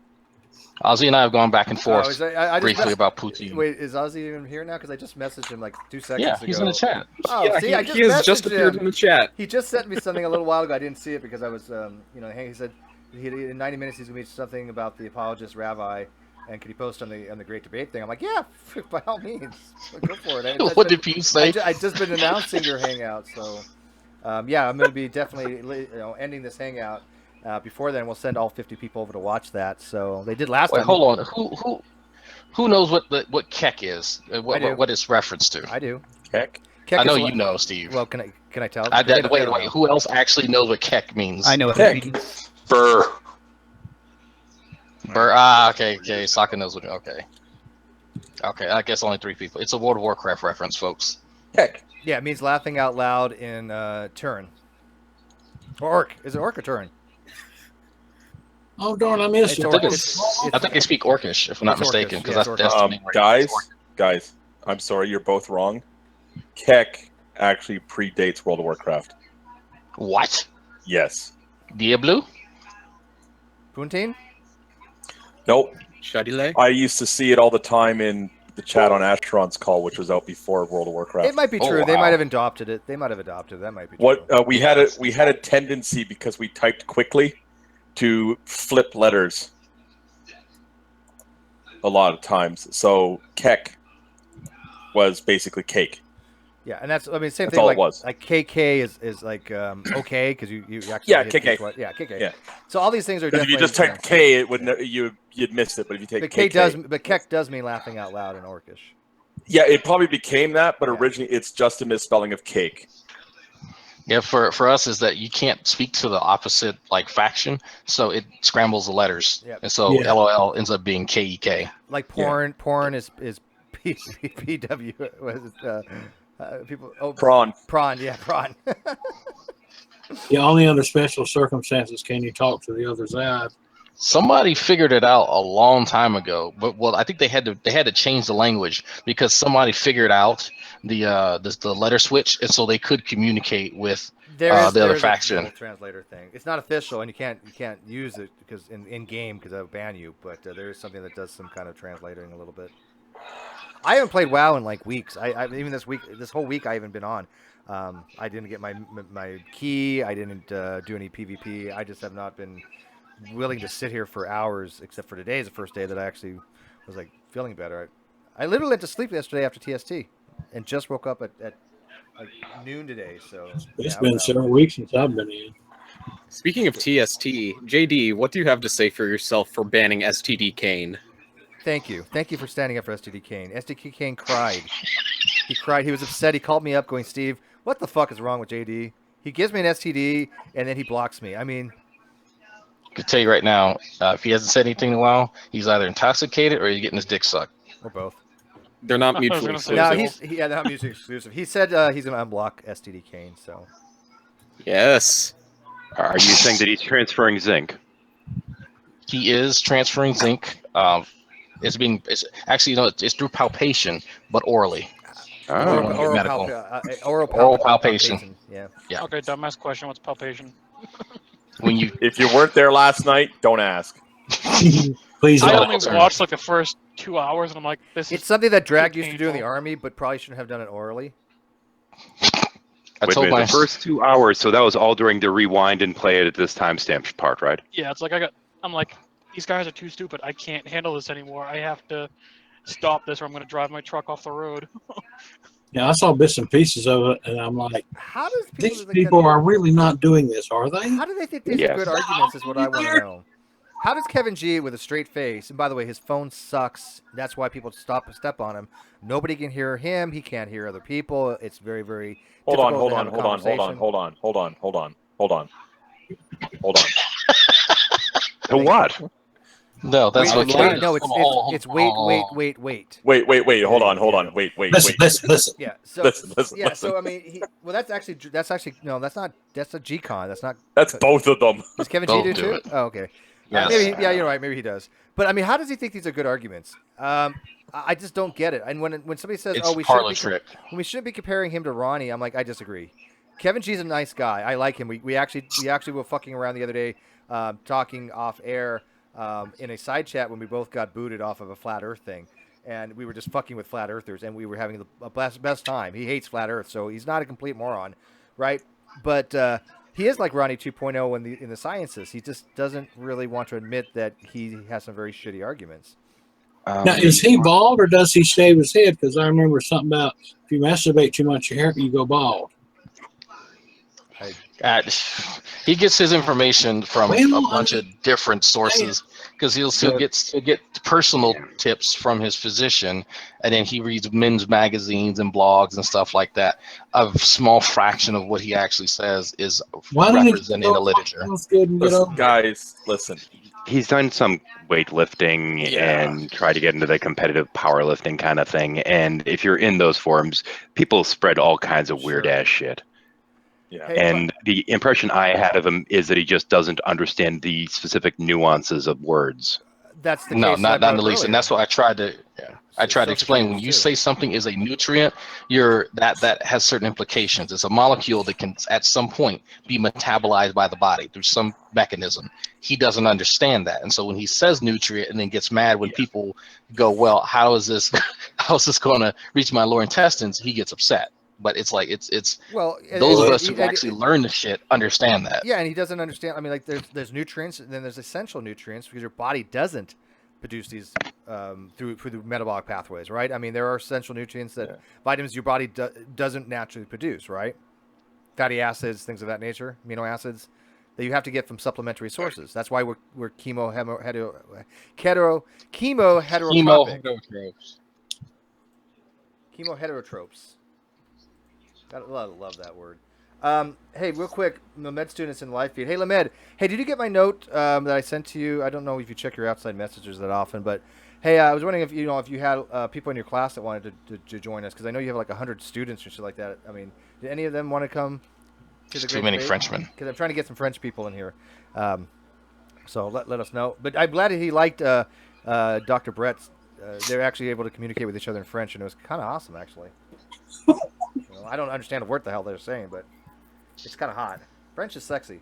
Speaker 3: Ozzy and I have gone back and forth
Speaker 1: I just
Speaker 3: briefly about Putin.
Speaker 1: Wait, is Ozzy even here now? Because I just messaged him 2 seconds ago.
Speaker 3: Yeah, he's in the chat.
Speaker 1: Oh,
Speaker 16: Yeah,
Speaker 1: see, I just
Speaker 16: he has just
Speaker 1: messaged
Speaker 16: appeared
Speaker 1: him.
Speaker 16: in the chat.
Speaker 1: He just sent me something a little while ago. I didn't see it because I was, he said in 90 minutes he's going to be something about the apologist rabbi, and could he post on the Great Debate thing? I'm like, yeah, by all means, go for it.
Speaker 3: What did Pete say?
Speaker 1: I just been announcing your hangout, so yeah, I'm going to be definitely ending this hangout. Before then, we'll send all 50 people over to watch that. So they did last time.
Speaker 3: Hold on. Who knows what Keck is? What it's reference to?
Speaker 1: I do.
Speaker 5: Keck?
Speaker 3: I know you know, Steve.
Speaker 1: Well, can I tell?
Speaker 3: Wait. Who else actually knows what Keck means?
Speaker 12: I know what it means.
Speaker 5: Burr.
Speaker 3: Okay. Sokka knows what. Okay. I guess only 3 people. It's a World of Warcraft reference, folks.
Speaker 5: Keck.
Speaker 1: Yeah, it means laughing out loud in Turn. Or Orc. Is it Orc or Turn?
Speaker 10: Oh darn! I missed it.
Speaker 3: I think they speak Orcish, if I'm not mistaken, because that's the main word.
Speaker 5: Guys, Guys, I'm sorry, you're both wrong. Keck actually predates World of Warcraft.
Speaker 3: What?
Speaker 5: Yes.
Speaker 3: Diablo?
Speaker 1: Puntine?
Speaker 5: Nope.
Speaker 16: Shadilay?
Speaker 5: I used to see it all the time in the chat on Astron's call, which was out before World of Warcraft.
Speaker 1: It might be true. They might have adopted it. They might have adopted it. That might be true.
Speaker 5: What we had a tendency, because we typed quickly, to flip letters a lot of times. So Keck was basically cake.
Speaker 1: Yeah, and that's, I mean, same
Speaker 5: That's
Speaker 1: thing.
Speaker 5: all
Speaker 1: Like,
Speaker 5: it was.
Speaker 1: like KK is like okay because you actually
Speaker 5: Yeah,
Speaker 1: hit
Speaker 5: KK.
Speaker 1: these, yeah, KK.
Speaker 5: Yeah.
Speaker 1: So all these things are
Speaker 5: Because if
Speaker 1: definitely.
Speaker 5: you just typed K, it would you'd miss it. But if you take
Speaker 1: But
Speaker 5: KK,
Speaker 1: but Keck does mean laughing out loud in Orcish.
Speaker 5: yeah, it probably became that. But originally, it's just a misspelling of cake.
Speaker 3: Yeah, for us is that you can't speak to the opposite like faction, so it scrambles the letters,
Speaker 1: Yep.
Speaker 3: and so LOL ends up being KEK.
Speaker 1: Like porn, porn is PW. Was it, people? Oh,
Speaker 5: prawn.
Speaker 1: Prawn, yeah, prawn.
Speaker 10: Yeah, only under special circumstances can you talk to the other side.
Speaker 3: Somebody figured it out a long time ago, but well, I think they had to change the language because somebody figured out the letter switch, and so they could communicate with the other faction.
Speaker 1: A translator thing. It's not official, and you can't use it because in game because they'll ban you. But there is something that does some kind of translating a little bit. I haven't played WoW in like weeks. I even this whole week I haven't been on. I didn't get my key. I didn't do any PvP. I just have not been willing to sit here for hours, except for today is the first day that I actually was like feeling better. I literally went to sleep yesterday after TST and just woke up at like noon today. So
Speaker 10: it's been several weeks since I've been in.
Speaker 16: Speaking of TST, JD, what do you have to say for yourself for banning STD Kane?
Speaker 1: Thank you for standing up for STD Kane. STD Kane cried. He cried. He was upset. He called me up going, Steve, what the fuck is wrong with JD? He gives me an STD and then he blocks me. I mean,
Speaker 3: I can tell you right now, if he hasn't said anything in a while, he's either intoxicated or he's getting his dick sucked.
Speaker 1: Or both.
Speaker 16: They're not mutually exclusive.
Speaker 1: No, they're not mutually exclusive. He said he's going to unblock STD Kane, so.
Speaker 16: Yes.
Speaker 13: Are you saying that he's transferring zinc?
Speaker 3: He is transferring zinc. It's actually, it's through palpation, but orally. Oral palpation.
Speaker 1: Yeah.
Speaker 15: Okay, dumbass question. What's palpation?
Speaker 5: If you weren't there last night, don't ask.
Speaker 10: Please.
Speaker 15: I only watched like the first 2 hours, and I'm like,
Speaker 1: It's something that Drag used to do in the army, but probably shouldn't have done it orally.
Speaker 13: Wait a minute, the first 2 hours, so that was all during the rewind and play it at this timestamp part, right?
Speaker 15: Yeah, it's like I'm like, these guys are too stupid. I can't handle this anymore. I have to stop this, or I'm going to drive my truck off the road.
Speaker 10: Yeah, I saw bits and pieces of it, and I'm like,
Speaker 1: how does
Speaker 10: these people are really not doing this, are they?
Speaker 1: How do they think these are good arguments is what I want to know. How does Kevin G with a straight face, and by the way, his phone sucks. That's why people step on him. Nobody can hear him. He can't hear other people. It's very, very
Speaker 5: Hold on.
Speaker 13: To what?
Speaker 3: No, that's what.
Speaker 1: Wait, no, it's wait.
Speaker 5: Hold on. Wait.
Speaker 10: Listen.
Speaker 1: Yeah. So
Speaker 5: listen.
Speaker 1: So I mean, that's actually no, that's not. That's a G-Con. That's not.
Speaker 5: That's both of them.
Speaker 1: Does Kevin G do too? Oh, okay.
Speaker 3: Yes.
Speaker 1: Maybe. Yeah, you're right. Maybe he does. But I mean, how does he think these are good arguments? I just don't get it. And when somebody says,
Speaker 3: It's
Speaker 1: "Oh, we shouldn't be comparing him to Ronnie," I'm like, I disagree. Kevin G's a nice guy. I like him. We actually were fucking around the other day, talking off air. In a side chat when we both got booted off of a flat Earth thing, and we were just fucking with flat Earthers, and we were having the best time. He hates flat Earth, so he's not a complete moron, right? But he is like Ronnie 2.0 in the sciences. He just doesn't really want to admit that he has some very shitty arguments.
Speaker 10: Now, is he bald or does he shave his head? Because I remember something about if you masturbate too much, your hair you go bald.
Speaker 3: He gets his information from a bunch of different sources because he'll get personal tips from his physician, and then he reads men's magazines and blogs and stuff like that. A small fraction of what he actually says is represented in the literature.
Speaker 5: Guys, listen.
Speaker 13: He's done some weightlifting and try to get into the competitive powerlifting kind of thing. And if you're in those forums, people spread all kinds of weird ass shit.
Speaker 5: Yeah.
Speaker 13: And the impression I had of him is that he just doesn't understand the specific nuances of words.
Speaker 1: That's the
Speaker 3: no,
Speaker 1: case
Speaker 3: not in the least,
Speaker 1: earlier.
Speaker 3: and that's what I tried to. Yeah. I tried to explain when you say something is a nutrient, that has certain implications. It's a molecule that can at some point be metabolized by the body through some mechanism. He doesn't understand that, and so when he says nutrient and then gets mad when people go, well, how is this going to reach my lower intestines? He gets upset. But it's like it's
Speaker 1: well,
Speaker 3: those of us who actually learn the shit understand that.
Speaker 1: Yeah, and he doesn't understand. I mean, like there's nutrients, and then there's essential nutrients because your body doesn't produce these through the metabolic pathways, right? I mean, there are essential nutrients that vitamins your body doesn't naturally produce, right? Fatty acids, things of that nature, amino acids that you have to get from supplementary sources. That's why we're chemo heterotropes. I love that word. Hey, real quick, Lamed students in live feed. Hey, Lamed. Hey, did you get my note that I sent to you? I don't know if you check your outside messages that often, but hey, I was wondering if you had people in your class that wanted to join us, because I know you have like 100 students or shit like that. I mean, did any of them want to come?
Speaker 3: There's too many Frenchmen.
Speaker 1: Because I'm trying to get some French people in here. So let us know. But I'm glad that he liked Dr. Brett's. They're actually able to communicate with each other in French, and it was kind of awesome, actually. I don't understand what the hell they're saying, but it's kind of hot. French is sexy.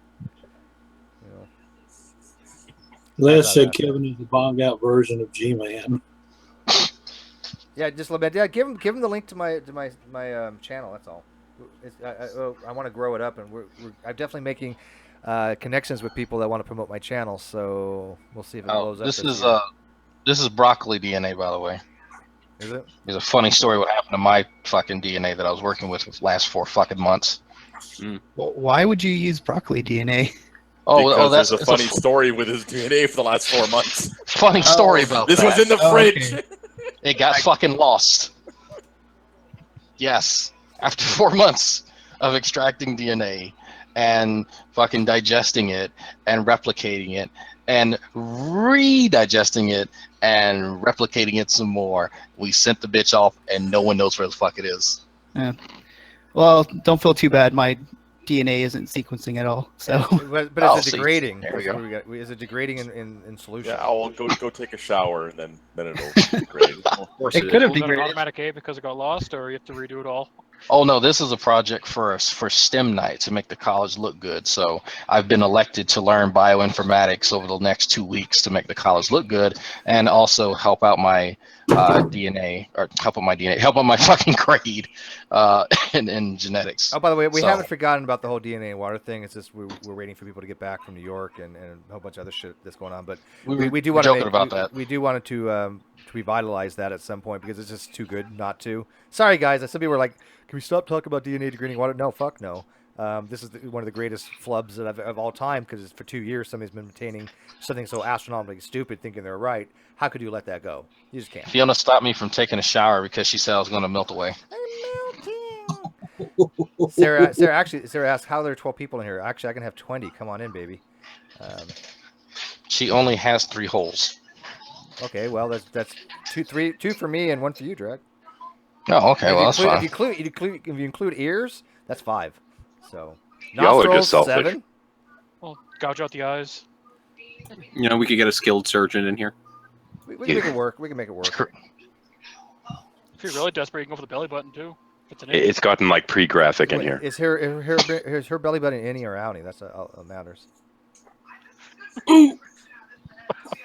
Speaker 10: Les said Kevin is the bombed out version of G-Man.
Speaker 1: Yeah, just a little bit. Yeah, give him the link to my channel. That's all. I want to grow it up, and I'm definitely making connections with people that want to promote my channel. So we'll see if it blows up.
Speaker 3: This is broccoli DNA, by the way.
Speaker 1: Is it?
Speaker 3: There's a funny story what happened to my fucking DNA that I was working with for the last 4 fucking months.
Speaker 12: Well, why would you use broccoli DNA?
Speaker 5: Because there's a funny story with his DNA for the last 4 months.
Speaker 3: Funny story about
Speaker 5: this
Speaker 3: that.
Speaker 5: was in the fridge.
Speaker 3: Okay. It got fucking lost. Yes. After 4 months of extracting DNA and fucking digesting it and replicating it and redigesting it and replicating it some more, we sent the bitch off and no one knows where the fuck it is.
Speaker 12: Yeah. Well, don't feel too bad. My DNA isn't sequencing at all. So,
Speaker 1: but it's degrading. There we go. Is it degrading in solution?
Speaker 5: Yeah, I'll go take a shower and then it'll degrade.
Speaker 15: Of course it could have degraded. An automatic A because it got lost, or you have to redo it all.
Speaker 3: Oh no, this is a project for STEM night to make the college look good. So I've been elected to learn bioinformatics over the next 2 weeks to make the college look good, and also help out my DNA, or help out my fucking grade in genetics.
Speaker 1: Oh, by the way, we haven't forgotten about the whole DNA and water thing. It's just we're waiting for people to get back from New York and a whole bunch of other shit that's going on. But we do want to we do want to revitalize that at some point because it's just too good not to. Sorry guys, some people were like, "Can we stop talking about DNA degrading water?" No, fuck no. This is one of the greatest flubs of all time because for 2 years somebody's been maintaining something so astronomically stupid, thinking they're right. How could you let that go? You just can't.
Speaker 3: Fiona stopped me from taking a shower because she said I was going to melt away.
Speaker 1: Sarah asked, "How are there 12 people in here?" Actually, I can have 20. Come on in, baby.
Speaker 3: She only has 3 holes.
Speaker 1: Okay, well that's two for me and 1 for you, Drag.
Speaker 3: Oh, okay, well that's fine.
Speaker 1: If you include ears, that's 5. So
Speaker 13: y'all are just selfish.
Speaker 1: 7.
Speaker 15: Well, gouge out the eyes.
Speaker 16: You know, we could get a skilled surgeon in here.
Speaker 1: We can make it work. We can make it work.
Speaker 15: If you're really desperate, you can go for the belly button too.
Speaker 13: It's gotten like pre-graphic in here.
Speaker 1: Is her belly button innie or outie? That's what matters.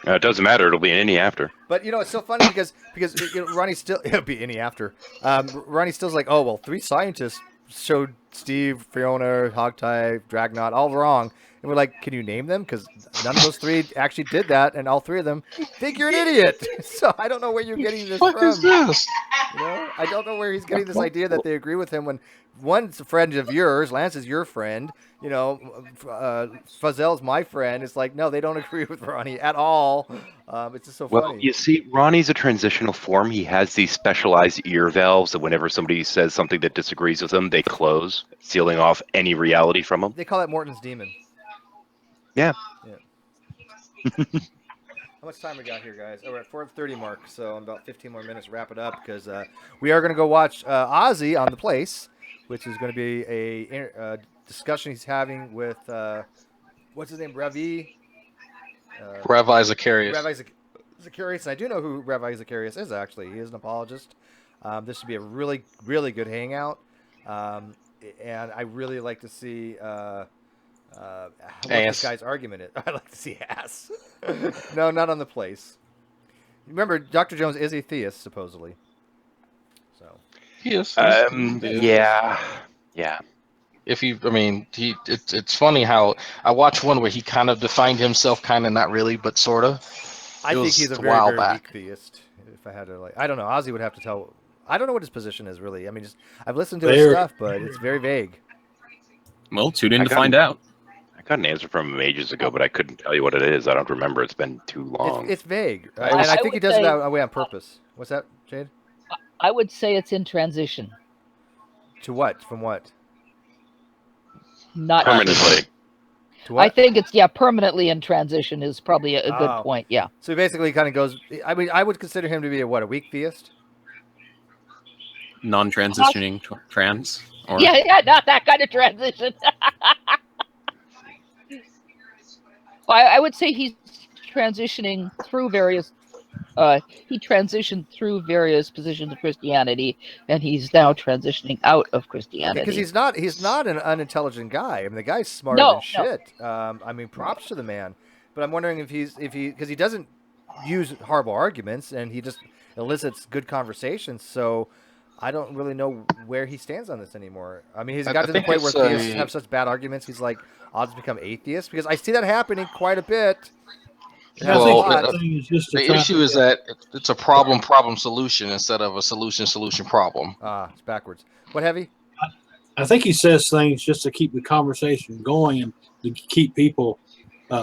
Speaker 13: It doesn't matter. It'll be an innie after.
Speaker 1: But it's so funny because Ronnie still it'll be innie after. Ronnie still's like, oh well, 3 scientists showed Steve, Fiona, Hogtie, Dragnot all wrong, and we're like, can you name them? Because none of those 3 actually did that, and all 3 of them think you're an idiot. So I don't know where you're getting this from.
Speaker 3: What is this?
Speaker 1: I don't know where he's getting this idea that they agree with him when one's a friend of yours, Lance is your friend, Fazell's my friend. It's like, no, they don't agree with Ronnie at all. It's just so funny.
Speaker 13: Well, you see, Ronnie's a transitional form. He has these specialized ear valves that whenever somebody says something that disagrees with him, they close, sealing off any reality from him.
Speaker 1: They call that Morton's demon.
Speaker 13: Yeah.
Speaker 1: How much time we got here, guys? Oh, we're at 4:30 mark, so in about 15 more minutes, wrap it up because we are going to go watch Ozzy on The Place, which is going to be a discussion he's having with what's his name, Revi?
Speaker 3: Rabbi Zacharias.
Speaker 1: Zacharias, and I do know who Rabbi Zacharias is, actually. He is an apologist. This should be a really, really good hangout. And I really like to see what this guy's argument is. I like to see ass. No, not on the place. Remember, Dr. Jones is a theist, supposedly. So
Speaker 3: he is.
Speaker 13: Yeah.
Speaker 3: If he, I mean, it's funny how I watched one where he kind of defined himself, kind of not really, but sort of.
Speaker 1: I think he's a very, very weak theist. If I had to, I don't know. Ozzy would have to tell. I don't know what his position is really. I mean, I've listened to his stuff, but it's very vague.
Speaker 16: Well, tune in to find out.
Speaker 13: I got an answer from him ages ago, but I couldn't tell you what it is. I don't remember. It's been too long.
Speaker 1: It's vague, and I think he does it that way on purpose. What's that, Jade?
Speaker 4: I would say it's in transition.
Speaker 1: To what? From what?
Speaker 4: Not
Speaker 13: permanently.
Speaker 4: I think it's permanently in transition is probably a good point. Yeah.
Speaker 1: So he basically kind of goes. I mean, I would consider him to be a weak theist.
Speaker 16: Non-transitioning trans. Or...
Speaker 4: Yeah, not that kind of transition. I would say he's transitioning through various. He transitioned through various positions of Christianity, and he's now transitioning out of Christianity.
Speaker 1: Because he's not an unintelligent guy. I mean, the guy's smarter than shit. I mean, props to the man. But I'm wondering if he because he doesn't use horrible arguments, and he just elicits good conversations. So I don't really know where he stands on this anymore. I mean, he's got to the point where theists have such bad arguments. He's like, odds become atheists, because I see that happening quite a bit.
Speaker 3: Well, the issue is that it's a problem solution instead of a solution problem.
Speaker 1: It's backwards. What, Heavy?
Speaker 10: I think he says things just to keep the conversation going and to keep people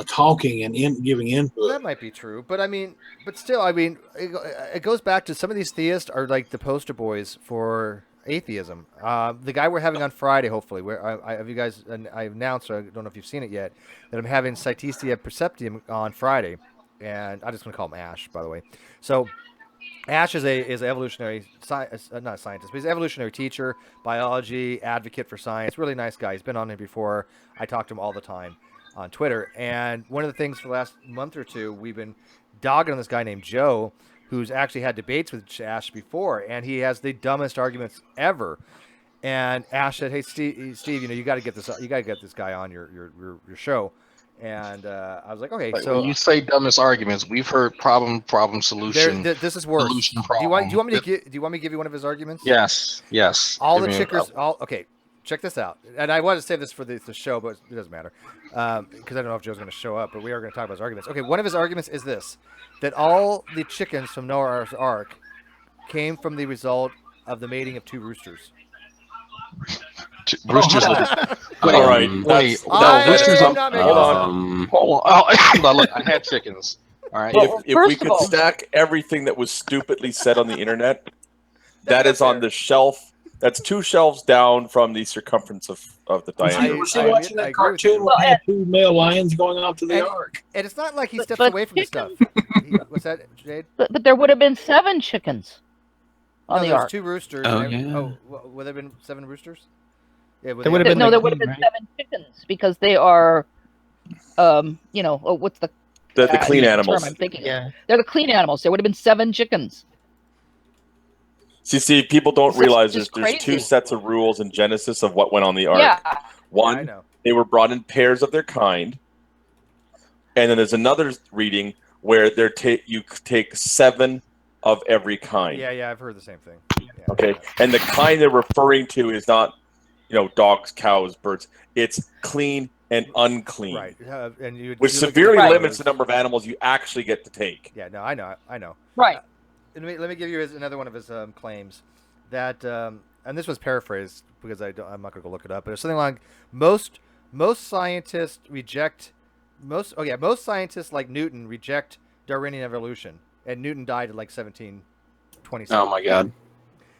Speaker 10: talking and giving input.
Speaker 1: Well, that might be true, but I mean, still, I mean, it goes back to some of these theists are like the poster boys for atheism. The guy we're having on Friday, hopefully, where I have you guys, and I announced, I don't know if you've seen it yet, that I'm having Cytesia Perceptium on Friday, and I just want to call him Ash, by the way. So Ash is an evolutionary not a scientist, but he's an evolutionary teacher, biology advocate for science. Really nice guy. He's been on here before. I talk to him all the time on Twitter, and one of the things for the last month or two, we've been dogging on this guy named Joe, who's actually had debates with Ash before, and he has the dumbest arguments ever. And Ash said, "Hey, Steve, you know, you got to get this guy on your show." And I was like, "Okay."
Speaker 3: Like,
Speaker 1: so
Speaker 3: when you say dumbest arguments, we've heard problem solution.
Speaker 1: This is worse.
Speaker 3: Solution,
Speaker 1: do you want me to give you one of his arguments?
Speaker 3: Yes.
Speaker 1: All the chickers. Okay. Check this out. And I wanted to save this for the show, but it doesn't matter because I don't know if Joe's going to show up. But we are going to talk about his arguments. Okay. One of his arguments is this: that all the chickens from Noah's Ark came from the result of the mating of two roosters.
Speaker 3: Roosters.
Speaker 5: All right.
Speaker 3: Roosters.
Speaker 5: Hold on.
Speaker 3: Look, I had chickens. All right.
Speaker 5: If we could stack everything that was stupidly said on the internet, that is on the shelf. That's 2 shelves down from the circumference of the diameter.
Speaker 10: Was he watching that cartoon where he had 2 male lions going off to the ark?
Speaker 1: And it's not like he steps away from the stuff. What's that, Jade?
Speaker 4: But there would have been 7 chickens on the ark.
Speaker 1: 2 roosters.
Speaker 16: Oh, yeah.
Speaker 1: Would there have been 7 roosters? Yeah,
Speaker 4: there would have been 7 chickens because they are, what's the
Speaker 5: clean animals?
Speaker 4: Term I'm thinking. Yeah. They're the clean animals. There would have been 7 chickens.
Speaker 5: See, people don't realize there's 2 sets of rules in Genesis of what went on the ark.
Speaker 4: Yeah.
Speaker 5: One, they were brought in pairs of their kind, and then there's another reading where you take 7 of every kind.
Speaker 1: Yeah, I've heard the same thing. Yeah.
Speaker 5: Okay, and the kind they're referring to is not, dogs, cows, birds. It's clean and unclean,
Speaker 1: right?
Speaker 5: Which severely limits the number of animals you actually get to take.
Speaker 1: Yeah, no, I know.
Speaker 4: Right.
Speaker 1: Let me give you another one of his claims that, and this was paraphrased because I'm not going to go look it up, but it's something like most scientists most scientists like Newton reject Darwinian evolution, and Newton died at like 1727.
Speaker 16: Oh my God.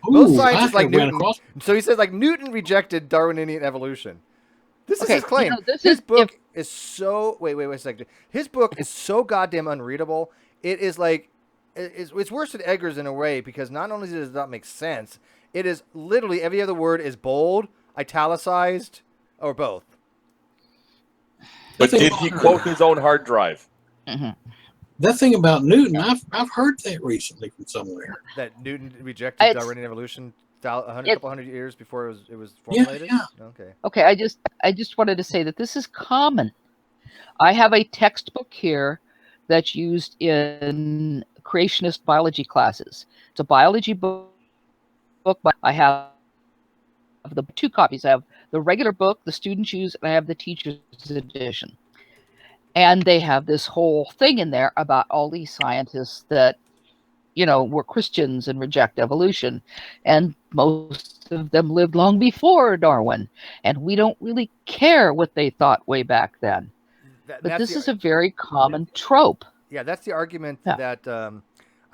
Speaker 1: Most scientists like Newton. So he says like Newton rejected Darwinian evolution. This is his claim. His book is so wait a second. His book is so goddamn unreadable. It is like. It's worse than Edgar's in a way because not only does it not make sense, it is literally every other word is bold, italicized, or both.
Speaker 5: But did he quote his own hard drive?
Speaker 10: The that thing about Newton, I've heard that recently from somewhere.
Speaker 1: That Newton rejected Darwinian evolution a couple hundred years before it was formulated.
Speaker 10: Yeah.
Speaker 1: Okay.
Speaker 4: Okay, I just wanted to say that this is common. I have a textbook here that's used in creationist biology classes. It's a biology book. But I have the two copies. I have the regular book the students use, and I have the teacher's edition. And they have this whole thing in there about all these scientists that, were Christians and reject evolution. And most of them lived long before Darwin. And we don't really care what they thought way back then. But this is a very common trope.
Speaker 1: Yeah, that's the argument that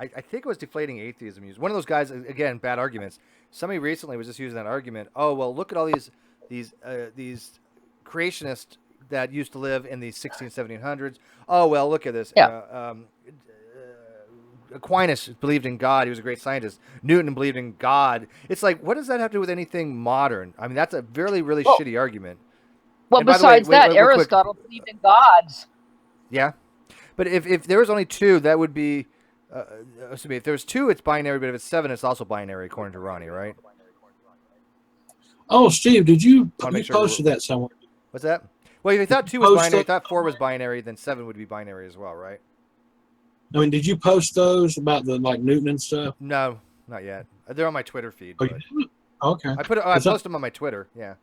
Speaker 1: I think it was Deflating Atheism used. One of those guys, again, bad arguments. Somebody recently was just using that argument. Oh, well, look at all these creationists that used to live in the 1700s. Oh, well, look at this.
Speaker 4: Yeah.
Speaker 1: Aquinas believed in God. He was a great scientist. Newton believed in God. It's like, what does that have to do with anything modern? I mean, that's a really, really shitty argument.
Speaker 4: Well, besides that, Aristotle believed in gods.
Speaker 1: Yeah. But if there was only two, that would be... if there's two, it's binary, but if it's seven, it's also binary, according to Ronnie, right?
Speaker 10: Oh, Steve, you posted that somewhere?
Speaker 1: What's that? Well, if you thought two was binary, if you thought four was binary, then seven would be binary as well, right?
Speaker 10: I mean, did you post those about the Newton and stuff?
Speaker 1: No, not yet. They're on my Twitter feed.
Speaker 10: Oh, okay.
Speaker 1: I posted them on my Twitter. Yeah.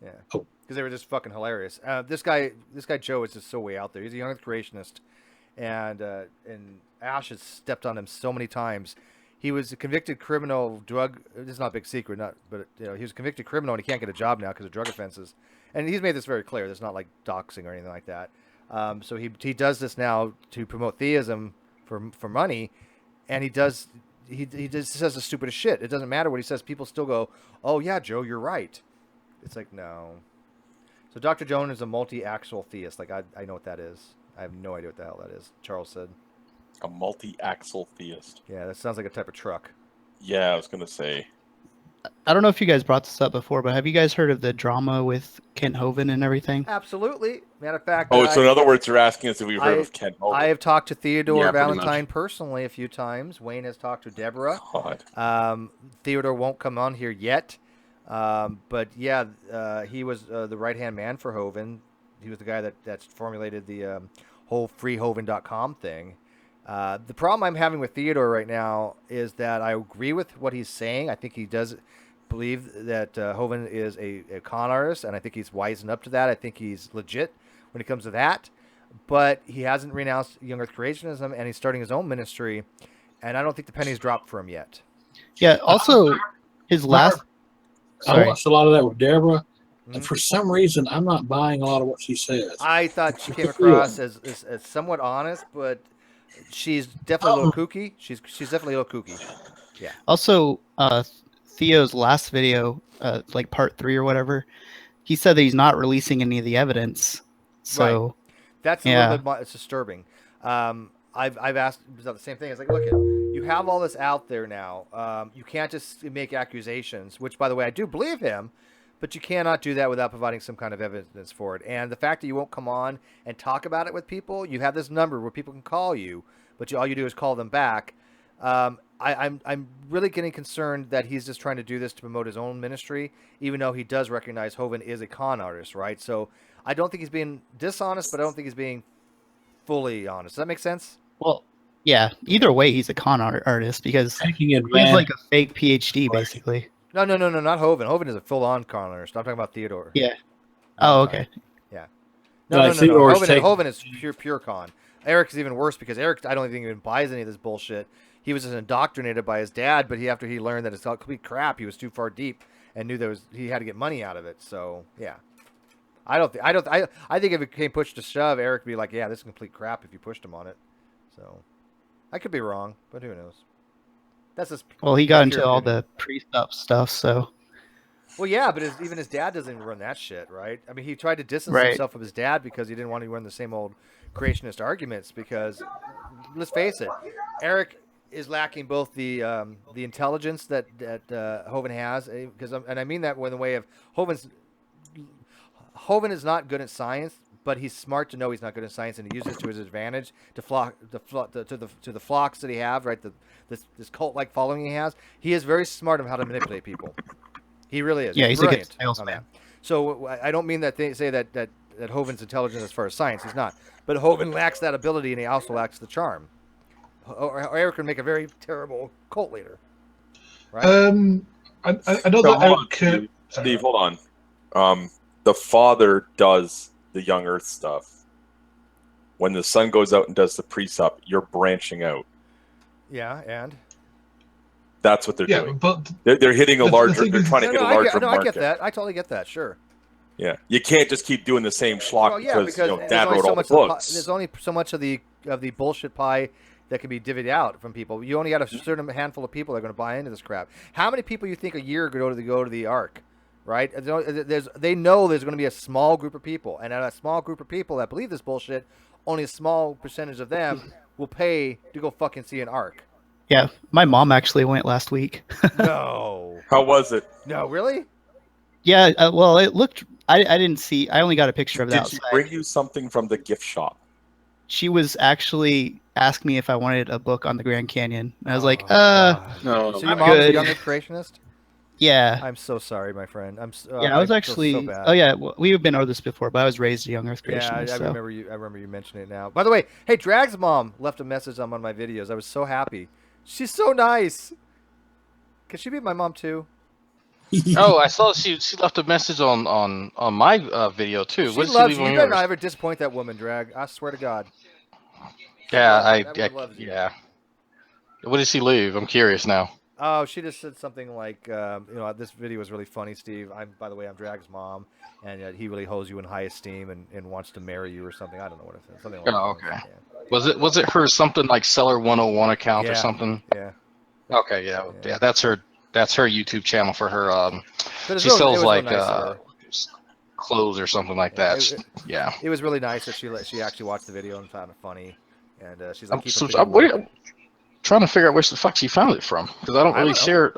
Speaker 1: Yeah. Because they were just fucking hilarious. This guy Joe is just so way out there. He's a young creationist, and Ash has stepped on him so many times. He was a convicted criminal drug. This is not a big secret, but he was a convicted criminal and he can't get a job now because of drug offenses. And he's made this very clear. There's not like doxing or anything like that. So he does this now to promote theism for money, and he just says the stupidest shit. It doesn't matter what he says. People still go, "Oh yeah, Joe, you're right." It's like, no. So Dr. Jones is a multi-axal theist. Like I know what that is. I have no idea what the hell that is. Charles said.
Speaker 5: A multi-axle theist.
Speaker 1: Yeah, that sounds like a type of truck.
Speaker 5: Yeah, I was gonna say.
Speaker 12: I don't know if you guys brought this up before, but have you guys heard of the drama with Kent Hovind and everything?
Speaker 1: Absolutely. Matter of fact.
Speaker 5: So in other words, you're asking us if we've heard of Kent Hovind.
Speaker 1: I have talked to Theodore Valentine personally a few times. Wayne has talked to Deborah.
Speaker 5: God.
Speaker 1: Theodore won't come on here yet. But yeah, he was the right-hand man for Hovind. He was the guy that formulated the whole freehovind.com thing. The problem I'm having with Theodore right now is that I agree with what he's saying. I think he does believe that Hovind is a con artist, and I think he's wising up to that. I think he's legit when it comes to that. But he hasn't renounced young earth creationism, and he's starting his own ministry, and I don't think the penny's dropped for him yet.
Speaker 12: Yeah, also, his last...
Speaker 10: I watched a lot of that with Deborah, and for some reason, I'm not buying a lot of what she says.
Speaker 1: I thought she came across as somewhat honest, but she's definitely a little kooky. She's definitely a little kooky. Yeah.
Speaker 12: Also, Theo's last video, like part 3 or whatever, he said that he's not releasing any of the evidence. So
Speaker 1: right. That's a little bit disturbing. I've asked about the same thing. It's like, look, you have all this out there now. You can't just make accusations, which, by the way, I do believe him, but you cannot do that without providing some kind of evidence for it. And the fact that you won't come on and talk about it with people, you have this number where people can call you, but all you do is call them back. I'm really getting concerned that he's just trying to do this to promote his own ministry, even though he does recognize Hovind is a con artist, right? So I don't think he's being dishonest, but I don't think he's being fully honest. Does that make sense?
Speaker 12: Well, yeah. Either way, he's a con artist because he's like a fake PhD, basically.
Speaker 1: No, not Hovind. Hovind is a full-on con artist. I'm talking about Theodore.
Speaker 12: Yeah. Oh, okay.
Speaker 1: Yeah. No. Hovind is pure con. Eric is even worse because Eric, I don't think even buys any of this bullshit. He was just indoctrinated by his dad, but after he learned that it's all complete crap, he was too far deep and knew he had to get money out of it. So yeah, I think if it came push to shove, Eric would be like, yeah, this is complete crap if you pushed him on it. So I could be wrong, but who knows? That's just
Speaker 12: he got into all the pre-stuff stuff, so.
Speaker 1: Well, yeah, but even his dad doesn't even run that shit, right? I mean, he tried to distance himself from his dad because he didn't want to run the same old creationist arguments. Because let's face it, Eric is lacking both the intelligence that Hovind has, and I mean that in the way of Hovind is not good at science, but he's smart to know he's not good at science, and he uses it to his advantage to the flocks that he have, right? This cult-like following he has. He is very smart on how to manipulate people. He really is.
Speaker 12: Yeah, he's
Speaker 1: brilliant
Speaker 12: a good salesman.
Speaker 1: on that. So I don't mean that they say that Hovind's intelligent as far as science. He's not. But Hovind lacks that ability, and he also lacks the charm. Or Eric would make a very terrible cult leader. Right?
Speaker 18: I know that Eric.
Speaker 5: Steve, hold on. The father does the young Earth stuff. When the son goes out and does the precept, you're branching out.
Speaker 1: Yeah, and
Speaker 5: that's what they're doing.
Speaker 18: But
Speaker 5: they're hitting a larger. They're trying to hit a larger market.
Speaker 1: I get that. I totally get that. Sure.
Speaker 5: Yeah, you can't just keep doing the same schlock because Dad wrote all the books.
Speaker 1: There's only so much of the bullshit pie that can be divvied out from people. You only got a certain handful of people that are going to buy into this crap. How many people you think a year go to the Ark, right? They know there's going to be a small group of people, and a small group of people that believe this bullshit, only a small percentage of them will pay to go fucking see an Ark.
Speaker 12: Yeah, my mom actually went last week.
Speaker 1: No.
Speaker 5: How was it?
Speaker 1: No, really?
Speaker 12: Yeah, well, it looked. I didn't see. I only got a picture of that.
Speaker 5: Did she bring you something from the gift shop?
Speaker 12: She was actually asking me if I wanted a book on the Grand Canyon. And I was like,
Speaker 1: no.
Speaker 12: So
Speaker 1: your mom's a young creationist?
Speaker 12: Yeah.
Speaker 1: I'm so sorry, my friend.
Speaker 12: I was actually.
Speaker 1: So bad.
Speaker 12: Oh yeah, we've been over this before, but I was raised a young Earth creationist.
Speaker 1: Yeah, I remember you. I remember you mentioning it now. By the way, hey, Drag's mom left a message on one of my videos. I was so happy. She's so nice. Could she be my mom too?
Speaker 3: Oh, I saw she left a message on my video too.
Speaker 1: She
Speaker 3: What did
Speaker 1: loves
Speaker 3: she leave
Speaker 1: you.
Speaker 3: on
Speaker 1: You better
Speaker 3: yours?
Speaker 1: not ever disappoint that woman, Drag. I swear to God.
Speaker 3: Yeah,
Speaker 1: yeah.
Speaker 3: What did she leave? I'm curious now.
Speaker 1: Oh, she just said something like, this video was really funny, Steve. By the way, I'm Drag's mom, and he really holds you in high esteem and wants to marry you or something. I don't know what it said. Something like
Speaker 3: Oh,
Speaker 1: that.
Speaker 3: okay. Yeah. Was it her something like Seller 101 account or something?
Speaker 1: Yeah.
Speaker 3: Okay, yeah. That's her YouTube channel for her. She
Speaker 1: really,
Speaker 3: sells like
Speaker 1: nice
Speaker 3: clothes or something like that. Yeah.
Speaker 1: It was really nice that she actually watched the video and found it funny, and she's like,
Speaker 3: I'm trying to figure out where the fuck she found it from, because I don't really share.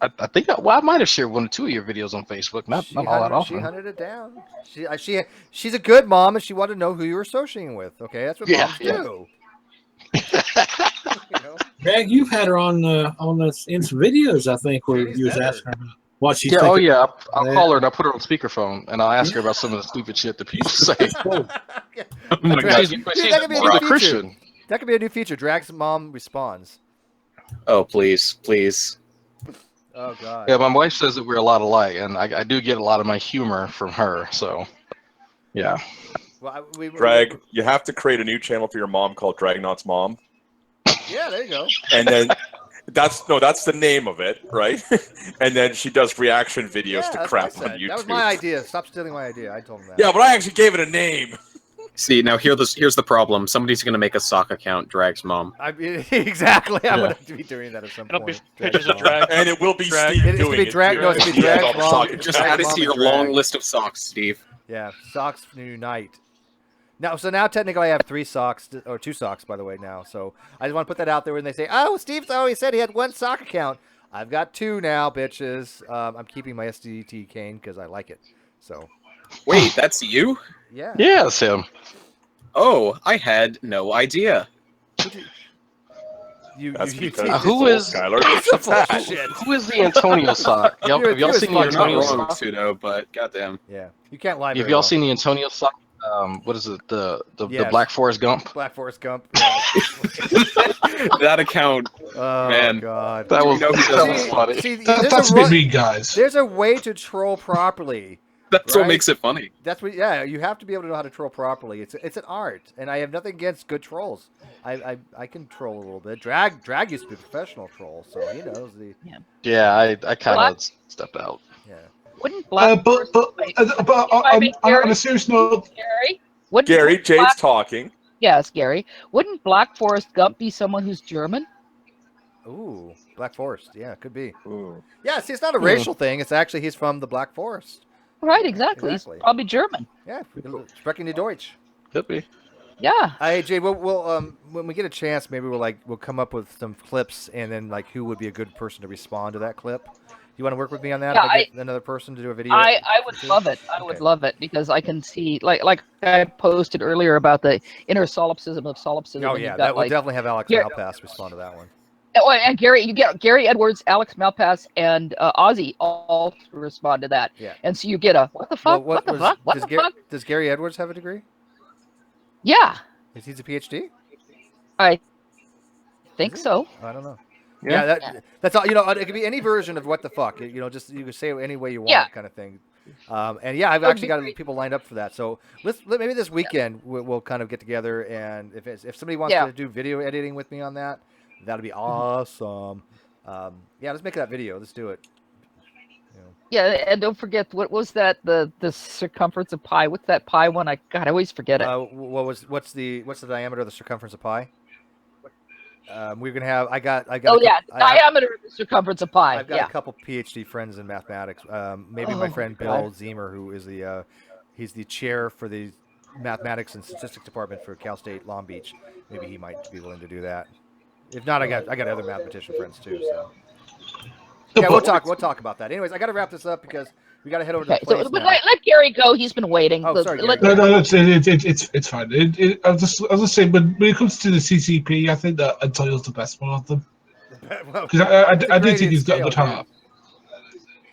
Speaker 3: I think I might have shared one or two of your videos on Facebook, not all that often.
Speaker 1: She hunted it down. She's a good mom, and she wanted to know who you were associating with. Okay, that's what moms do.
Speaker 10: Greg, you've had her on in some videos, I think, where you was asking her what she.
Speaker 3: Yeah, I'll call her and I'll put her on speakerphone and I'll ask her about some of the stupid shit that people say.
Speaker 1: Oh
Speaker 3: my God.
Speaker 1: She's a Christian. That could be a new feature. Drag's mom responds.
Speaker 16: Oh, please.
Speaker 1: Oh, God.
Speaker 3: Yeah, my wife says that we're a lot alike, and I do get a lot of my humor from her, so, yeah.
Speaker 1: Well,
Speaker 5: Drag, you have to create a new channel for your mom called Dragnot's Mom.
Speaker 1: Yeah, there you go.
Speaker 5: And then that's the name of it, right? And then she does reaction videos to crap on YouTube.
Speaker 1: That was my idea. Stop stealing my idea. I told him that.
Speaker 5: Yeah, but I actually gave it a name.
Speaker 16: See, now here's the problem. Somebody's going to make a sock account, Drag's mom.
Speaker 1: Exactly. I'm going to be doing that at some point.
Speaker 15: It'll be pictures of Drag.
Speaker 5: And it will be
Speaker 15: Drag.
Speaker 5: Steve
Speaker 1: It's
Speaker 5: doing
Speaker 1: to be Drag. No, it's to be Drag's mom.
Speaker 16: Just add it to your long list of socks, Steve.
Speaker 1: Yeah, socks unite. Now technically I have 3 socks, or 2 socks, by the way, now. So I just want to put that out there when they say, oh, Steve's always said he had 1 sock account. I've got 2 now, bitches. I'm keeping my SDT cane because I like it. So.
Speaker 16: Wait, that's you?
Speaker 1: Yeah.
Speaker 3: Yeah, that's him.
Speaker 16: Oh, I had no idea.
Speaker 3: Who is the Antonio sock? Have y'all seen the Antonio sock?
Speaker 16: Pseudo, but goddamn.
Speaker 1: Yeah, you can't lie.
Speaker 3: Have y'all seen the Antonio sock? What is it? The Black Forest Gump?
Speaker 1: Black Forest Gump.
Speaker 16: That account.
Speaker 1: Oh,
Speaker 16: man.
Speaker 1: God.
Speaker 3: That was funny.
Speaker 18: That's me, guys.
Speaker 1: There's a way to troll properly.
Speaker 16: That's what makes it funny.
Speaker 1: That's what. Yeah, you have to be able to know how to troll properly. It's an art, and I have nothing against good trolls. I can troll a little bit. Drag used to be a professional troll, so he knows the.
Speaker 3: Yeah, I kind of stepped out.
Speaker 1: Yeah.
Speaker 4: Wouldn't Black
Speaker 18: but on a serious note,
Speaker 5: Gary, Jade's talking.
Speaker 4: Yes, Gary. Wouldn't Black Forest Gump be someone who's German?
Speaker 1: Ooh, Black Forest. Yeah, could be.
Speaker 5: Ooh.
Speaker 1: Yeah, see, it's not a racial thing. It's actually he's from the Black Forest.
Speaker 4: Right, exactly. He's probably German.
Speaker 1: Yeah, sprechen die Deutsch.
Speaker 3: Could be.
Speaker 4: Yeah.
Speaker 1: Hey, Jay, we'll when we get a chance, maybe we'll come up with some clips, and then who would be a good person to respond to that clip, You want to work with me on that?
Speaker 4: Yeah,
Speaker 1: if I get another person to do a video.
Speaker 4: I would love it. I would love it because I can see like I posted earlier about the inner solipsism of solipsism.
Speaker 1: Oh
Speaker 4: and
Speaker 1: yeah,
Speaker 4: you've
Speaker 1: that
Speaker 4: got,
Speaker 1: would
Speaker 4: like,
Speaker 1: definitely have Alex Malpass respond to that one.
Speaker 4: Oh, and Gary, you get Gary Edwards, Alex Malpass, and Ozzy all respond to that.
Speaker 1: Yeah.
Speaker 4: And so you get a what the fuck?
Speaker 1: Well,
Speaker 4: what the fuck? What the fuck?
Speaker 1: Does Gary Edwards have a degree?
Speaker 4: Yeah.
Speaker 1: Is he a PhD?
Speaker 4: I think so.
Speaker 1: I don't know.
Speaker 4: Yeah.
Speaker 1: Yeah, that's all. You know, it could be any version of what the fuck. You know, just you can say it any way you want, kind of thing. And yeah, I've actually got people lined up for that. So maybe this weekend we'll kind of get together, and if somebody wants to do video editing with me on that, that'd be awesome. Yeah, let's make that video. Let's do it.
Speaker 4: Yeah, and don't forget what was that the circumference of pi? What's that pi one? I always forget it.
Speaker 1: What's the diameter of the circumference of pi? We're gonna have. I got.
Speaker 4: Diameter of the circumference of pi.
Speaker 1: I've got a couple PhD friends in mathematics. Maybe my friend Bill Zemer, who is he's the chair for the mathematics and statistics department for Cal State Long Beach. Maybe he might be willing to do that. If not, I got other mathematician friends too. So yeah, we'll talk about that. Anyways, I got to wrap this up because we got to head over to the place now.
Speaker 4: Let Gary go. He's been waiting.
Speaker 1: Oh, sorry, Gary.
Speaker 18: No, it's fine. I was just saying, when it comes to the CCP, I think that Antonio's the best one of them. Because I do think he's got a good heart.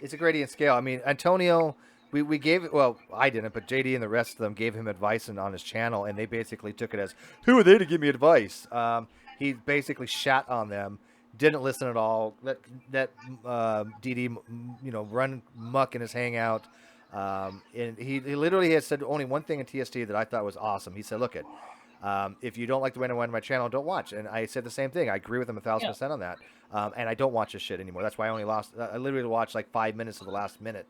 Speaker 1: It's a gradient scale. I mean, Antonio, we gave it. Well, I didn't, but JD and the rest of them gave him advice on his channel, and they basically took it as, "Who are they to give me advice?" He basically shat on them. Didn't listen at all. Let DD, run muck in his hangout. And he literally has said only one thing in TST that I thought was awesome. He said, "Look it, if you don't like the way I went on my channel, don't watch." And I said the same thing. I agree with him 1,000% on that. And I don't watch his shit anymore. That's why I only I literally watched like 5 minutes of the last minute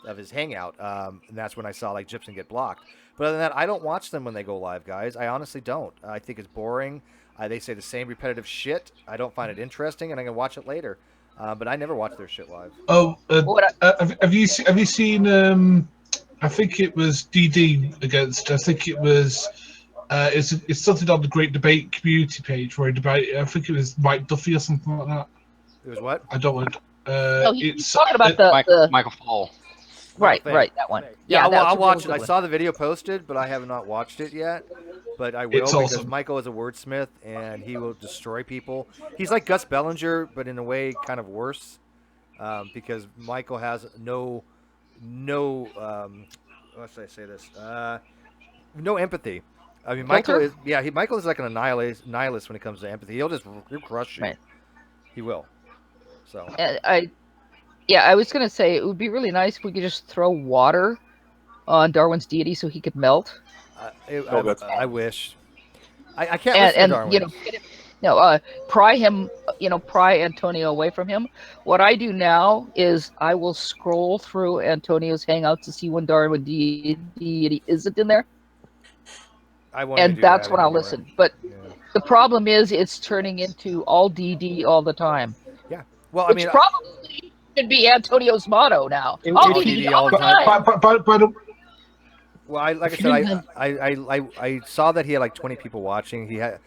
Speaker 1: of his hangout. And that's when I saw like Gypsum get blocked. But other than that, I don't watch them when they go live, guys. I honestly don't. I think it's boring. They say the same repetitive shit. I don't find it interesting, and I'm gonna watch it later. But I never watch their shit live.
Speaker 18: Oh, have you seen? I think it was DD against. I think it was. It's something on the Great Debate community page where he debated. I think it was Mike Duffy or something like that.
Speaker 1: It was what?
Speaker 18: I don't want.
Speaker 4: He's talking about the
Speaker 3: Michael Fall.
Speaker 4: Right, that one.
Speaker 1: Yeah, I'll watch it. I saw the video posted, but I have not watched it yet. But I will
Speaker 18: It's
Speaker 1: because
Speaker 18: awesome.
Speaker 1: Michael is a wordsmith and he will destroy people. He's like Gus Bellinger, but in a way kind of worse, because Michael has no how should I say this? No empathy. I mean, Michael is like an nihilist when it comes to empathy. He'll crush you. Right. He will. So.
Speaker 4: I was gonna say it would be really nice if we could just throw water on Darwin's deity so he could melt.
Speaker 1: I wish. I can't listen to Darwin.
Speaker 4: Pry him, pry Antonio away from him. What I do now is I will scroll through Antonio's Hangouts to see when Darwin deity isn't in there. And that's when I'll listen. But the problem is it's turning into all DD all the time.
Speaker 1: Yeah. Well,
Speaker 4: Which probably should be Antonio's motto now. All DD all the time.
Speaker 1: Well, like I said, I saw that he had like 20 people watching. He had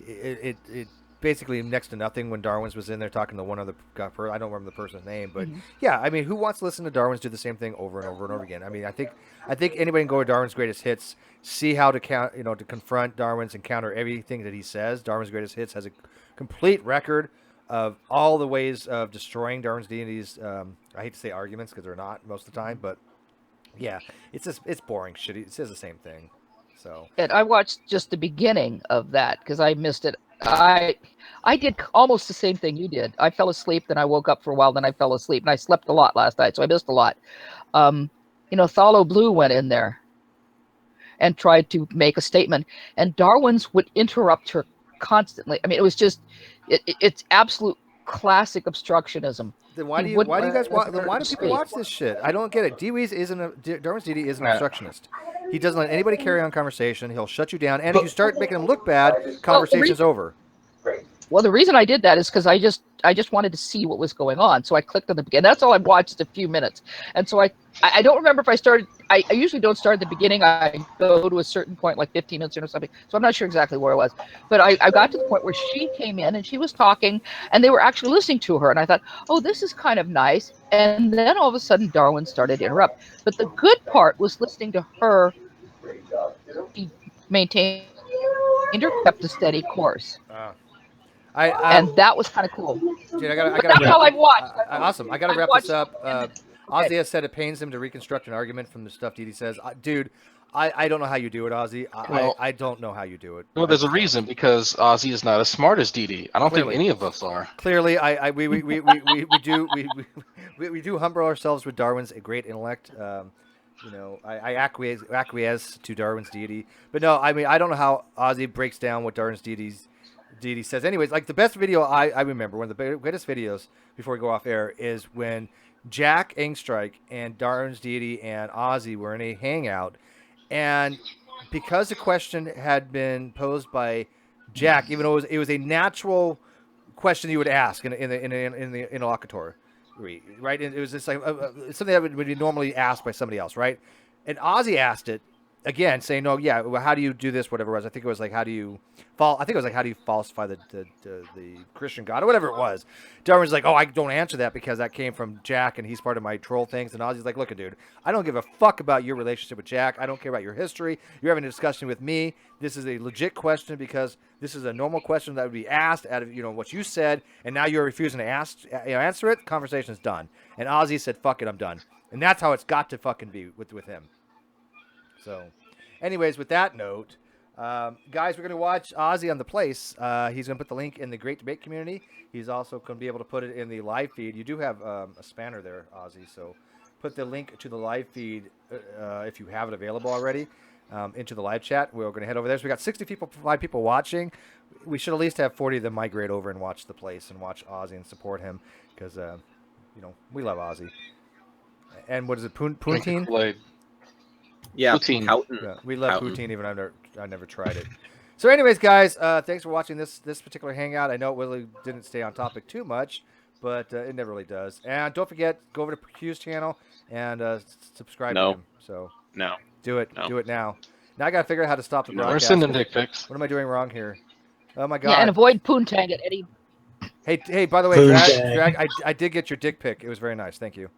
Speaker 1: it basically next to nothing when Darwin's was in there talking to one other guy. I don't remember the person's name, but yeah, I mean, who wants to listen to Darwin's do the same thing over and over and over again? I mean, I think anybody can go to Darwin's Greatest Hits, see how to to confront Darwin's and counter everything that he says. Darwin's Greatest Hits has a complete record of all the ways of destroying Darwin's deities. I hate to say arguments because they're not most of the time, but yeah, it's boring shit. It says the same thing. So.
Speaker 4: And I watched just the beginning of that because I missed it. I did almost the same thing you did. I fell asleep, then I woke up for a while, then I fell asleep, and I slept a lot last night, so I missed a lot. Thalo Blue went in there and tried to make a statement, and Darwin's would interrupt her constantly. I mean, it was just it's absolute classic obstructionism.
Speaker 1: Then why do you guys watch? Then why do people watch this shit? I don't get it. Darwin's deity is an obstructionist. He doesn't let anybody carry on conversation. He'll shut you down, and if you start making him look bad, conversation's over.
Speaker 4: Well, the reason I did that is because I just wanted to see what was going on. So I clicked on the beginning. That's all I watched, a few minutes. And so I don't remember if I started. I usually don't start at the beginning. I go to a certain point, like 15 minutes in or something. So I'm not sure exactly where I was. But I got to the point where she came in and she was talking, and they were actually listening to her. And I thought, oh, this is kind of nice. And then all of a sudden, Darwin started to interrupt. But the good part was listening to her. She maintained or kept a steady course. And that was kind of cool.
Speaker 1: Dude, I gotta
Speaker 4: that's all I've watched.
Speaker 1: Awesome. I gotta wrap this up. Ozzy has said it pains him to reconstruct an argument from the stuff Dee says. Dude, I don't know how you do it, Ozzy. I don't know how you do it.
Speaker 3: Well, there's a reason, because Ozzy is not as smart as Dee. I don't
Speaker 1: Clearly.
Speaker 3: think any of us are.
Speaker 1: Clearly, we do humble ourselves with Darwin's great intellect. I acquiesce to Darwin's deity, but no, I mean, I don't know how Ozzy breaks down what Darwin's deity says. Anyways, like the best video I remember, one of the greatest videos before we go off air, is when Jack Engstrike and Darwin's deity and Ozzy were in a hangout, and because the question had been posed by Jack, even though it was a natural question you would ask in the interlocutory, right? And it was just like something that would be normally asked by somebody else, right? And Ozzy asked it again, saying, "No, yeah, well, how do you do this? Whatever it was." I think it was like, how do you falsify the Christian God or whatever it was. Darwin's like, "Oh, I don't answer that because that came from Jack and he's part of my troll things." And Ozzy's like, "Look, dude, I don't give a fuck about your relationship with Jack. I don't care about your history. You're having a discussion with me. This is a legit question because this is a normal question that would be asked out of what you said, and now you're refusing to answer it. Conversation's done." And Ozzy said, "Fuck it, I'm done." And that's how it's got to fucking be with him. So, anyways, with that note, guys, we're going to watch Ozzy on The Place. He's going to put the link in the Great Debate community. He's also going to be able to put it in the live feed. You do have a spanner there, Ozzy, so put the link to the live feed, if you have it available already, into the live chat. We're going to head over there. So we got 65 people watching. We should at least have 40 of them migrate over and watch The Place and watch Ozzy and support him because, we love Ozzy. And what is it, Poutine?
Speaker 16: Yeah,
Speaker 3: Poutine.
Speaker 1: Yeah, we love poutine, even I never tried it. So anyways, guys, thanks for watching this particular hangout. I know it really didn't stay on topic too much, but it never really does. And don't forget, go over to Q's channel and subscribe to him. So do it. No. Do it now. Now I got to figure out how to stop the broadcast.
Speaker 3: We're sending dick pics.
Speaker 1: What am I doing wrong here? Oh, my God.
Speaker 4: Yeah, and avoid poontang at any...
Speaker 1: Hey, by the way, Drag, I did get your dick pic. It was very nice. Thank you.